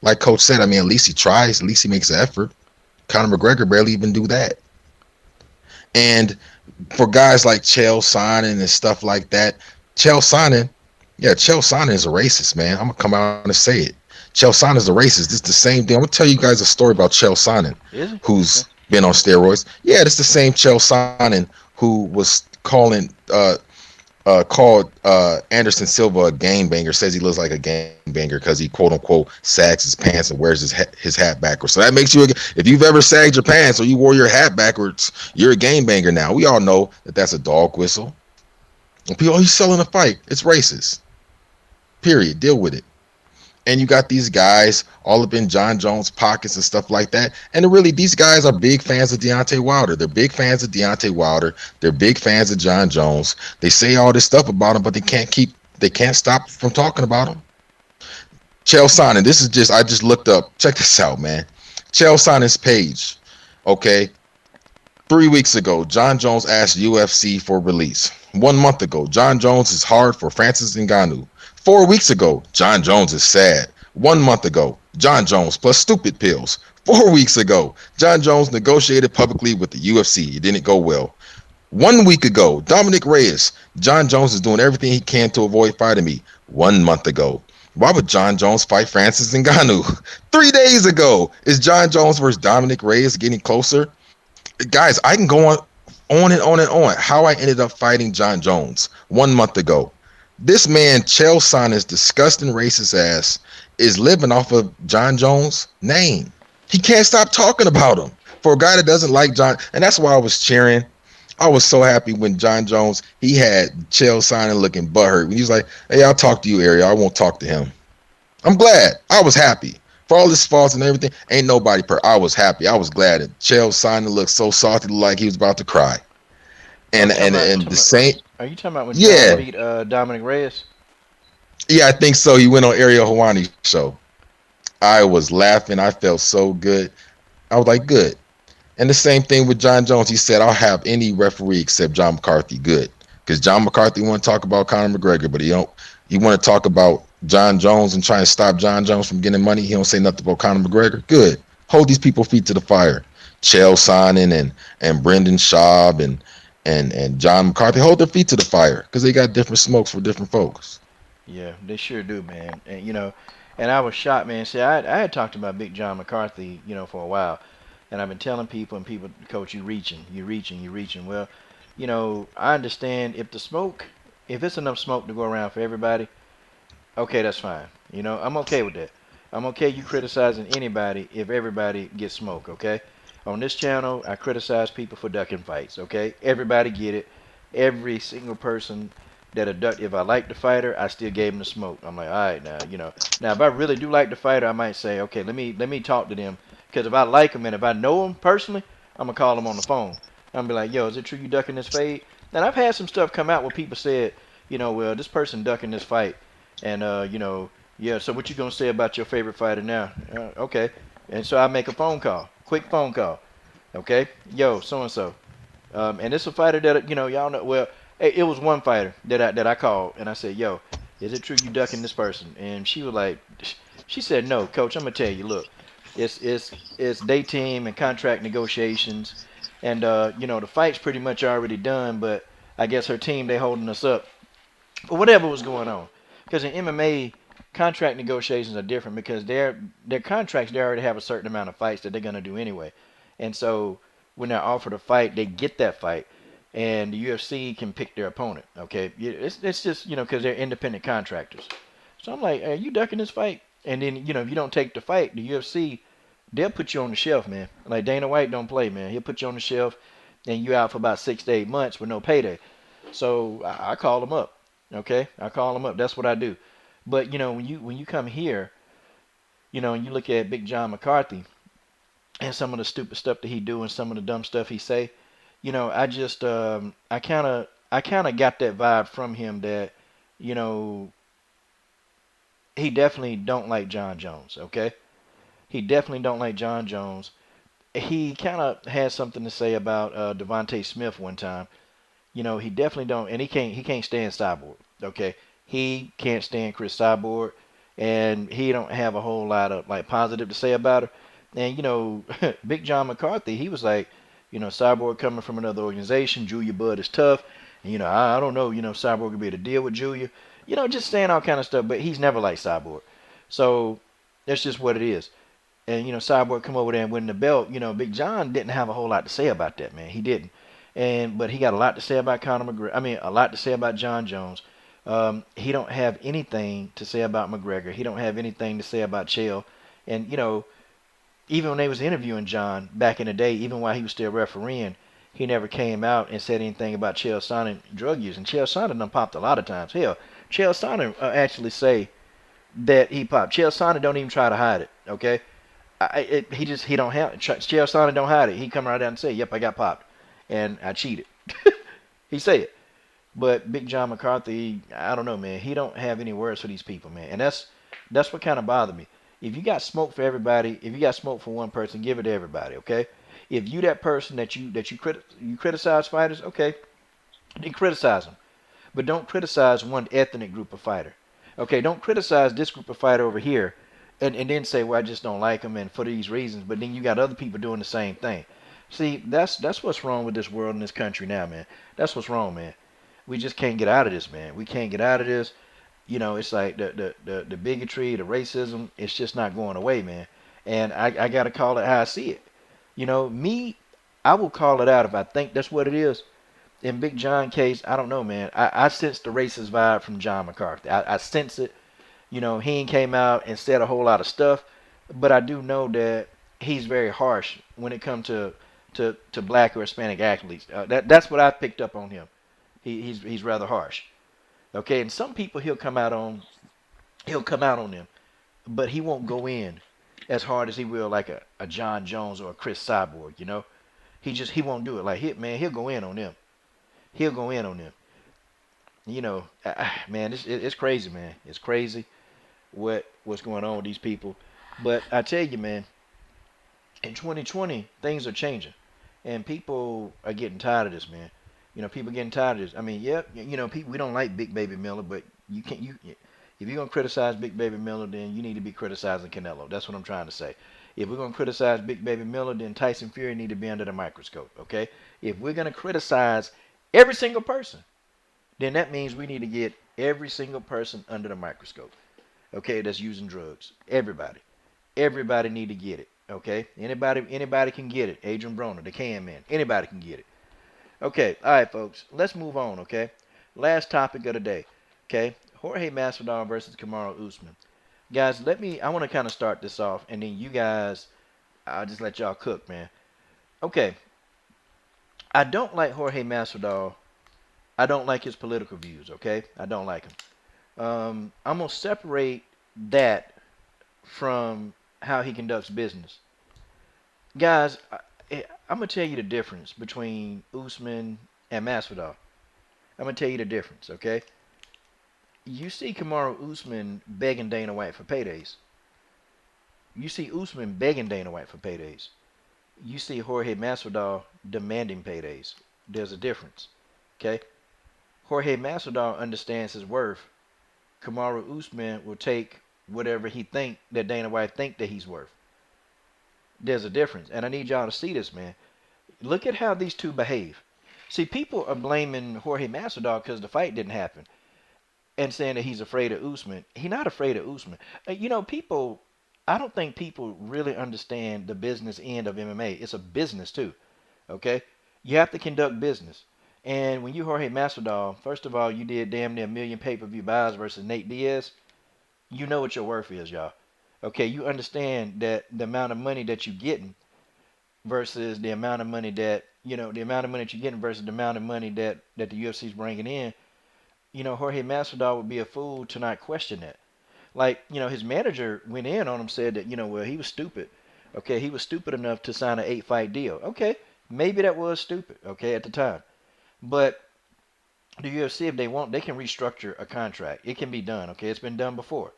Like Coach said, I mean, at least he tries. At least he makes an effort. Conor McGregor barely even do that. And for guys like Chael Sonnen and stuff like that, Chael Sonnen is a racist, man. I'm going to come out and say it. Chael Sonnen is a racist. This is the same thing. I'm going to tell you guys a story about Chael Sonnen, who's been on steroids. Yeah, it's the same Chael Sonnen who was calling called Anderson Silva a game banger. Says he looks like a game banger because he quote unquote sags his pants and wears his hat backwards. So that makes you, if you've ever sagged your pants or you wore your hat backwards, you're a game banger now. We all know that that's a dog whistle. And people, oh, he's selling a fight. It's racist. Period. Deal with it. And you got these guys all up in John Jones' pockets and stuff like that. And really, these guys are big fans of Deontay Wilder. They're big fans of Deontay Wilder. They're big fans of John Jones. They say all this stuff about him, but they can't stop from talking about him. Chael Sonnen, I just looked up. Check this out, man. Chael Sonnen's page. Okay. 3 weeks ago, John Jones asked UFC for release. 1 month ago, John Jones is hard for Francis Ngannou. 4 weeks ago, John Jones is sad. 1 month ago, John Jones plus stupid pills. 4 weeks ago, John Jones negotiated publicly with the UFC. It didn't go well. 1 week ago, Dominic Reyes. John Jones is doing everything he can to avoid fighting me. 1 month ago, why would John Jones fight Francis Ngannou? 3 days ago, is John Jones versus Dominic Reyes getting closer? Guys, I can go on and on and on. How I ended up fighting John Jones 1 month ago. This man, Chael Sonnen's disgusting racist ass, is living off of John Jones' name. He can't stop talking about him. For a guy that doesn't like John, and that's why I was cheering. I was so happy when John Jones, he had Chael Sonnen looking butthurt. When he was like, hey, I'll talk to you, Ariel. I won't talk to him. I'm glad. I was happy. For all his faults and everything, ain't nobody I was happy. I was glad that Chael Sonnen looked so salty, like he was about to cry. And the same. Are you talking about when Yeah. John beat Dominic Reyes? Yeah, I think so. He went on Ariel Helwani's show. I was laughing. I felt so good. I was like, good. And the same thing with John Jones. He said, I'll have any referee except John McCarthy. Good. Because John McCarthy want to talk about Conor McGregor, but he want to talk about John Jones and try and stop John Jones from getting money. He don't say nothing about Conor McGregor. Good. Hold these people feet to the fire. Chael Sonnen and Brendan Schaub and John McCarthy, hold their feet to the fire because they got different smokes for different folks. Yeah, they sure do, man. And I was shocked, man. See, I had talked about Big John McCarthy, for a while, and I've been telling people, Coach, you reaching. Well, I understand if it's enough smoke to go around for everybody, okay, that's fine. I'm okay with that. I'm okay you criticizing anybody if everybody gets smoke, okay? On this channel, I criticize people for ducking fights, okay? Everybody get it. Every single person that a duck, if I like the fighter, I still gave him the smoke. I'm like, all right, now. Now, if I really do like the fighter, I might say, okay, let me talk to them. Because if I like him and if I know him personally, I'm going to call him on the phone. I'm going to be like, yo, is it true you ducking this fade? And I've had some stuff come out where people said, well, this person ducking this fight. And, yeah, so what you going to say about your favorite fighter now? Okay. And so I make a phone call, quick phone call. Okay. Yo, so-and-so. And it's a fighter that, y'all know, well, it was one fighter that I called. And I said, yo, is it true you ducking this person? And she was like, she said, no, coach, I'm going to tell you, look, it's day team and contract negotiations. And, the fight's pretty much already done, but I guess her team, they holding us up. Or whatever was going on. Because in MMA, contract negotiations are different because their contracts, they already have a certain amount of fights that they're going to do anyway. And so when they're offered a fight, they get that fight. And the UFC can pick their opponent, okay? It's just, because they're independent contractors. So I'm like, are you ducking this fight? And then, if you don't take the fight, the UFC, they'll put you on the shelf, man. Like Dana White don't play, man. He'll put you on the shelf, and you out for about 6 to 8 months with no payday. So I call them up, okay? I call them up. That's what I do. But, when you come here, and you look at Big John McCarthy and some of the stupid stuff that he do and some of the dumb stuff he say, I just I kind of got that vibe from him that, he definitely don't like John Jones, okay? He definitely don't like John Jones. He kind of had something to say about Devontae Smith one time. He definitely don't, and he can't stand Cyborg, okay? He can't stand Chris Cyborg, and he don't have a whole lot of like positive to say about her. And Big John McCarthy, he was like, Cyborg coming from another organization, Julia Budd is tough, and I don't know, Cyborg could be able to deal with Julia, just saying all kind of stuff. But he's never liked Cyborg, so that's just what it is. And Cyborg come over there and win the belt. Big John didn't have a whole lot to say about that, man. He didn't. But he got a lot to say about Conor McGregor. I mean, a lot to say about John Jones. He don't have anything to say about McGregor. He don't have anything to say about Chael. And even when they was interviewing John back in the day, even while he was still refereeing, he never came out and said anything about Chael Sonnen drug use. And Chael Sonnen done popped a lot of times. Hell, Chael Sonnen actually say that he popped. Chael Sonnen don't even try to hide it. Okay, he don't have it. Chael Sonnen don't hide it. He come right out and say, "Yep, I got popped, and I cheated." He say it. But Big John McCarthy, I don't know, man. He don't have any words for these people, man. And that's what kind of bothered me. If you got smoke for everybody, if you got smoke for one person, give it to everybody, okay? If you that person that you criticize fighters, okay, then criticize them. But don't criticize one ethnic group of fighter. Okay, don't criticize this group of fighter over here and then say, well, I just don't like them and for these reasons. But then you got other people doing the same thing. See, that's what's wrong with this world and this country now, man. That's what's wrong, man. We just can't get out of this, man. We can't get out of this. It's like the bigotry, the racism, it's just not going away, man. And I got to call it how I see it. Me, I will call it out if I think that's what it is. In Big John case, I don't know, man. I sense the racist vibe from John McCarthy. I sense it. He ain't came out and said a whole lot of stuff, but I do know that he's very harsh when it comes to black or Hispanic athletes. That's what I picked up on him. He's rather harsh. Okay, and some people he'll come out on them, but he won't go in as hard as he will like a John Jones or a Chris Cyborg. He won't do it like he'll go in on them. He'll go in on them. Man, it's crazy, man. It's crazy what's going on with these people. But I tell you, man, in 2020 things are changing, and people are getting tired of this, man. People getting tired of this. I mean, yeah, people, we don't like Big Baby Miller, but you can't. If you're gonna criticize Big Baby Miller, then you need to be criticizing Canelo. That's what I'm trying to say. If we're gonna criticize Big Baby Miller, then Tyson Fury need to be under the microscope. Okay. If we're gonna criticize every single person, then that means we need to get every single person under the microscope. Okay, that's using drugs. Everybody need to get it. Okay. Anybody can get it. Adrian Broner, the Can Man. Anybody can get it. Okay, all right, folks. Let's move on, okay? Last topic of the day, okay? Jorge Masvidal versus Kamaru Usman. Guys, I want to kind of start this off, and then you guys, I'll just let y'all cook, man. Okay, I don't like Jorge Masvidal. I don't like his political views, okay? I don't like him. I'm going to separate that from how he conducts business. Guys, I'm going to tell you the difference between Usman and Masvidal. I'm going to tell you the difference, okay? You see Kamaru Usman begging Dana White for paydays. You see Usman begging Dana White for paydays. You see Jorge Masvidal demanding paydays. There's a difference, okay? Jorge Masvidal understands his worth. Kamaru Usman will take whatever he think that Dana White think that he's worth. There's a difference, and I need y'all to see this, man. Look at how these two behave. See, people are blaming Jorge Masvidal because the fight didn't happen and saying that he's afraid of Usman. He's not afraid of Usman. People, I don't think people really understand the business end of MMA. It's a business too, okay? You have to conduct business. And when you Jorge Masvidal, first of all, you did damn near 1 million pay-per-view buys versus Nate Diaz. You know what your worth is, y'all. Okay, you understand that the amount of money that you're getting versus the amount of money that, the amount of money that you're getting versus the amount of money that the UFC is bringing in. Jorge Masvidal would be a fool to not question that. Like, his manager went in on him, said that, well, he was stupid. Okay, he was stupid enough to sign an 8-fight deal. Okay, maybe that was stupid, okay, at the time. But the UFC, if they want, they can restructure a contract. It can be done, okay? It's been done before.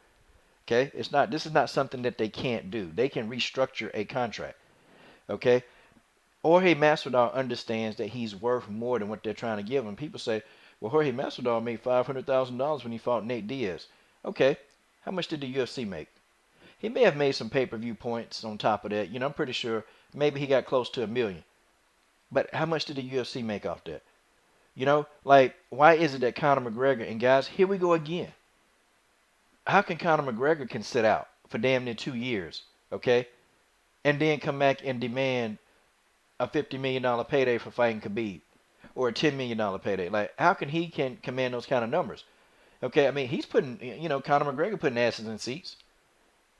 Okay, this is not something that they can't do. They can restructure a contract. Okay, Jorge Masvidal understands that he's worth more than what they're trying to give him. People say, well, Jorge Masvidal made $500,000 when he fought Nate Diaz. Okay, how much did the UFC make? He may have made some pay-per-view points on top of that. I'm pretty sure maybe he got close to $1 million. But how much did the UFC make off that? Like, why is it that Conor McGregor, and guys, here we go again. How can Conor McGregor can sit out for damn near 2 years, okay, and then come back and demand a $50 million payday for fighting Khabib? or a $10 million payday. Like, how can he can command those kind of numbers? Okay, I mean, he's putting, Conor McGregor putting asses in seats.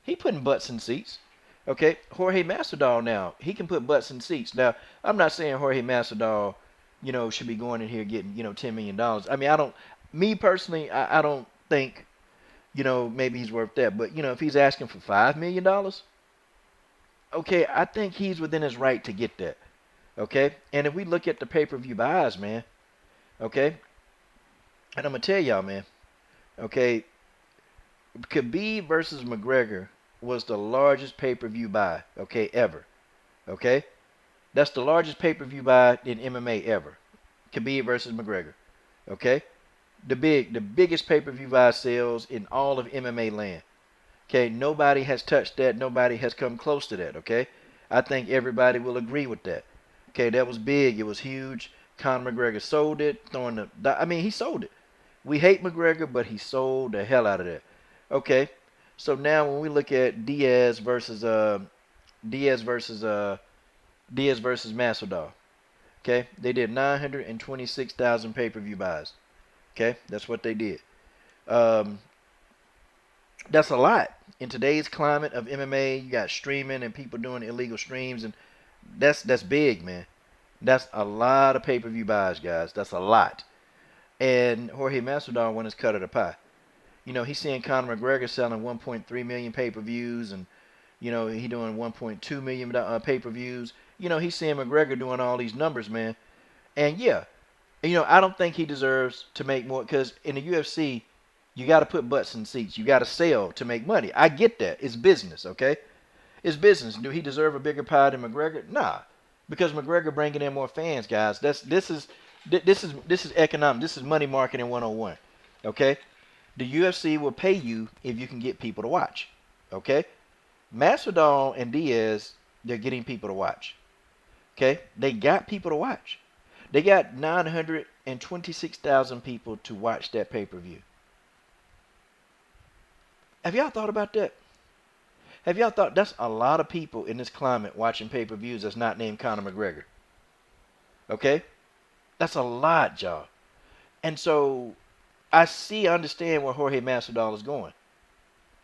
He putting butts in seats. Okay, Jorge Masvidal now, he can put butts in seats. Now, I'm not saying Jorge Masvidal, should be going in here getting, $10 million. I mean, me personally, I don't think, maybe he's worth that. But, if he's asking for $5 million, okay, I think he's within his right to get that. Okay, and if we look at the pay-per-view buys, man, okay, and I'm going to tell y'all, man, okay, Khabib versus McGregor was the largest pay-per-view buy, okay, ever. Okay? That's the largest pay-per-view buy in MMA ever. Khabib versus McGregor. Okay? The biggest pay-per-view buy sales in all of MMA land. Okay? Nobody has touched that. Nobody has come close to that, okay? I think everybody will agree with that. Okay, that was big. It was huge. Conor McGregor sold it, he sold it. We hate McGregor, but he sold the hell out of that. Okay, so now when we look at Diaz versus Masvidal, okay, they did 926,000 pay-per-view buys. Okay, that's what they did. Um, that's a lot in today's climate of MMA. You got streaming and people doing illegal streams, and that's big, man. That's a lot of pay-per-view buys, guys. That's a lot. And Jorge Masvidal won his cut of the pie. He's seeing Conor McGregor selling 1.3 million pay-per-views, and he doing 1.2 million pay-per-views. He's seeing McGregor doing all these numbers, man. And yeah, I don't think he deserves to make more, because in the UFC, you got to put butts in seats. You got to sell to make money. I get that. It's business, okay? It's business. Do he deserve a bigger pie than McGregor? Nah, because McGregor bringing in more fans, guys. This is economic. This is money marketing 101. Okay? The UFC will pay you if you can get people to watch. Okay? Masvidal and Diaz, they're getting people to watch. Okay? They got people to watch. They got 926,000 people to watch that pay-per-view. Have y'all thought about that? Have y'all thought that's a lot of people in this climate watching pay-per-views that's not named Conor McGregor? Okay? That's a lot, y'all. And so I understand where Jorge Masvidal is going.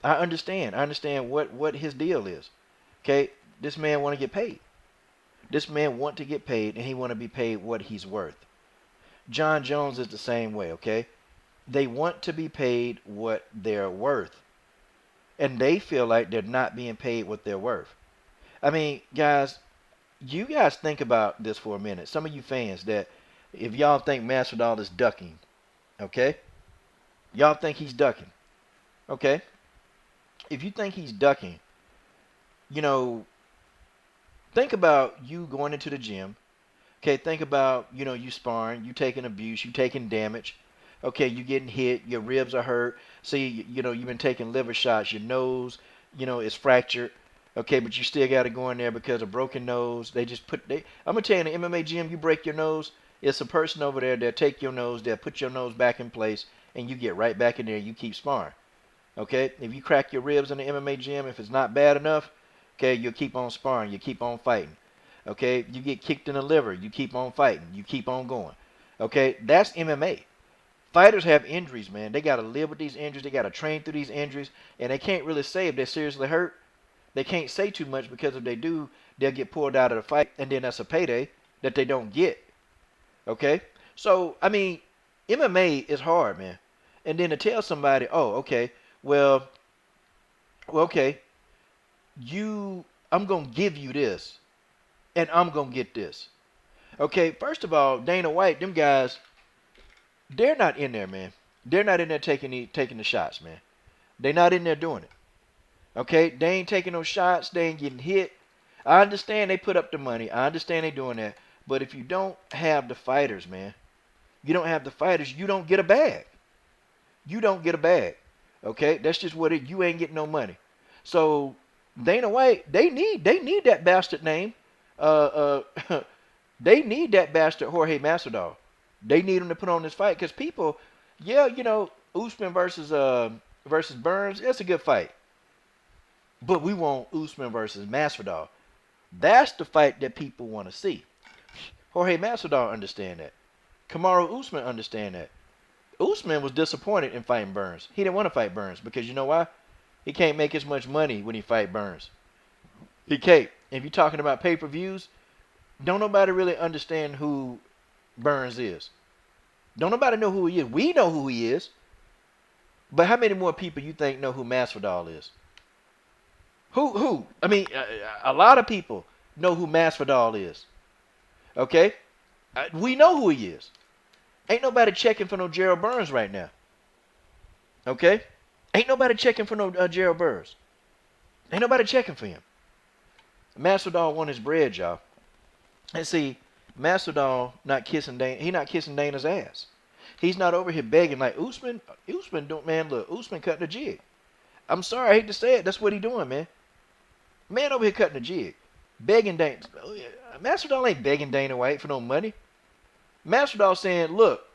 I understand. I understand what his deal is. Okay? This man want to get paid. This man want to get paid, and he want to be paid what he's worth. John Jones is the same way, okay? They want to be paid what they're worth. And they feel like they're not being paid what they're worth. I mean, guys, you guys think about this for a minute. Some of you fans that if y'all think Masvidal is ducking, okay? Y'all think he's ducking, okay? If you think he's ducking, think about you going into the gym. Okay, think about, you sparring, you taking abuse, you taking damage. Okay, you getting hit, your ribs are hurt. See, you've been taking liver shots, your nose, is fractured. Okay, but you still got to go in there because of broken nose. I'm going to tell you, in the MMA gym, you break your nose, it's a person over there, they'll take your nose, they'll put your nose back in place, and you get right back in there and you keep sparring. Okay, if you crack your ribs in the MMA gym, if it's not bad enough, okay, you'll keep on sparring, you keep on fighting. Okay, you get kicked in the liver, you keep on fighting, you keep on going. Okay, that's MMA. Fighters have injuries, man. They got to live with these injuries. They got to train through these injuries, and they can't really say if they're seriously hurt. They can't say too much, because if they do, they'll get pulled out of the fight, and then that's a payday that they don't get. Okay, so I mean, MMA is hard, man. And then to tell somebody, oh, okay, well, okay, I'm gonna give you this, and I'm gonna get this. Okay, first of all, Dana White, them guys, they're not in there, man. They're not in there taking the shots, man. They're not in there doing it. Okay, they ain't taking those shots. They ain't getting hit. I understand they put up the money. I understand they doing that. But if you don't have the fighters, man, you don't have the fighters, you don't get a bag. You don't get a bag. Okay, that's just what you ain't getting no money. So Dana White, they need that bastard name. They need that bastard Jorge Masvidal. They need him to put on this fight, because people, yeah, Usman versus Burns, that's a good fight. But we want Usman versus Masvidal. That's the fight that people want to see. Jorge Masvidal understand that. Kamaru Usman understand that. Usman was disappointed in fighting Burns. He didn't want to fight Burns because you know why? He can't make as much money when he fight Burns. He can't. If you're talking about pay-per-views, don't nobody really understand who Burns is. Don't nobody know who he is. We know who he is. But how many more people you think know who Masvidal is? Who? I mean, a lot of people know who Masvidal is. Okay? We know who he is. Ain't nobody checking for no Gerald Burns right now. Okay? Ain't nobody checking for no Gerald Burns. Ain't nobody checking for him. Masvidal won his bread, y'all. And see, Masvidal not kissing Dana. He not kissing Dana's ass. He's not over here begging like Usman. Usman don't, man. Look, Usman cutting the jig. I'm sorry, I hate to say it. That's what he doing, man. Man over here cutting the jig, begging Dana. Masvidal ain't begging Dana White for no money. Masvidal saying, look,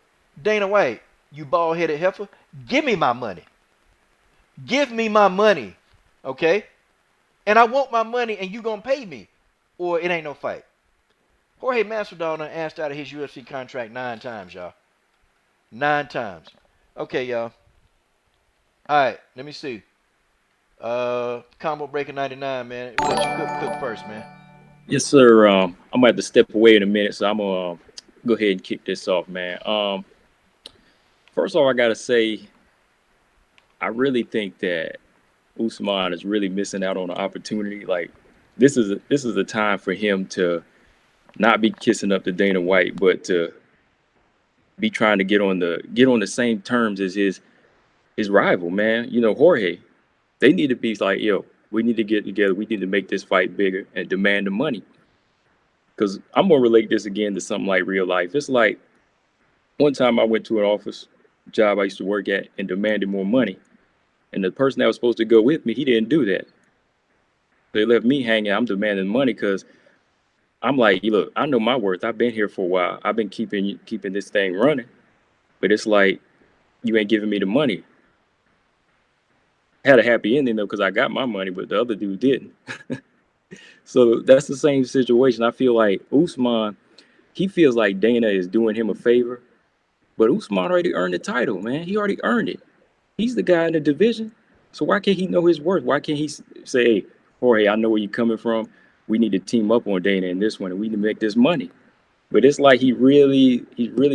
Dana White, you bald-headed heifer, give me my money. Give me my money, okay? And I want my money, and you gonna pay me, or it ain't no fight. Jorge Masvidal done asked out of his UFC contract 9 times, y'all. 9 times. Okay, y'all. All right, let me see. Combo Breaker 99, man. We'll let you cook first, man. Yes, sir. I'm gonna have to step away in a minute, so I'm gonna go ahead and kick this off, man. First of all, I gotta say, I really think that Usman is really missing out on an opportunity. Like, this is a time for him to not be kissing up to Dana White, but to be trying to get on the same terms as his rival, man. You know, Jorge. They need to be like, yo, we need to get together. We need to make this fight bigger and demand the money. Because I'm going to relate this again to something like real life. It's like one time I went to an office job I used to work at and demanded more money. And the person that was supposed to go with me, he didn't do that. They left me hanging. I'm demanding money because I'm like, look, I know my worth. I've been here for a while. I've been keeping this thing running. But it's like, you ain't giving me the money. Had a happy ending though because I got my money, but the other dude didn't. So that's the same situation. I feel like Usman, he feels like Dana is doing him a favor, but Usman already earned the title, man. He already earned it. He's the guy in the division, so why can't he know his worth? Why can't he say, hey, Jorge, I know where you're coming from. We need to team up on Dana in this one, and we need to make this money. But it's like he's really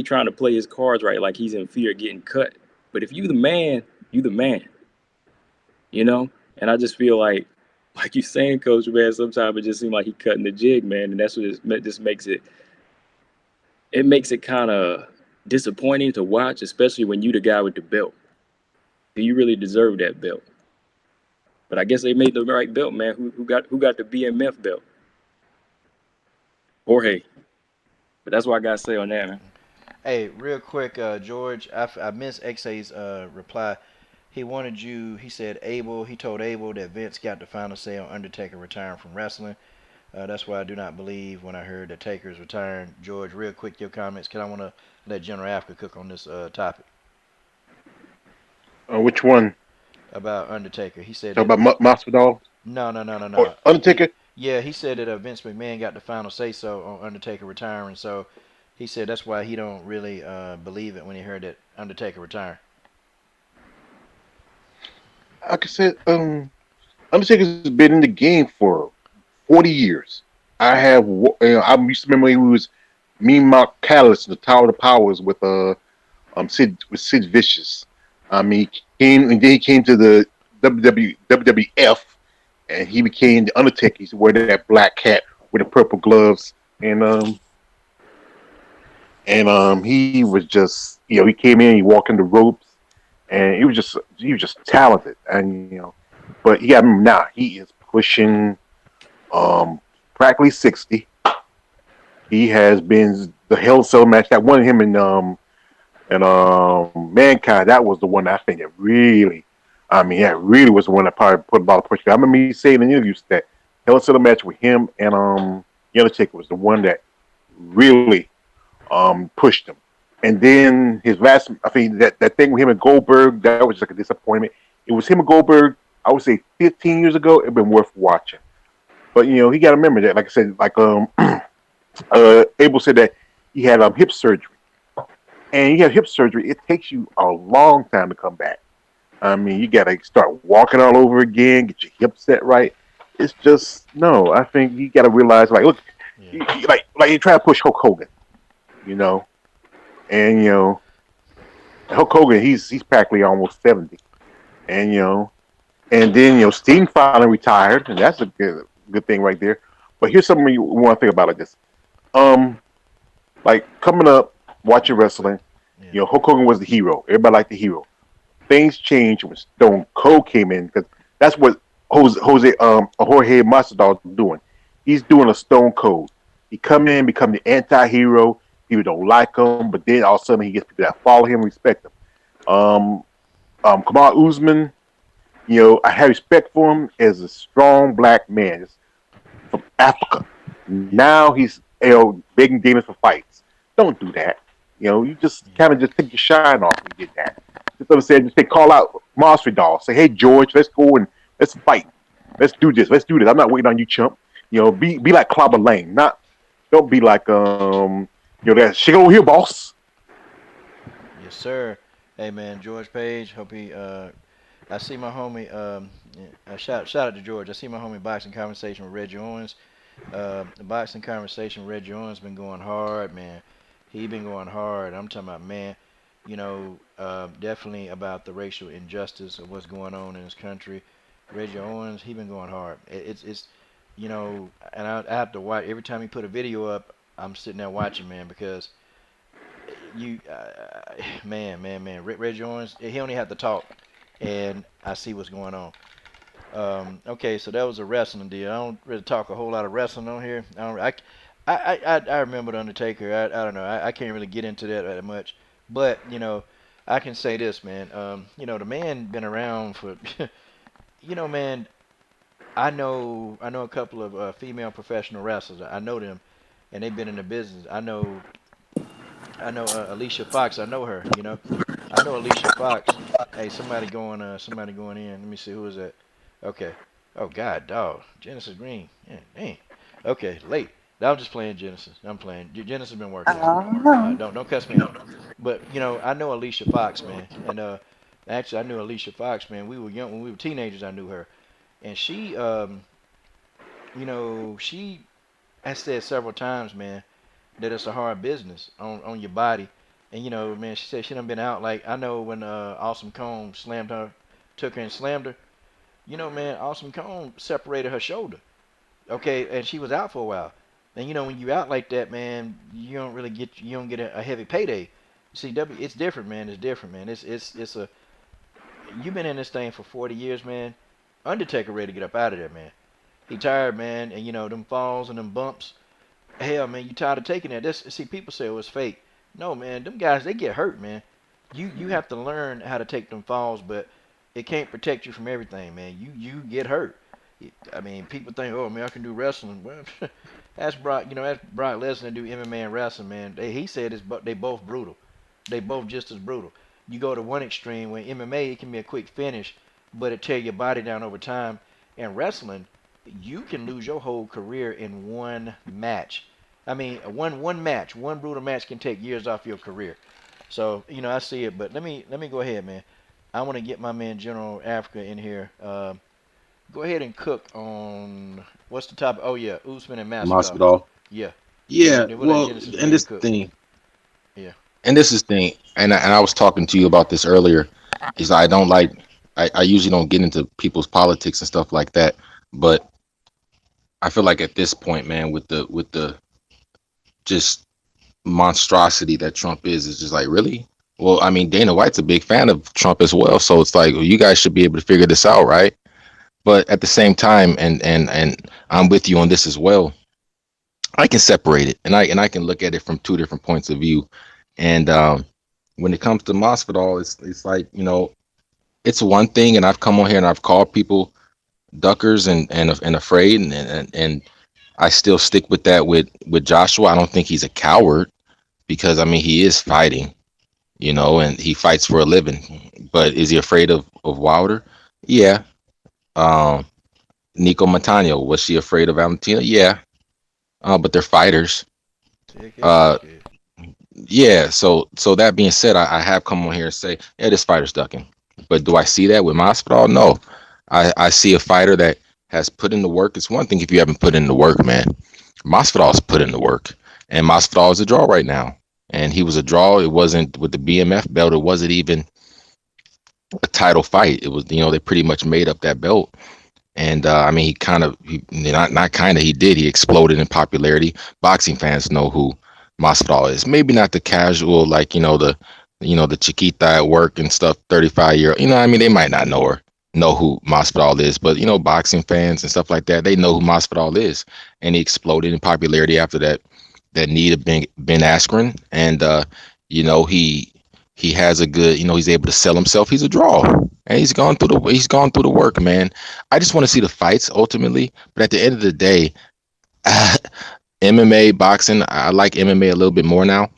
trying to play his cards right, like he's in fear of getting cut. But if you the man, you the man. You know, and I just feel like you saying, Coach, man, sometimes it just seems like he cutting the jig, man, and that's what just makes it. It makes it kind of disappointing to watch, especially when you the guy with the belt. Do you really deserve that belt? But I guess they made the right belt, man. Who got the BMF belt? Jorge. But that's what I gotta say on that, man. Hey, real quick, George, I missed XA's reply. He said he told Abel that Vince got the final say on Undertaker retiring from wrestling. That's why I do not believe when I heard that Taker is retiring. George, real quick, your comments, because I want to let General Africa cook on this topic. Which one? About Undertaker. He said Talk about Masvidal? No. Or Undertaker? Yeah, he said that Vince McMahon got the final say so on Undertaker retiring. So he said that's why he don't really believe it when he heard that Undertaker retiring. Like I said, Undertaker's been in the game for 40 years. I used to remember when he was Mean Mark Callis in the Tower of Powers with Sid Vicious. He came to the WWF, and he became the Undertaker. He's wearing that black hat with the purple gloves, and he was just, he came in, he walked in the ropes. And he was just talented, and but you got to remember now he is pushing practically 60. He has been the Hell Cell match that won him in Mankind. That was the one I think that really was the one that probably put about the push. I remember me saying in interviews that Hell Cell match with him and The Undertaker was the one that really pushed him. And then his last, I think that thing with him and Goldberg, that was just like a disappointment. It was him and Goldberg, I would say 15 years ago, it'd been worth watching. But he got to remember that, like I said, like Abel said that he had hip surgery. and you have hip surgery, it takes you a long time to come back. I mean, you got to start walking all over again, get your hip set right. It's just no. I think you got to realize, like, look, Yeah. like you try to push Hulk Hogan, you know, and Hulk Hogan, he's practically almost 70, and and then Sting finally retired, and that's a good thing right there. But here's something you want to think about like this. Um, like coming up, watching wrestling, Yeah. Hulk Hogan was the hero. Everybody liked the hero. Things changed when Stone Cold came in because that's what Jorge Masvidal is doing. He's doing a Stone Cold. He come in, become the anti-hero. People don't like him, but then all of a sudden he gets people that follow him, respect him. Um, Kamal Usman, I have respect for him as a strong black man. It's from Africa. Now he's begging demons for fights. Don't do that. You just kind of just take your shine off when you did that. Just understand, just say call out Masvidal. Say, hey George, let's go and let's fight. Let's do this. Let's do this. I'm not waiting on you, chump. Be like Clubber Lane. Don't be like that shit over here, boss. Yes, sir. Hey, man, George Page. Hope he. I see my homie. Shout out to George. I see my homie boxing conversation with Reggie Owens. The boxing conversation with Reggie Owens been going hard, man. He been going hard. I'm talking about, man. Definitely about the racial injustice of what's going on in this country. Reggie Owens, he been going hard. And I have to watch every time he put a video up. I'm sitting there watching, man, because man, Reggie Owens, he only have to talk, and I see what's going on. Okay, so that was a wrestling deal. I don't really talk a whole lot of wrestling on here. I remember the Undertaker. I don't know. I can't really get into that much, but I can say this, man. The man been around for, man. I know a couple of female professional wrestlers. I know them, and they've been in the business. I know Alicia Fox. I know her. I know Alicia Fox. Hey, somebody going in. Let me see who is that. Okay. Oh God, dog. Genesis Green. Yeah, dang. Okay, late. I'm just playing Genesis. I'm playing. Genesis been working out. Don't cuss me out. But I know Alicia Fox, man. And actually, I knew Alicia Fox, man. We were young when we were teenagers. I knew her, and she has said several times, man, that it's a hard business on your body. And man, she said she done been out. Like I know when Awesome Cone took her and slammed her. Man, Awesome Cone separated her shoulder. Okay, and she was out for a while. And when you out like that, man, you don't get a heavy payday. See, it's different, man. It's different, man. It's a you've been in this thing for 40 years, man. Undertaker ready to get up out of there, man. He tired, man, and them falls and them bumps. Hell, man, you tired of taking that? See, people say it was fake. No, man, them guys they get hurt, man. You have to learn how to take them falls, but it can't protect you from everything, man. You get hurt. I mean, people think, oh man, I can do wrestling. Well, that's Brock. That's Brock Lesnar do MMA and wrestling, man. He said they both brutal. They both just as brutal. You go to one extreme where MMA it can be a quick finish, but it tear your body down over time. And wrestling, you can lose your whole career in one match. I mean, one match, one brutal match can take years off your career. So I see it, but let me go ahead, man. I want to get my man General Africa in here. Go ahead and cook on what's the topic? Oh yeah, Usman and Masvidal. Masvidal. Yeah. Yeah, Then we'll let well, Genesis and Green this cook. thing, Yeah. and this is thing, and I was talking to you about this earlier. Is I don't like, I usually don't get into people's politics and stuff like that, but I feel like at this point, man, with the just monstrosity that Trump is just like really. Well, I mean, Dana White's a big fan of Trump as well, so it's like well, you guys should be able to figure this out, right? But at the same time, and I'm with you on this as well. I can separate it, and I can look at it from two different points of view. And when it comes to Masvidal, it's like it's one thing, and I've come on here and I've called people duckers and afraid, and I still stick with that with Joshua. I don't think he's a coward because I mean he is fighting, and he fights for a living. But is he afraid of Wilder? Yeah. Um, Nico Montano, was she afraid of Valentina? Yeah. But they're fighters. Take it, Uh, take it. yeah. So that being said, I have come on here and say, yeah, this fighter's ducking. But do I see that with Masvidal? No. I see a fighter that has put in the work. It's one thing if you haven't put in the work, man. Masvidal's put in the work, and Masvidal is a draw right now. And he was a draw. It wasn't with the BMF belt. It wasn't even a title fight. It was, they pretty much made up that belt. And I mean, not kind of, he did. He exploded in popularity. Boxing fans know who Masvidal is. Maybe not the casual, like the Chiquita at work and stuff. 35-year, I mean, they might not know who Masvidal is, but boxing fans and stuff like that, they know who Masvidal is. And he exploded in popularity after that knee to Ben Askren, and he has a good, he's able to sell himself. He's a draw, and he's gone through the work, man. I just want to see the fights ultimately, but at the end of the day, MMA, boxing, I like MMA a little bit more now.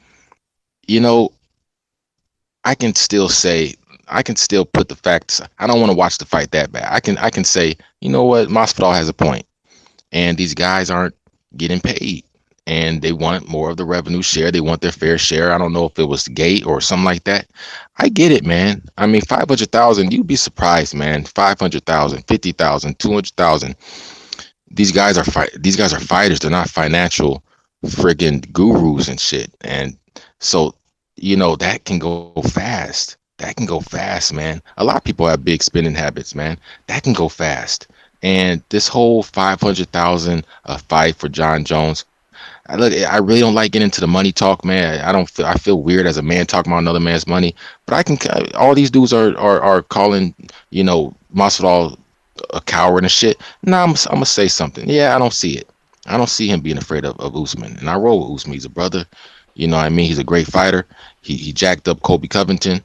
I can still put the facts. I don't want to watch the fight that bad. I can say, you know what, Masvidal has a point, and these guys aren't getting paid, and they want more of the revenue share. They want their fair share. I don't know if it was gate or something like that. I get it, man. I mean, 500,000, you'd be surprised, man. 500,000, 50,000, 200,000. These guys are fighters. They're not financial friggin' gurus and shit. And so, that can go fast. That can go fast, man. A lot of people have big spending habits, man. That can go fast. And this whole 500,000 fight for John Jones, I really don't like getting into the money talk, man. I feel weird as a man talking about another man's money. But all these dudes are calling, Masvidal a coward and shit. Nah, I'm gonna say something. Yeah, I don't see it. I don't see him being afraid of Usman. And I roll with Usman. He's a brother. You know what I mean? He's a great fighter. He jacked up Kobe Covington.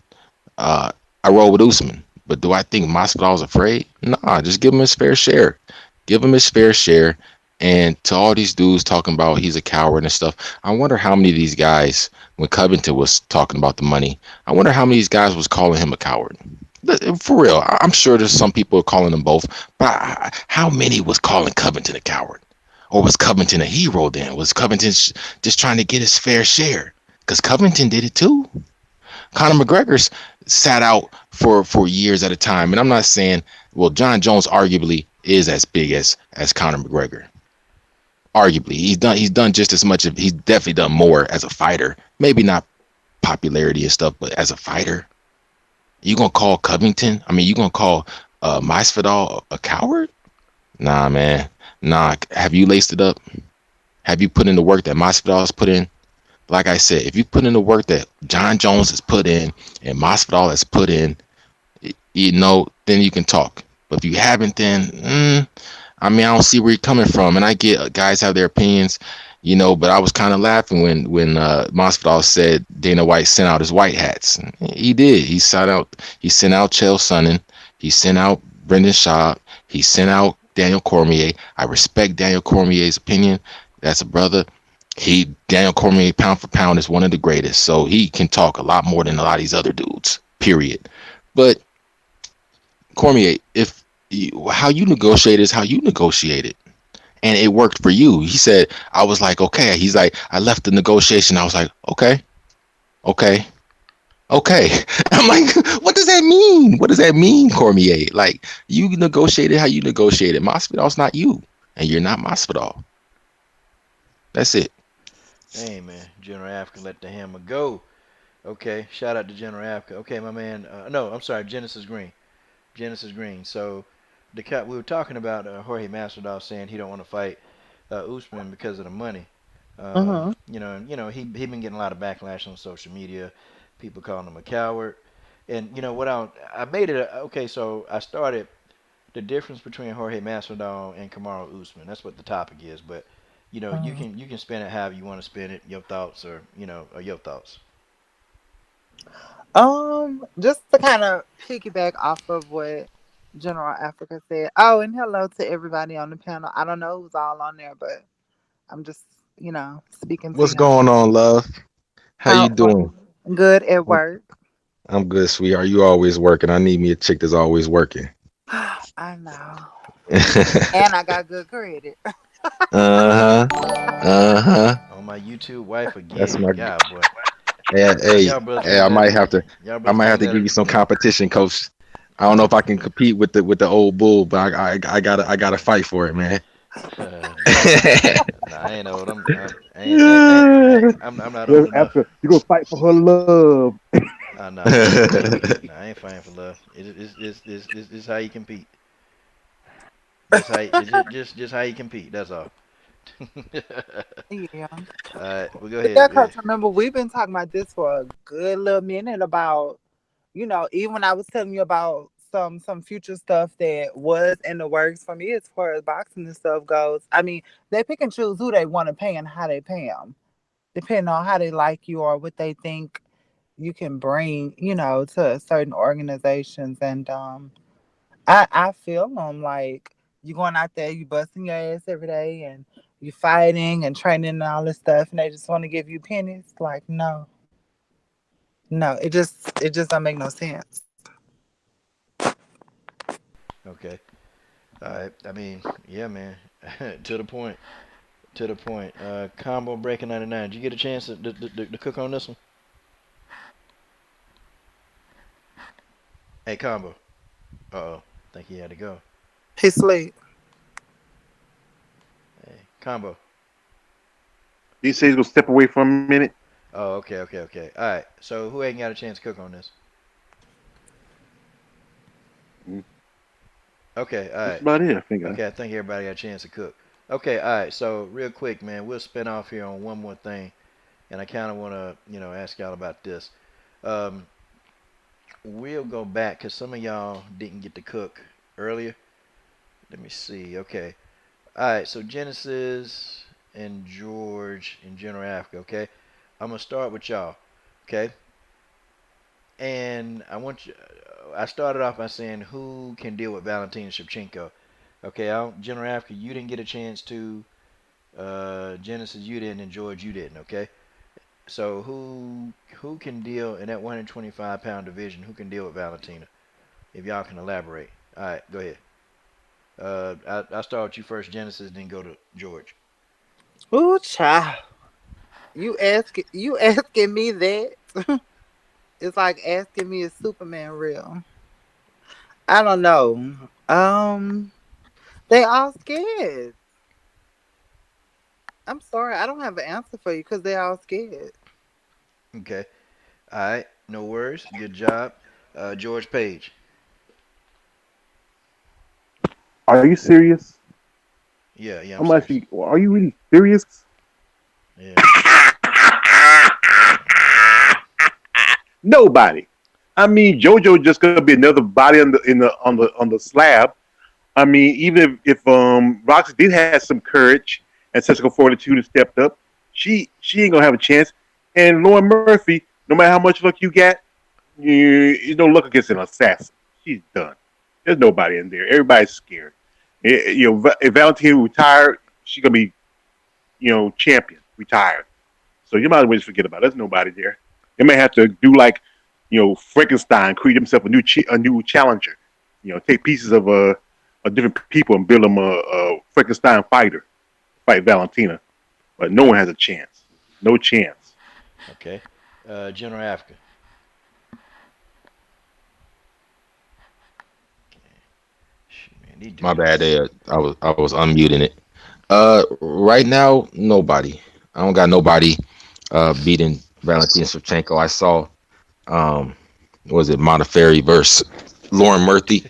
I roll with Usman. But do I think Masvidal's afraid? Nah, just give him his fair share. Give him his fair share. And to all these dudes talking about he's a coward and stuff, I wonder how many of these guys, when Covington was talking about the money, I wonder how many of these guys was calling him a coward. For real, I'm sure there's some people calling them both, but how many was calling Covington a coward? Or was Covington a hero then? Was Covington just trying to get his fair share? Because Covington did it too. Conor McGregor's sat out for years at a time. And I'm not saying, well, John Jones arguably is as big as Conor McGregor. Arguably, he's done just as much. He's definitely done more as a fighter. Maybe not popularity and stuff, but as a fighter, you gonna call Covington? I mean, you gonna call Masvidal a coward? Nah, man. Nah. Have you laced it up? Have you put in the work that Masvidal has put in? Like I said, if you put in the work that John Jones has put in and Masvidal has put in, then you can talk. But if you haven't, then I mean, I don't see where you're coming from. And I get guys have their opinions, but I was kind of laughing when Masvidal said Dana White sent out his white hats. He did. He sent out Chael Sonnen. He sent out Brendan Schaub. He sent out Daniel Cormier. I respect Daniel Cormier's opinion. That's a brother. Daniel Cormier, pound for pound, is one of the greatest. So he can talk a lot more than a lot of these other dudes, period. But Cormier, how you negotiate is how you negotiated, and it worked for you. He said, I was like, okay. He's like, I left the negotiation. I was like, okay. I'm like, what does that mean? What does that mean, Cormier? Like, you negotiated how you negotiated. Masvidal's not you, and you're not Masvidal. That's it. Hey, man. General Africa let the hammer go. Okay. Shout out to General Africa. Okay, my man. No, I'm sorry. Genesis Green. So, we were talking about Jorge Masvidal saying he don't want to fight Usman because of the money. He been getting a lot of backlash on social media. People calling him a coward. And what I made it okay. So I started the difference between Jorge Masvidal and Kamaru Usman. That's what the topic is. But you can spin it however you want to spin it. Your thoughts or your thoughts. Just to kind of piggyback off of what General Africa said. Oh, and hello to everybody on the panel. I don't know who's all on there, but I'm just, speaking to What's y'all. going on, love? How you doing? Good at work. I'm good, sweetheart. You always working. I need me a chick that's always working. I know. And I got good credit. Uh-huh. On my YouTube wife again. That's my God, boy. Yeah, hey, Y'all brothers hey, ain't never win. Y'all I brothers might have ain't to give never. you some competition, coach. I don't know if I can compete with the old bull, but I gotta fight for it, man. Nah, nah, I ain't old. Yeah. I'm not Yeah, old enough. after you gonna fight for her love. Nah, I ain't fighting for love. It's how you compete. Just how you compete. That's all. Yeah. All right, well, go Yeah, ahead. because remember, we've been talking about this for a good little minute about, even when I was telling you about some future stuff that was in the works for me as far as boxing and stuff goes. I mean, they pick and choose who they want to pay and how they pay them, depending on how they like you or what they think you can bring, to certain organizations. And I feel them like you going out there, you busting your ass every day, and you fighting and training and all this stuff, and they just want to give you pennies. Like, no, no, it just don't make no sense. Okay. All right. I mean, yeah, man. To the point. To the point. Combo breaking 99. Did you get a chance to cook on this one? Hey, combo. Uh-oh. Think he had to go. He sleep. Hey, combo. He says he's gonna step away for a minute. Oh, okay. All right. So who ain't got a chance to cook on this? Mm, Okay. All that's right. about it, I think. Okay. I think everybody got a chance to cook. Okay. All right. So real quick, man, we'll spin off here on one more thing, and I kind of want to, ask y'all about this. Um, we'll go back because some of y'all didn't get to cook earlier. Let me see. Okay. All right. So Genesis and George in General Africa. Okay. I'm gonna start with y'all. Okay. And I want you. I started off by saying who can deal with Valentina Shevchenko. Okay. General Africa, you didn't get a chance to. Genesis, you didn't, and George, you didn't. Okay. So who can deal in that 125-pound division? Who can deal with Valentina? If y'all can elaborate. All right, go ahead. I start with you first, Genesis, then go to George. Ooh, child. You asking me that? It's like asking me is Superman real? I don't know. They all scared. I'm sorry, I don't have an answer for you because they all scared. Okay. All right. No worries. Good job. George Page. Are you serious? Yeah, I'm I'm serious. actually. Are you really serious? Yeah. Nobody. I mean, JoJo just gonna be another body on the slab. I mean, even if Roxy did have some courage and Cisco Fortitude and stepped up, she ain't gonna have a chance. And Lauren Murphy, no matter how much luck you got, you don't look against an assassin. She's done. There's nobody in there. Everybody's scared. If Valentina retired, she's gonna be champion retired. So you might as well just forget about it. There's nobody there. They may have to do like Frankenstein, create himself a new challenger. Take pieces of different people and build them a Frankenstein fighter, fight Valentina. But no one has a chance. No chance. Okay. General Africa. Shoot, man, these My dudes. bad, Ed. I was unmuting it. Right now, nobody. I don't got nobody beating Valentina Shevchenko. I saw what was it Montefiore versus Lauren Murphy,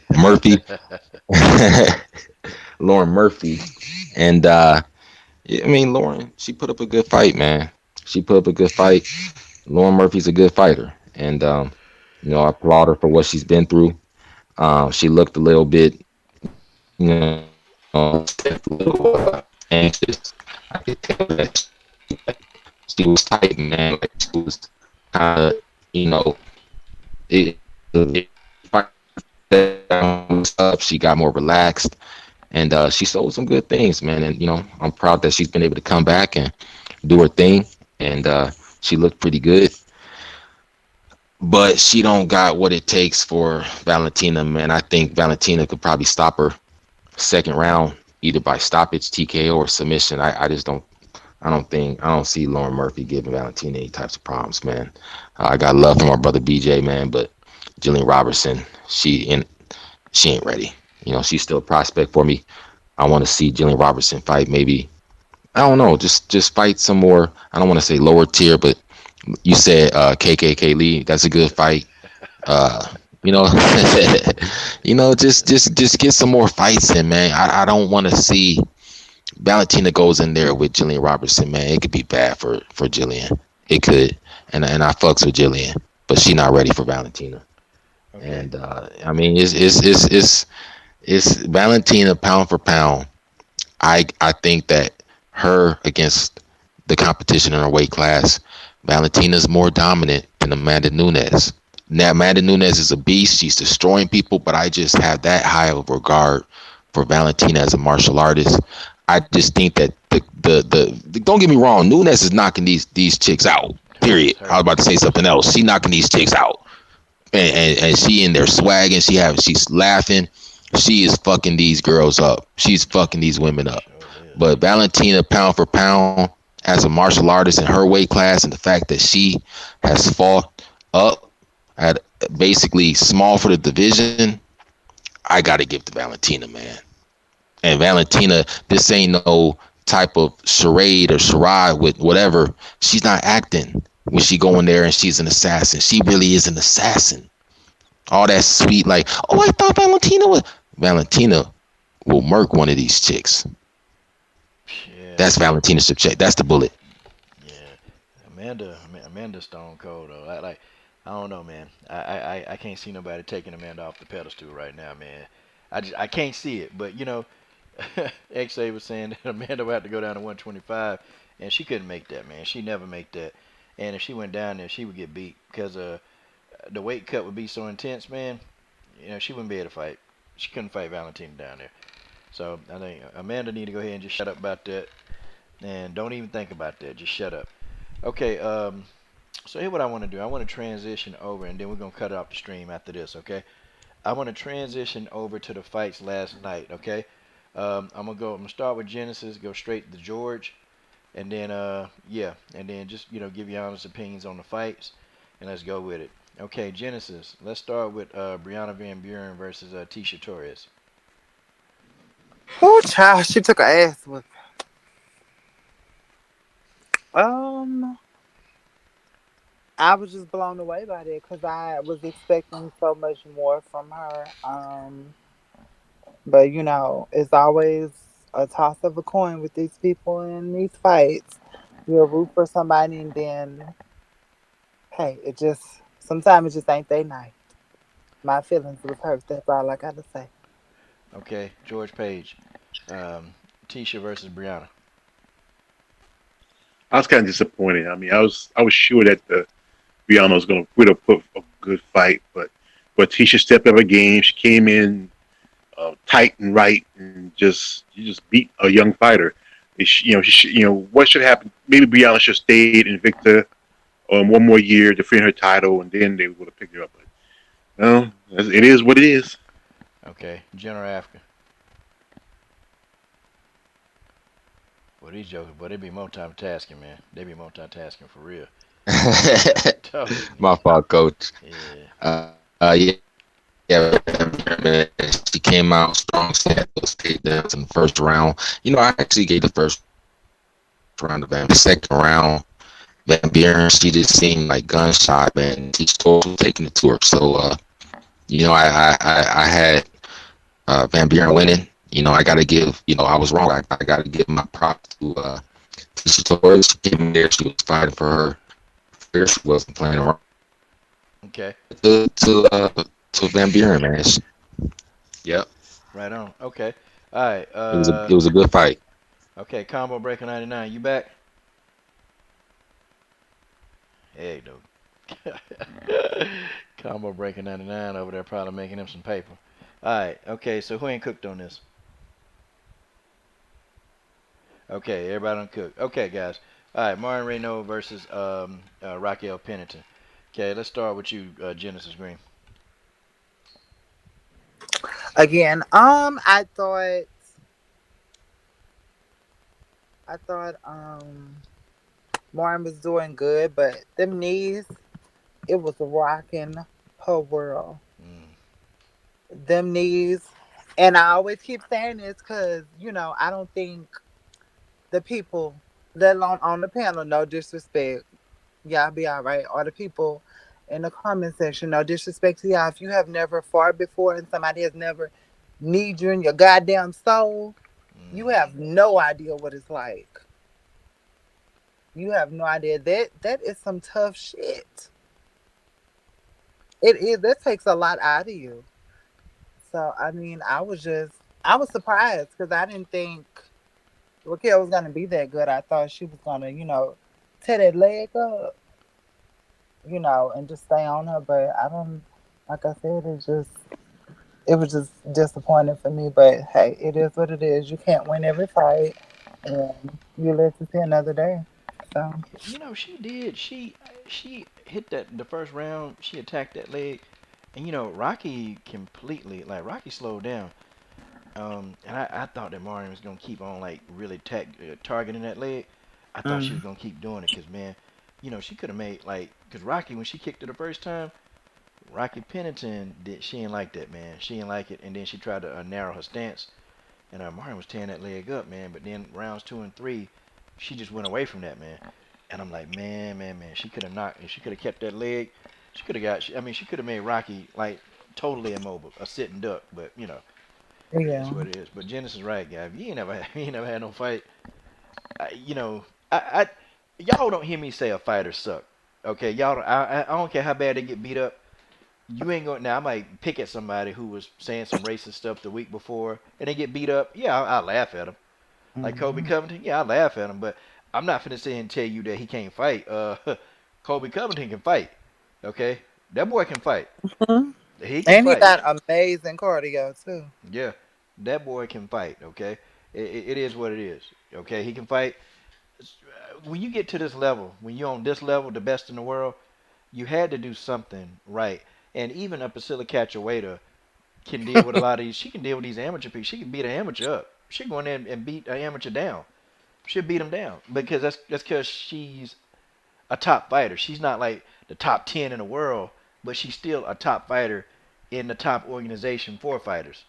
Lauren Murphy, and yeah, I mean Lauren, she put up a good fight, man. She put up a good fight. Lauren Murphy's a good fighter, and I applaud her for what she's been through. She looked a little bit, a little anxious. I could tell that she was tight, man. Like she was kind of, you know, it up. She got more relaxed, and she sold some good things, man. And I'm proud that she's been able to come back and do her thing, and she looked pretty good. But she don't got what it takes for Valentina, man. I think Valentina could probably stop her second round, either by stoppage, TKO, or submission. I just don't I don't see Lauren Murphy giving Valentina any types of problems, man. I got love for my brother BJ, man, but Jillian Robertson, she ain't ready. You know, she's still a prospect for me. I want to see Jillian Robertson fight. Maybe I don't know, just fight some more. I don't want to say lower tier, but you said KKK Lee. That's a good fight. Uh, you know, just get some more fights in, man. I don't want to see Valentina goes in there with Jillian Robertson, man. It could be bad for Jillian. It could, and I fucks with Jillian, but she not ready for Valentina. Okay. And I mean, it's Valentina pound for pound. I think that her against the competition in her weight class, Valentina's more dominant than Amanda Nunes. Now Amanda Nunes is a beast; she's destroying people, but I just have that high of regard for Valentina as a martial artist. I just think that the don't get me wrong, Nunes is knocking these chicks out. Hers, Period. I was hers. about to say something else. She knocking these chicks out, and she in there swagging. She's laughing. She is fucking these girls up. She's fucking these women up. Sure is. But Valentina, pound for pound, as a martial artist in her weight class, and the fact that she has fought up at basically small for the division, I got to give to Valentina, man. And Valentina, this ain't no type of charade or charade with whatever. She's not acting when she go in there and she's an assassin. She really is an assassin. All that sweet, like, oh, I thought Valentina was. Valentina will murk one of these chicks. Yeah, That's Valentina Shevchenko. That's the bullet. yeah. Amanda Stone Cold though. I don't know, man. I can't see nobody taking Amanda off the pedestal right now, man. I can't see it. But XA was saying that Amanda would have to go down to 125, and she couldn't make that, man. She never make that. And if she went down there, she would get beat because the weight cut would be so intense, man. She wouldn't be able to fight. She couldn't fight Valentina down there. So I think Amanda need to go ahead and just shut up about that, and don't even think about that. Just shut up. Okay. So here's what I want to do. I want to transition over, and then we're gonna cut off the stream after this. Okay. I want to transition over to the fights last night. Okay. I'm gonna start with Genesis, go straight to George, and then yeah, and then just give you honest opinions on the fights, and let's go with it. Okay, Genesis. Let's start with Brianna Van Buren versus Tisha Torres. Oh, child, she took her ass with. Um, I was just blown away by that because I was expecting so much more from her. But it's always a toss of a coin with these people in these fights. You'll root for somebody, and then hey, it just sometimes it just ain't they night. My feelings was hurt. That's all I gotta say. Okay, George Page. Um, Tisha versus Brianna. I was kind of disappointed. I mean, I was sure that the Rihanna was going to put a good fight, but Tisha stepped up her game. She came in tight and right, and just beat a young fighter. What should happen? Maybe Brianna should have stayed in Victor 1 more year, defend her title, and then they would have picked her up. But no, it is what it is. Okay, General Africa. Well, these jokers, but they be multitasking, man. They be multitasking for real. Tough, My fault, coach. yeah. Yeah, man. She came out strong, set those takedowns in the first round. I actually gave the first round of the second round. Van Buren, she just seemed like gunshot, man. She's totally taking it to her. So, I had Van Buren winning. I got to give, I was wrong. I got to give my props to Tisha Torres. She came in there. She was fighting for her fear. She wasn't playing around. Okay. To Van Buren, man. Yep. Right on. Okay. All right. It was a good fight. Okay. Combo Breaker 99. You back? Hey, dude. Combo Breaker 99 over there probably making him some paper. All right. Okay. So who ain't cooked on this? Okay. Everybody done cooked. Okay, guys. All right. Martin Reynaud versus Raquel Pennington. Okay. Let's start with you, Genesis Green. Again, I thought I thought Martin was doing good, but them knees, it was rocking her world. Mm. Them knees. And I always keep saying this because, I don't think the people, let alone on the panel, no disrespect, y'all be all right. Or the people in the comment section, no disrespect to y'all. If you have never fought before and somebody has never need you in your goddamn soul, you Mm. have no idea what it's like. You have no idea. That is some tough shit. It is. That takes a lot out of you. So I mean, I was surprised because I didn't think Raquel was gonna be that good. I thought she was gonna, tear that leg up, and just stay on her. But I don't. Like I said, it was just disappointing for me. But hey, it is what it is. You can't win every fight, and you live to see another day. So You know, she did. She hit that the first round. She attacked that leg, and Rocky completely Rocky slowed down. And I thought that Marion was gonna keep on really targeting that leg. I thought she was mm, gonna keep doing it because man, she could have made because Rocky when she kicked it the first time, Rocky Pennington did she didn't like that man. She didn't like it, and then she tried to narrow her stance, and Marion was tearing that leg up, man. But then rounds 2 and 3, she just went away from that man, and I'm like, man, man, man, she could have knocked, if she could have kept that leg, she could have got. I mean, she could have made Rocky totally immobile, a sitting duck, but it is yeah, what it is. But Janice is right, guy. If you ain't never you ain't never had no fight, I y'all don't hear me say a fighter suck. Okay, y'all. I don't care how bad they get beat up. You ain't going now. I might pick at somebody who was saying some racist stuff the week before, and they get beat up. Yeah, I laugh at them. Like Kobe mm-hmm. Covington. Yeah, I laugh at him. But I'm not finna sit here and tell you that he can't fight. Kobe Covington can fight. Okay, that boy can fight. He can And he fight. got amazing cardio too. Yeah, that boy can fight. Okay, it is what it is. Okay, he can fight. When you get to this level, when you're on this level, the best in the world, you had to do something right. And even a Priscilla Cachoeira can deal with a lot of these. She can deal with these amateur people. She can beat an amateur up. She go in there and beat an amateur down. She'll beat him down because that's because she's a top fighter. She's not like the top 10 in the world, but she's still a top fighter in the top organization for fighters.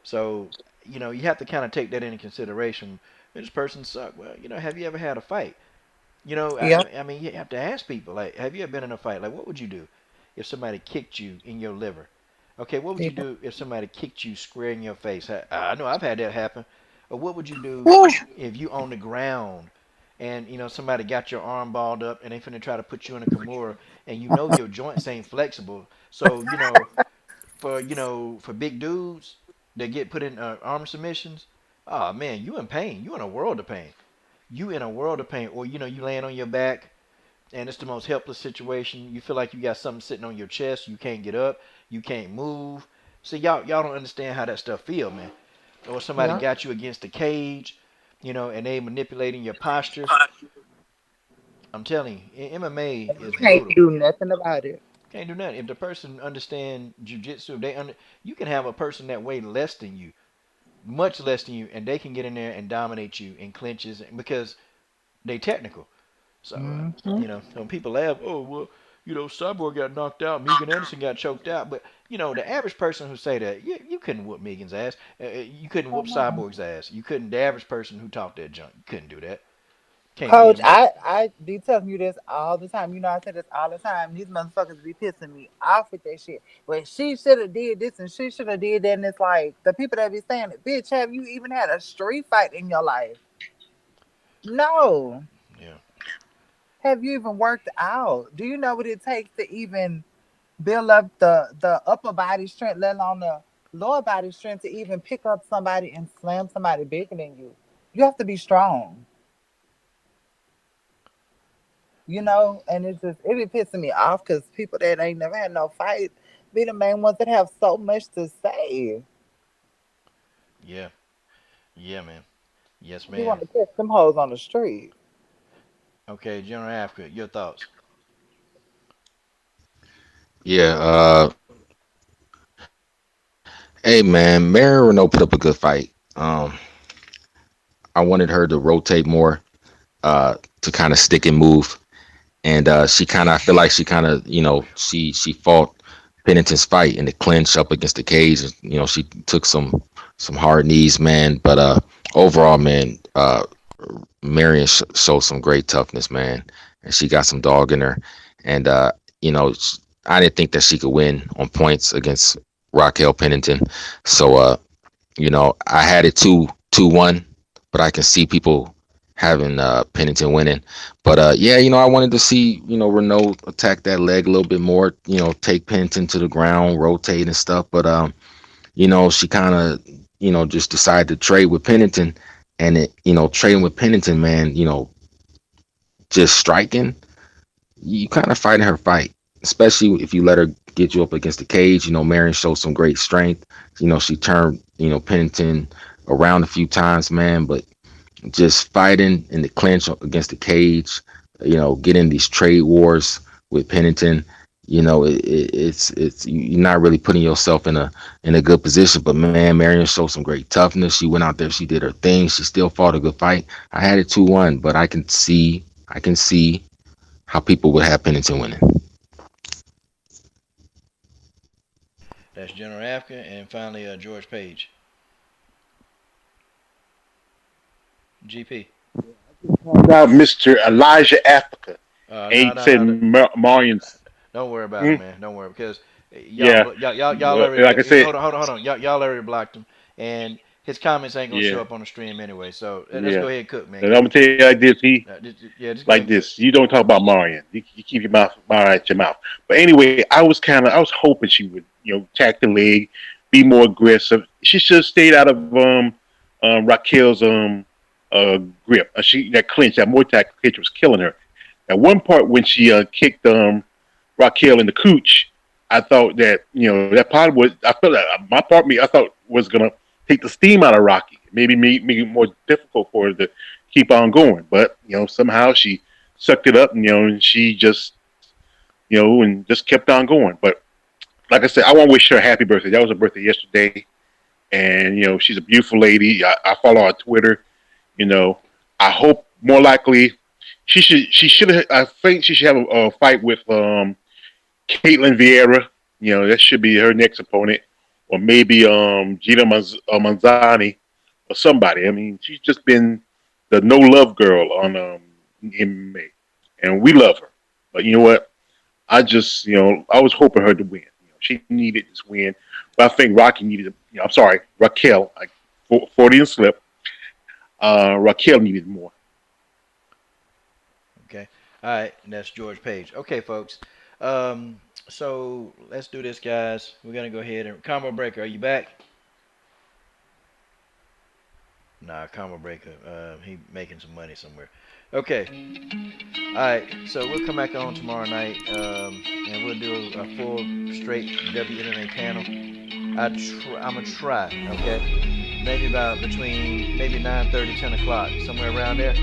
So, you have to kind of take that into consideration. This person sucked. Well, have you ever had a fight? Yeah, I mean, you have to ask people, like, have you ever been in a fight? Like, what would you do if somebody kicked you in your liver? Okay, what would yeah. you do if somebody kicked you square in your face? I know I've had that happen. Or what would you do Woo. if you on the ground and, somebody got your arm balled up and they finna try to put you in a Kimura and your joints ain't flexible. So, for big dudes that get put in arm submissions, oh man, you in pain. You in a world of pain. You in a world of pain. Or you laying on your back and it's the most helpless situation. You feel like you got something sitting on your chest. You can't get up. You can't move. See, y'all don't understand how that stuff feel, man. Or somebody Yeah. got you against the cage, and they manipulating your posture. I'm telling you, MMA And you is can't brutal. do nothing about it. Can't do nothing. If the person understand jujitsu, you can have a person that weigh less than you, much less than you, and they can get in there and dominate you in clinches because they technical. So, Hmm. when people laugh, oh, well, Cyborg got knocked out, Megan Anderson got choked out. But, the average person who say that, you couldn't whoop Megan's ass. You couldn't whoop Cyborg's ass. You couldn't, the average person who talked that junk, you couldn't do that. Can't beat Coach, him up. I be telling you this all the time. I say this all the time. These motherfuckers be pissing me off with that shit. Well, she should have did this and she should have did that. And it's like the people that be saying it, bitch, have you even had a street fight in your life? No. Yeah. Have you even worked out? Do you know what it takes to even build up the upper body strength, let alone the lower body strength to even pick up somebody and slam somebody bigger than you? You have to be strong. And it be pissing me off because people that ain't never had no fight be the main ones that have so much to say. Yeah. Yeah, man. Yes, You want ma'am. to catch them hoes on the street. Okay, General Africa, your thoughts. Yeah. Hey man, Mary Renault put up a good fight. I wanted her to rotate more, to kind of stick and move. And she kind of, I feel like she kind of, she fought Pennington's fight in the clinch up against the cage. She took some hard knees, man. But overall, man, Marion showed some great toughness, man, and she got some dog in her. And I didn't think that she could win on points against Raquel Pennington. So I had it 2-1, but I can see people having Pennington winning. But I wanted to see Renault attack that leg a little bit more, take Pennington to the ground, rotate and stuff. But she kind of just decided to trade with Pennington. And trading with Pennington, man, just striking, you kind of fighting her fight, especially if you let her get you up against the cage. Marion showed some great strength. She turned Pennington around a few times, man, but just fighting in the clinch against the cage, getting these trade wars with Pennington, it's you're not really putting yourself in a good position. But man, Marion showed some great toughness. She went out there, she did her thing, she still fought a good fight. I had it 2-1, but I can see how people would have Pennington winning. That's General Africa, and finally George Page. GP. About Mr. Elijah Africa. Ain't said Marion's. Don't worry about it, man. Don't worry, because y'all already, like I said, hold on. Y'all already blocked him, and his comments ain't gonna show up on the stream anyway. So let's go ahead and cook, man. And I'm gonna tell you like this. Just like this. You don't talk about Marion. You keep your mouth out your mouth. But anyway, I was hoping she would, attack the leg, be more aggressive. She should have stayed out of Raquel's grip. That clinch, that Muay Thai clinch was killing her. At one part when she kicked Raquel in the cooch, I thought that that probably was. I felt that I thought was gonna take the steam out of Rocky, maybe make it more difficult for her to keep on going. But somehow she sucked it up, and she just and just kept on going. But like I said, I want to wish her a happy birthday. That was her birthday yesterday, and she's a beautiful lady. I follow her on Twitter. I hope more likely she should have. I think she should have a fight with Caitlin Vieira. That should be her next opponent, or maybe Gina Manzani or somebody. I mean, she's just been the no love girl on MMA, and we love her. But you know what? I just I was hoping her to win. She needed this win, but I think Rocky needed. I'm sorry, Raquel, like 40 and slip. Raquel needed more. Okay. All right. And that's George Page. Okay, folks. So let's do this, guys. We're going to go ahead and... Combo Breaker, are you back? Nah, Combo Breaker. He making some money somewhere. Okay. All right. So we'll come back on tomorrow night, and we'll do a full straight WMMA panel. I'm going to try, okay? Maybe about between 9:30, 10 o'clock, somewhere around there.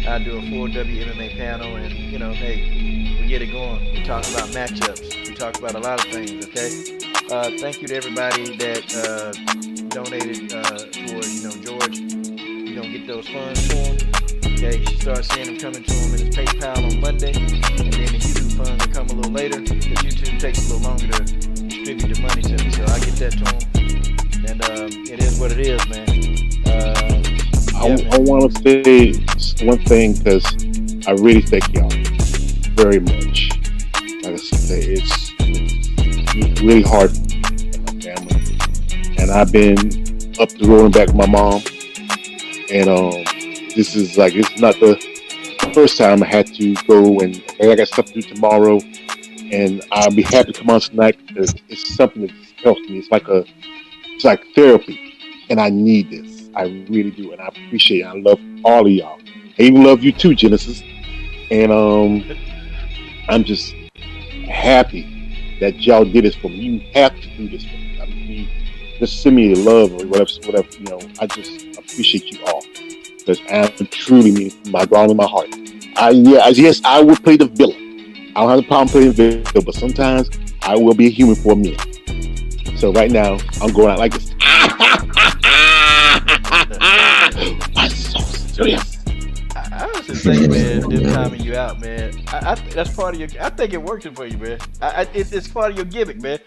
I'll do a full WMMA panel, and hey, we get it going. We talk about matchups. We talk about a lot of things. Okay. Thank you to everybody that donated towards George. We're gonna get those funds to him. Okay. You start seeing them coming to him in his PayPal on Monday, and then the YouTube funds will come a little later because YouTube takes a little longer to distribute the money to me. So I get that to him, and it is what it is, man. I want to say one thing because I really thank y'all very much. Like I said, it's really hard for my family, and I've been up the road and back with my mom, and this is it's not the first time I had to go, and I got stuff to do tomorrow, and I'll be happy to come on tonight because it's something that helps me. It's like therapy, and I need this. I really do, and I appreciate it. I love all of y'all. I even love you too, Genesis. And I'm just happy that y'all did this for me. You have to do this for me. I mean, just send me love or whatever. I just appreciate you all because I truly mean from my ground in my heart. Yes, I will play the villain. I don't have a problem playing the villain, but sometimes I will be a human for a minute. So right now, I'm going out like this. My soul. I was just thinking, man, them timing you out, man. That's part of your. I think it working for you, man. It's part of your gimmick, man.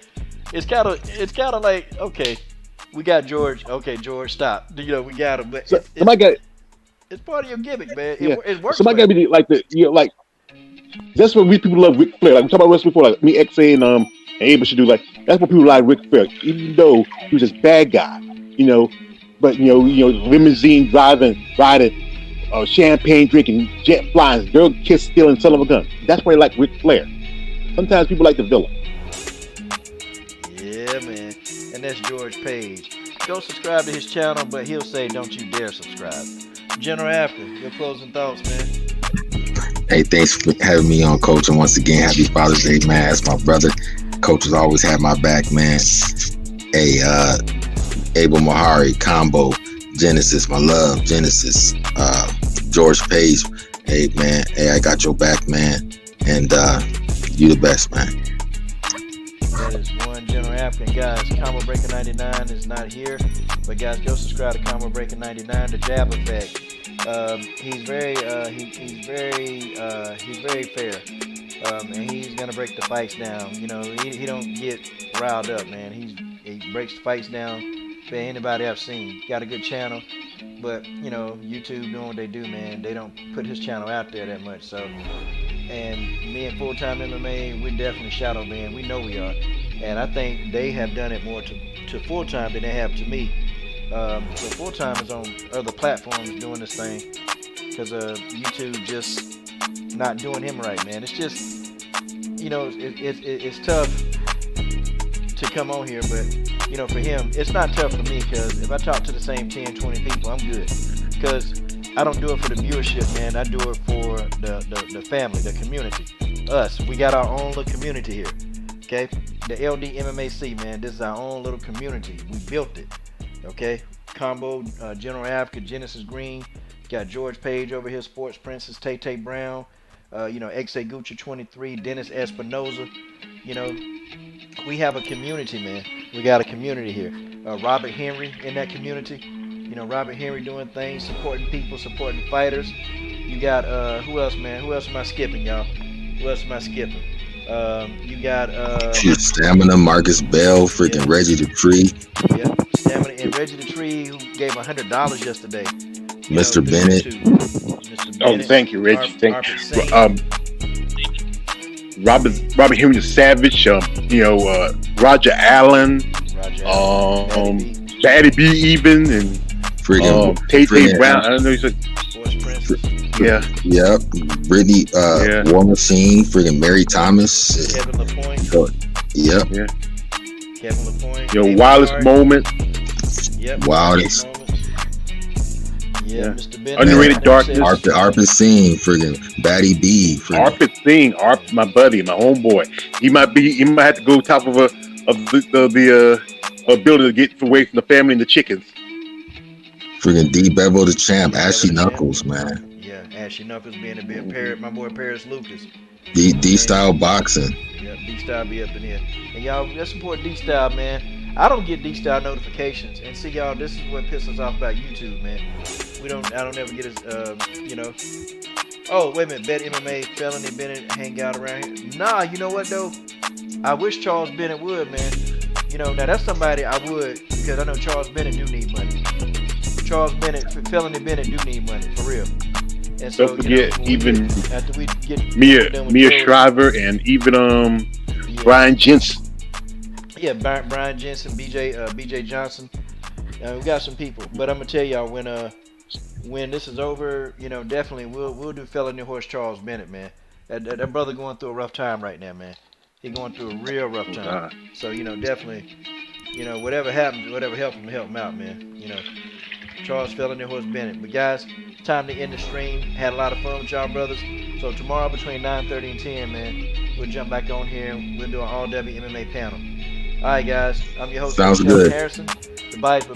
It's kind of like, okay, we got George. Okay, George, stop. You know, we got him, but So, somebody got it's part of your gimmick, man. yeah. It works. Somebody For got to you. be like like that's what we people love Ric Flair. Like we talked about wrestling before, like me, XA, and Abel should do. Like that's what people like Ric Flair, even though he was this bad guy, you know. But limousine driving, riding, champagne drinking, jet flying, girl kiss stealing, son of a gun. That's why they like Ric Flair. Sometimes people like the villain. Yeah, man. And that's George Page. Go subscribe to his channel, but he'll say, don't you dare subscribe. General After, your closing thoughts, man. Hey, thanks for having me on, Coach. And once again, happy Father's Day, man. That's my brother. Coach has always had my back, man. Hey, Abel Mahari, Combo, Genesis, my love, Genesis, George Page. Hey, man. Hey, I got your back, man. And you the best, man. That is one General African. Guys, Combo Breaker 99 is not here. But guys, go subscribe to Combo Breaker 99, the Jab Effect. He's very fair. And he's gonna break the fights down. You know, he don't get riled up, man. He breaks the fights down for anybody I've seen. Got a good channel, but you know, YouTube doing what they do, man. They don't put his channel out there that much. So, and me and Full Time MMA, we're definitely shadow banned. We know we are, and I think they have done it more to Full Time than they have to me. So Full Time is on other platforms doing this thing because YouTube just not doing him right, man. It's just, you know, it's tough to come on here, but you know, for him, it's not tough for me because if I talk to the same 10, 20 people, I'm good. Because I don't do it for the viewership, man. I do it for the family, the community, us. We got our own little community here, okay? The LD MMAC, man. This is our own little community. We built it, okay? Combo, General Africa, Genesis Green. Got George Page over here, Sports Princess, Tay Brown. XA Gucci 23, Dennis Espinoza. You know, we have a community, man. We got a community here. Robert Henry in that community. You know, Robert Henry doing things, supporting people, supporting fighters. You got who else, man? Who else am I skipping, y'all? Who else am I skipping? You got Stamina, Marcus Bell, freaking yeah. Reggie the Tree. Yeah, Stamina and Reggie the Tree, who gave $100 yesterday. Mr. Bennett. Mr. Bennett. Oh, thank you, Reggie. Thank you. Robert Henry the Savage. Roger Allen. Batty B even, and Friggin' Tay Brown. I don't know. Sports Princess. Yeah. Yep. Brittany, War Machine, friggin' Mary Thomas. Kevin LaPointe. Yep. Yeah. Kevin LaPointe. Wildest moment. Yep. Wildest. Yeah, Mr. Bennett. Underrated darkness. Arpit Singh, friggin' Batty B. Arpit Singh, my buddy, my homeboy. He might have to go top of a building to get away from the family and the chickens. Friggin' D Bevel the champ, Ashley Knuckles, man. Yeah, Ashley Knuckles being a bit Paris, my boy Paris Lucas. D Style boxing. Yeah, D Style be up in here. And y'all, let's support D Style, man. I don't get D Style notifications, and see y'all, this is what pisses us off about YouTube, man. I don't ever get his, Oh, wait a minute, Bet MMA, Felony Bennett hang out around here. Nah, you know what though? I wish Charles Bennett would, man. You know, now that's somebody I would, because I know Charles Bennett do need money. Charles Bennett, Felony Bennett do need money, for real. And so, don't forget, even after we get Mia Shriver and even Brian Jensen. Yeah, Brian Jensen, BJ Johnson. We got some people, but I'm gonna tell y'all when this is over, you know, definitely we'll do Felony Horse Charles Bennett, man. That brother going through a rough time right now, man. He going through a real rough time. So, you know, definitely, you know, whatever happens, whatever help him out, man. You know, Charles Felony Horse Bennett. But guys, time to end the stream. Had a lot of fun with y'all brothers. So tomorrow between 9:30 and 10, man, we'll jump back on here and we'll do an all-W MMA panel. All right, guys. I'm your host, Sounds good. Harrison. The Biased